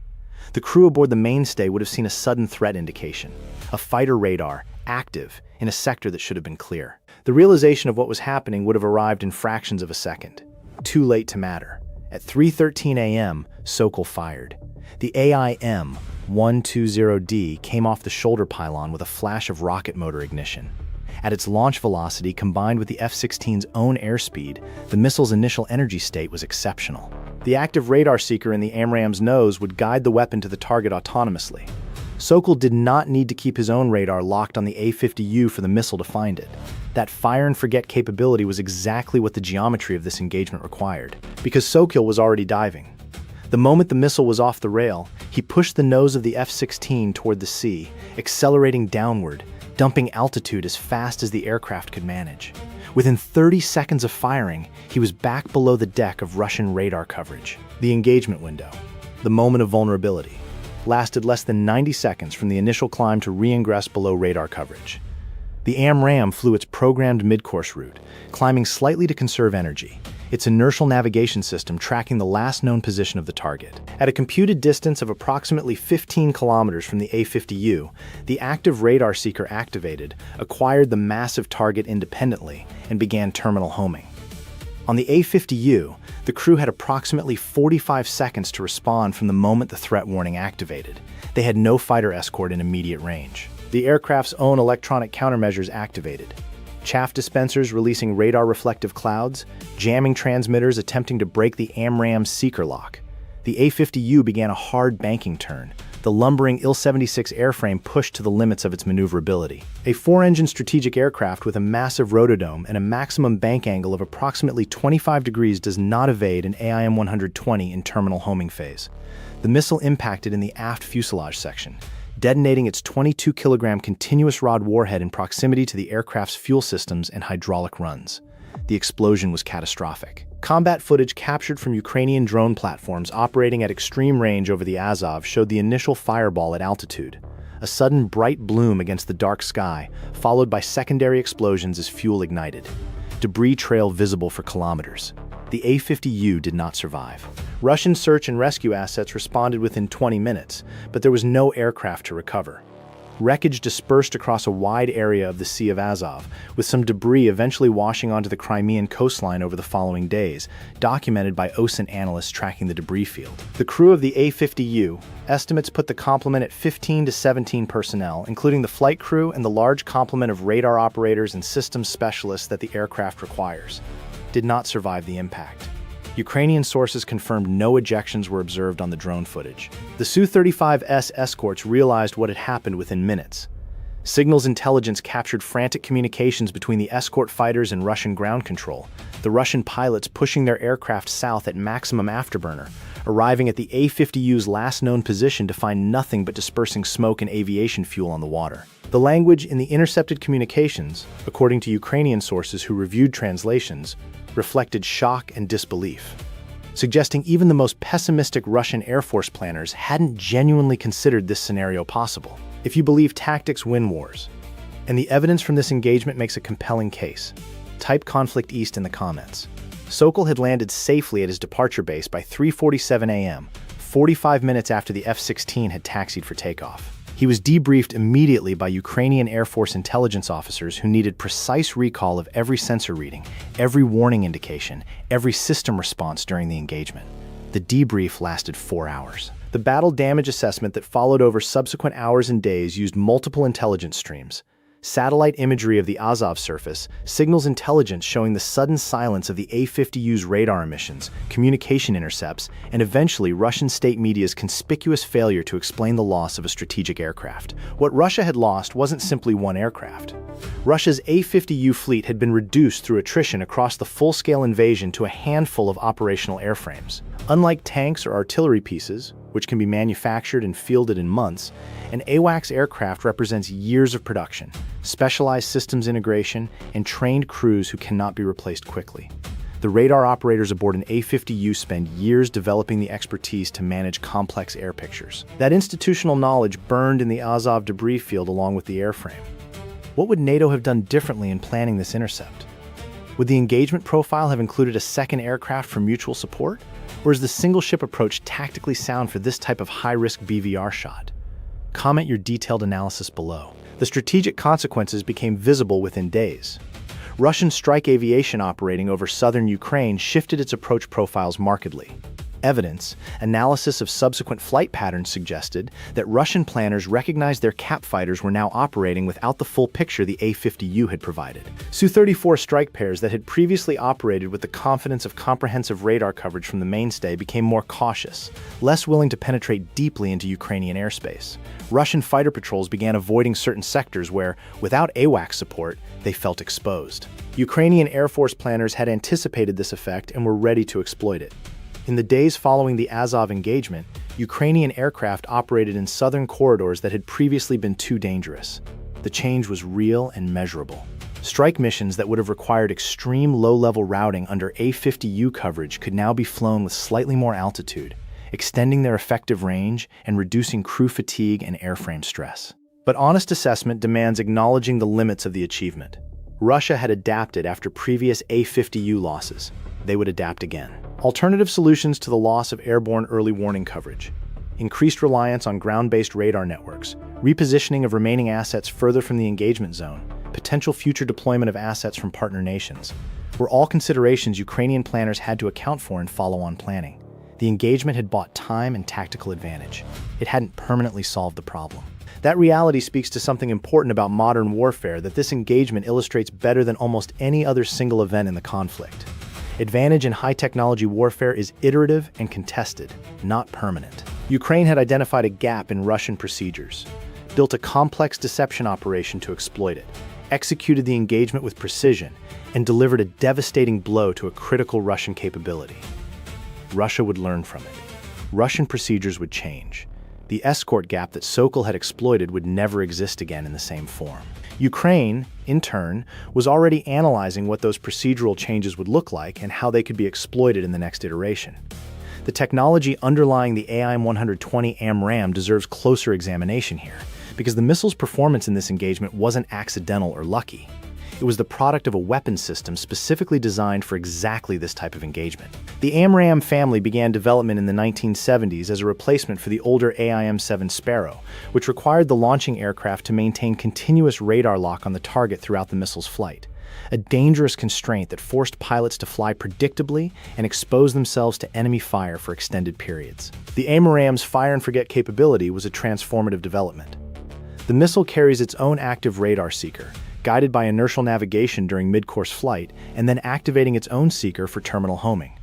[SPEAKER 1] The crew aboard the mainstay would have seen a sudden threat indication, a fighter radar, active, in a sector that should have been clear. The realization of what was happening would have arrived in fractions of a second. Too late to matter. At 3:13 a.m., Sokol fired. The AIM-120D came off the shoulder pylon with a flash of rocket motor ignition. At its launch velocity combined with the F-16's own airspeed, the missile's initial energy state was exceptional. The active radar seeker in the AMRAAM's nose would guide the weapon to the target autonomously. Sokol did not need to keep his own radar locked on the A-50U for the missile to find it. That fire-and-forget capability was exactly what the geometry of this engagement required, because Sokol was already diving. The moment the missile was off the rail, he pushed the nose of the F-16 toward the sea, accelerating downward, dumping altitude as fast as the aircraft could manage. Within 30 seconds of firing, he was back below the deck of Russian radar coverage. The engagement window, the moment of vulnerability, lasted less than 90 seconds from the initial climb to re-ingress below radar coverage. The AMRAAM flew its programmed mid-course route, climbing slightly to conserve energy, its inertial navigation system tracking the last known position of the target. At a computed distance of approximately 15 kilometers from the A-50U, the active radar seeker activated, acquired the massive target independently, and began terminal homing. On the A-50U, the crew had approximately 45 seconds to respond from the moment the threat warning activated. They had no fighter escort in immediate range. The aircraft's own electronic countermeasures activated. Chaff dispensers releasing radar reflective clouds, jamming transmitters attempting to break the AMRAAM's seeker lock. The A-50U began a hard banking turn. The lumbering Il-76 airframe pushed to the limits of its maneuverability. A 4-engine strategic aircraft with a massive rotodome and a maximum bank angle of approximately 25 degrees does not evade an AIM-120 in terminal homing phase. The missile impacted in the aft fuselage section, detonating its 22-kilogram continuous rod warhead in proximity to the aircraft's fuel systems and hydraulic runs. the explosion was catastrophic. Combat footage captured from Ukrainian drone platforms operating at extreme range over the Azov showed the initial fireball at altitude, a sudden bright bloom against the dark sky, followed by secondary explosions as fuel ignited. Debris trail visible for kilometers. The A-50U did not survive. Russian search and rescue assets responded within 20 minutes, but there was no aircraft to recover. Wreckage dispersed across a wide area of the Sea of Azov, with some debris eventually washing onto the Crimean coastline over the following days, documented by OSINT analysts tracking the debris field. The crew of the A-50U, estimates put the complement at 15 to 17 personnel, including the flight crew and the large complement of radar operators and systems specialists that the aircraft requires, did not survive the impact. Ukrainian sources confirmed no ejections were observed on the drone footage. The Su-35S escorts realized what had happened within minutes. Signals intelligence captured frantic communications between the escort fighters and Russian ground control, the Russian pilots pushing their aircraft south at maximum afterburner, arriving at the A-50U's last known position to find nothing but dispersing smoke and aviation fuel on the water. The language in the intercepted communications, according to Ukrainian sources who reviewed translations, reflected shock and disbelief, suggesting even the most pessimistic Russian Air Force planners hadn't genuinely considered this scenario possible. If you believe tactics win wars, and the evidence from this engagement makes a compelling case, type Conflict East in the comments. Sokol had landed safely at his departure base by 3:47 a.m., 45 minutes after the F-16 had taxied for takeoff. He was debriefed immediately by Ukrainian Air Force intelligence officers who needed precise recall of every sensor reading, every warning indication, every system response during the engagement. The debrief lasted 4 hours. The battle damage assessment that followed over subsequent hours and days used multiple intelligence streams. Satellite imagery of the Azov surface, signals intelligence showing the sudden silence of the A-50U's radar emissions, communication intercepts, and eventually Russian state media's conspicuous failure to explain the loss of a strategic aircraft. What Russia had lost wasn't simply one aircraft. Russia's A-50U fleet had been reduced through attrition across the full-scale invasion to a handful of operational airframes. Unlike tanks or artillery pieces, which can be manufactured and fielded in months, an AWACS aircraft represents years of production, specialized systems integration, and trained crews who cannot be replaced quickly. The radar operators aboard an A-50U spend years developing the expertise to manage complex air pictures. That institutional knowledge burned in the Azov debris field along with the airframe. What would NATO have done differently in planning this intercept? Would the engagement profile have included a second aircraft for mutual support? Or is the single-ship approach tactically sound for this type of high-risk BVR shot? Comment your detailed analysis below. The strategic consequences became visible within days. Russian strike aviation operating over southern Ukraine shifted its approach profiles markedly. Evidence, analysis of subsequent flight patterns suggested that Russian planners recognized their cap fighters were now operating without the full picture the A-50U had provided. Su-34 strike pairs that had previously operated with the confidence of comprehensive radar coverage from the mainstay became more cautious, less willing to penetrate deeply into Ukrainian airspace. Russian fighter patrols began avoiding certain sectors where, without AWACS support, they felt exposed. Ukrainian Air Force planners had anticipated this effect and were ready to exploit it. In the days following the Azov engagement, Ukrainian aircraft operated in southern corridors that had previously been too dangerous. The change was real and measurable. Strike missions that would have required extreme low-level routing under A-50U coverage could now be flown with slightly more altitude, extending their effective range and reducing crew fatigue and airframe stress. But honest assessment demands acknowledging the limits of the achievement. Russia had adapted after previous A-50U losses. They would adapt again. Alternative solutions to the loss of airborne early warning coverage, increased reliance on ground-based radar networks, repositioning of remaining assets further from the engagement zone, potential future deployment of assets from partner nations, were all considerations Ukrainian planners had to account for in follow-on planning. The engagement had bought time and tactical advantage. It hadn't permanently solved the problem. That reality speaks to something important about modern warfare that this engagement illustrates better than almost any other single event in the conflict. Advantage in high-technology warfare is iterative and contested, not permanent. Ukraine had identified a gap in Russian procedures, built a complex deception operation to exploit it, executed the engagement with precision, and delivered a devastating blow to a critical Russian capability. Russia would learn from it. Russian procedures would change. The escort gap that Sokol had exploited would never exist again in the same form. Ukraine, in turn, was already analyzing what those procedural changes would look like and how they could be exploited in the next iteration. The technology underlying the AIM-120 AMRAAM deserves closer examination here, because the missile's performance in this engagement wasn't accidental or lucky. It was the product of a weapons system specifically designed for exactly this type of engagement. The AMRAAM family began development in the 1970s as a replacement for the older AIM-7 Sparrow, which required the launching aircraft to maintain continuous radar lock on the target throughout the missile's flight, a dangerous constraint that forced pilots to fly predictably and expose themselves to enemy fire for extended periods. The AMRAAM's fire-and-forget capability was a transformative development. The missile carries its own active radar seeker, guided by inertial navigation during mid-course flight, and then activating its own seeker for terminal homing.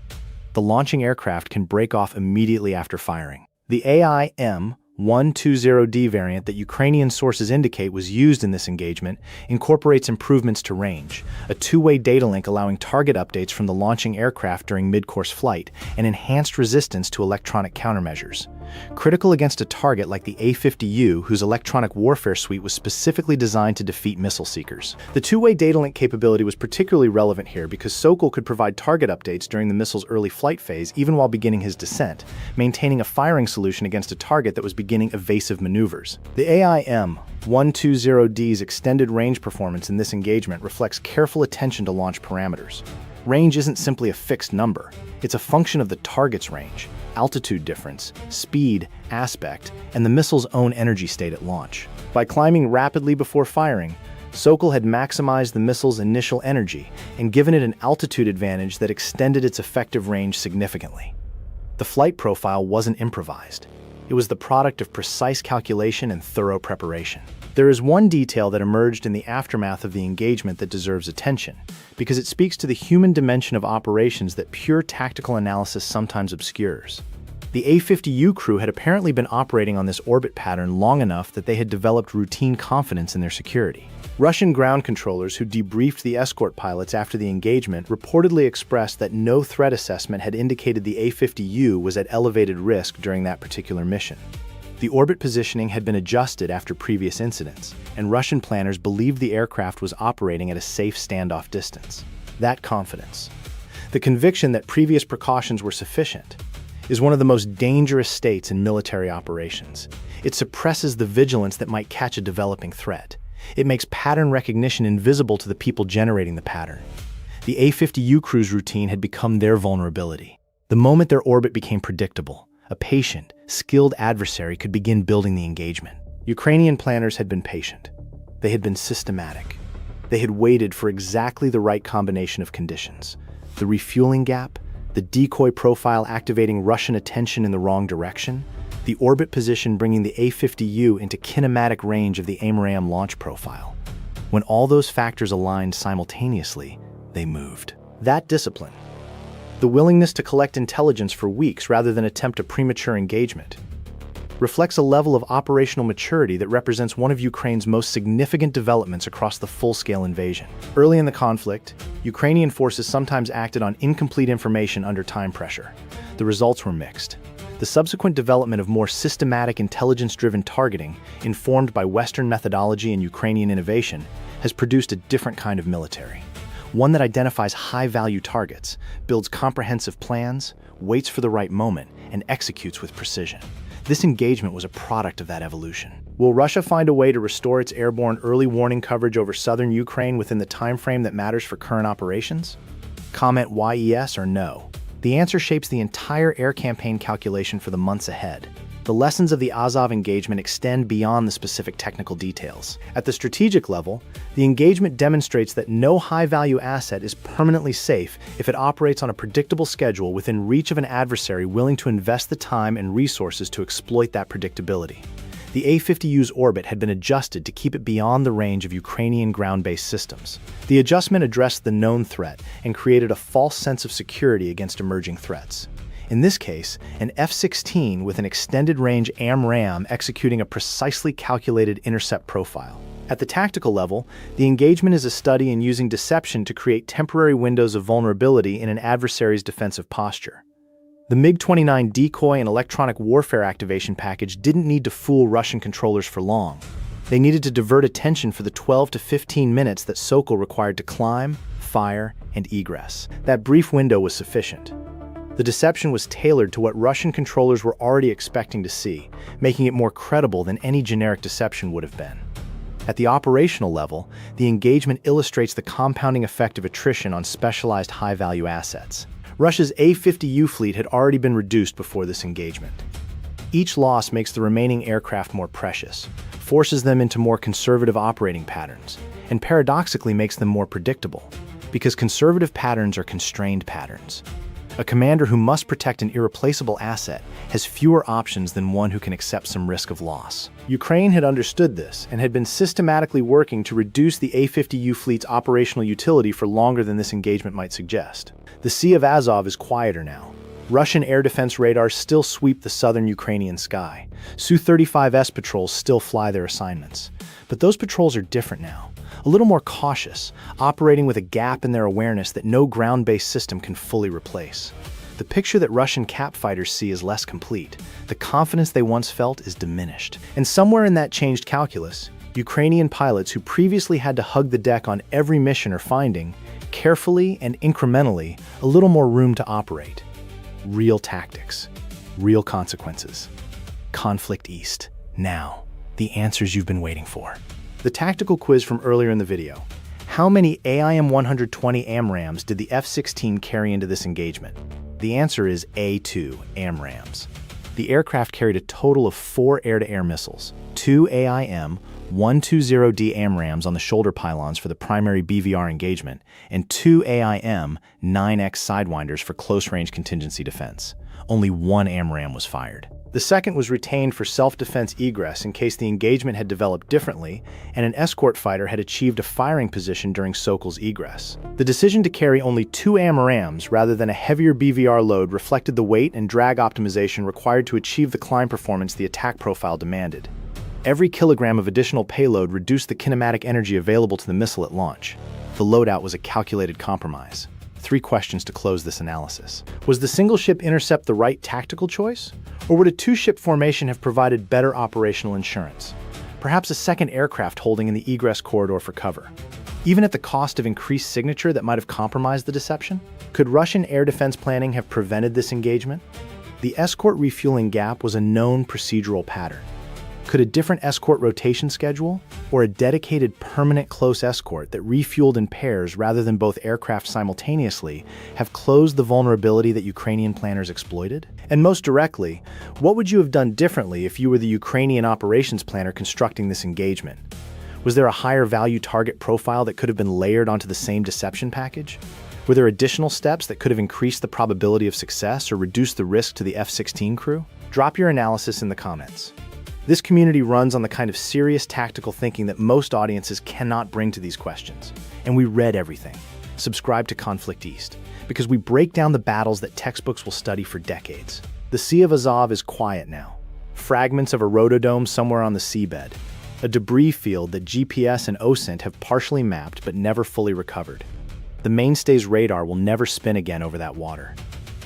[SPEAKER 1] The launching aircraft can break off immediately after firing. The AIM-120D variant that Ukrainian sources indicate was used in this engagement incorporates improvements to range, a two-way data link allowing target updates from the launching aircraft during mid-course flight, and enhanced resistance to electronic countermeasures. Critical against a target like the A-50U, whose electronic warfare suite was specifically designed to defeat missile seekers. The two-way data link capability was particularly relevant here because Sokol could provide target updates during the missile's early flight phase even while beginning his descent, maintaining a firing solution against a target that was beginning evasive maneuvers. The AIM-120D's extended range performance in this engagement reflects careful attention to launch parameters. Range isn't simply a fixed number, it's a function of the target's range, altitude difference, speed, aspect, and the missile's own energy state at launch. By climbing rapidly before firing, Sokol had maximized the missile's initial energy and given it an altitude advantage that extended its effective range significantly. The flight profile wasn't improvised. It was the product of precise calculation and thorough preparation. There is one detail that emerged in the aftermath of the engagement that deserves attention, because it speaks to the human dimension of operations that pure tactical analysis sometimes obscures. The A-50U crew had apparently been operating on this orbit pattern long enough that they had developed routine confidence in their security. Russian ground controllers who debriefed the escort pilots after the engagement reportedly expressed that no threat assessment had indicated the A-50U was at elevated risk during that particular mission. The orbit positioning had been adjusted after previous incidents, and Russian planners believed the aircraft was operating at a safe standoff distance. That confidence, the conviction that previous precautions were sufficient, is one of the most dangerous states in military operations. It suppresses the vigilance that might catch a developing threat. It makes pattern recognition invisible to the people generating the pattern. The A-50U crew's routine had become their vulnerability. The moment their orbit became predictable, a patient, skilled adversary could begin building the engagement. Ukrainian planners had been patient. They had been systematic. They had waited for exactly the right combination of conditions. The refueling gap, the decoy profile activating Russian attention in the wrong direction, the orbit position bringing the A-50U into kinematic range of the AMRAAM launch profile. When all those factors aligned simultaneously, they moved. That discipline, the willingness to collect intelligence for weeks rather than attempt a premature engagement, reflects a level of operational maturity that represents one of Ukraine's most significant developments across the full-scale invasion. Early in the conflict, Ukrainian forces sometimes acted on incomplete information under time pressure. The results were mixed. The subsequent development of more systematic intelligence-driven targeting, informed by Western methodology and Ukrainian innovation, has produced a different kind of military. One that identifies high-value targets, builds comprehensive plans, waits for the right moment, and executes with precision. This engagement was a product of that evolution. Will Russia find a way to restore its airborne early warning coverage over southern Ukraine within the time frame that matters for current operations? Comment yes or no. The answer shapes the entire air campaign calculation for the months ahead. The lessons of the Azov engagement extend beyond the specific technical details. At the strategic level, the engagement demonstrates that no high-value asset is permanently safe if it operates on a predictable schedule within reach of an adversary willing to invest the time and resources to exploit that predictability. The A-50U's orbit had been adjusted to keep it beyond the range of Ukrainian ground-based systems. The adjustment addressed the known threat and created a false sense of security against emerging threats. In this case, an F-16 with an extended-range AMRAAM executing a precisely calculated intercept profile. At the tactical level, the engagement is a study in using deception to create temporary windows of vulnerability in an adversary's defensive posture. The MiG-29 decoy and electronic warfare activation package didn't need to fool Russian controllers for long. They needed to divert attention for the 12 to 15 minutes that Sokol required to climb, fire, and egress. That brief window was sufficient. The deception was tailored to what Russian controllers were already expecting to see, making it more credible than any generic deception would have been. At the operational level, the engagement illustrates the compounding effect of attrition on specialized high-value assets. Russia's A-50U fleet had already been reduced before this engagement. Each loss makes the remaining aircraft more precious, forces them into more conservative operating patterns, and paradoxically makes them more predictable, because conservative patterns are constrained patterns. A commander who must protect an irreplaceable asset has fewer options than one who can accept some risk of loss. Ukraine had understood this and had been systematically working to reduce the A-50U fleet's operational utility for longer than this engagement might suggest. The Sea of Azov is quieter now. Russian air defense radars still sweep the southern Ukrainian sky. Su-35S patrols still fly their assignments. But those patrols are different now. A little more cautious, operating with a gap in their awareness that no ground-based system can fully replace. The picture that Russian cap fighters see is less complete. The confidence they once felt is diminished. And somewhere in that changed calculus, Ukrainian pilots who previously had to hug the deck on every mission are finding, carefully and incrementally, a little more room to operate. Real tactics, real consequences. Conflict East. Now, the answers you've been waiting for. The tactical quiz from earlier in the video. How many AIM-120 AMRAAMs did the F-16 carry into this engagement? The answer is A2 AMRAAMs. The aircraft carried a total of 4 air-to-air missiles, 2 AIM-120D AMRAAMs on the shoulder pylons for the primary BVR engagement, and 2 AIM-9X Sidewinders for close-range contingency defense. Only 1 AMRAAM was fired. The second was retained for self-defense egress in case the engagement had developed differently and an escort fighter had achieved a firing position during Sokol's egress. The decision to carry only 2 AMRAAMs rather than a heavier BVR load reflected the weight and drag optimization required to achieve the climb performance the attack profile demanded. Every kilogram of additional payload reduced the kinematic energy available to the missile at launch. The loadout was a calculated compromise. 3 questions to close this analysis. Was the single-ship intercept the right tactical choice? Or would a 2-ship formation have provided better operational insurance? Perhaps a second aircraft holding in the egress corridor for cover. Even at the cost of increased signature that might have compromised the deception? Could Russian air defense planning have prevented this engagement? The escort refueling gap was a known procedural pattern. Could a different escort rotation schedule, or a dedicated permanent close escort that refueled in pairs rather than both aircraft simultaneously, have closed the vulnerability that Ukrainian planners exploited? And most directly, what would you have done differently if you were the Ukrainian operations planner constructing this engagement? Was there a higher value target profile that could have been layered onto the same deception package? Were there additional steps that could have increased the probability of success or reduced the risk to the F-16 crew? Drop your analysis in the comments. This community runs on the kind of serious tactical thinking that most audiences cannot bring to these questions. And we read everything. Subscribe to Conflict East, because we break down the battles that textbooks will study for decades. The Sea of Azov is quiet now. Fragments of a rotodome somewhere on the seabed. A debris field that GPS and OSINT have partially mapped but never fully recovered. The mainstay's radar will never spin again over that water.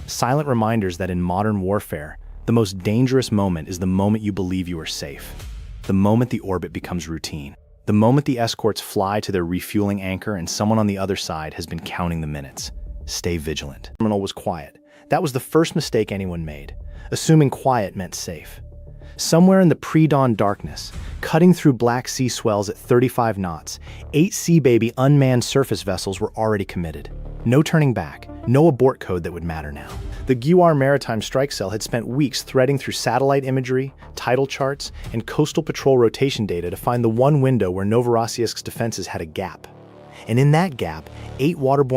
[SPEAKER 1] Silent reminders that in modern warfare, the most dangerous moment is the moment you believe you are safe. The moment the orbit becomes routine. The moment the escorts fly to their refueling anchor and someone on the other side has been counting the minutes. Stay vigilant. The terminal was quiet. That was the first mistake anyone made, assuming quiet meant safe. Somewhere in the pre-dawn darkness, cutting through Black Sea swells at 35 knots, 8 Sea-Baby unmanned surface vessels were already committed. No turning back, no abort code that would matter now. The Gyuar Maritime Strike Cell had spent weeks threading through satellite imagery, tidal charts, and coastal patrol rotation data to find the one window where Novorossiysk's defenses had a gap. And in that gap, 8 waterborne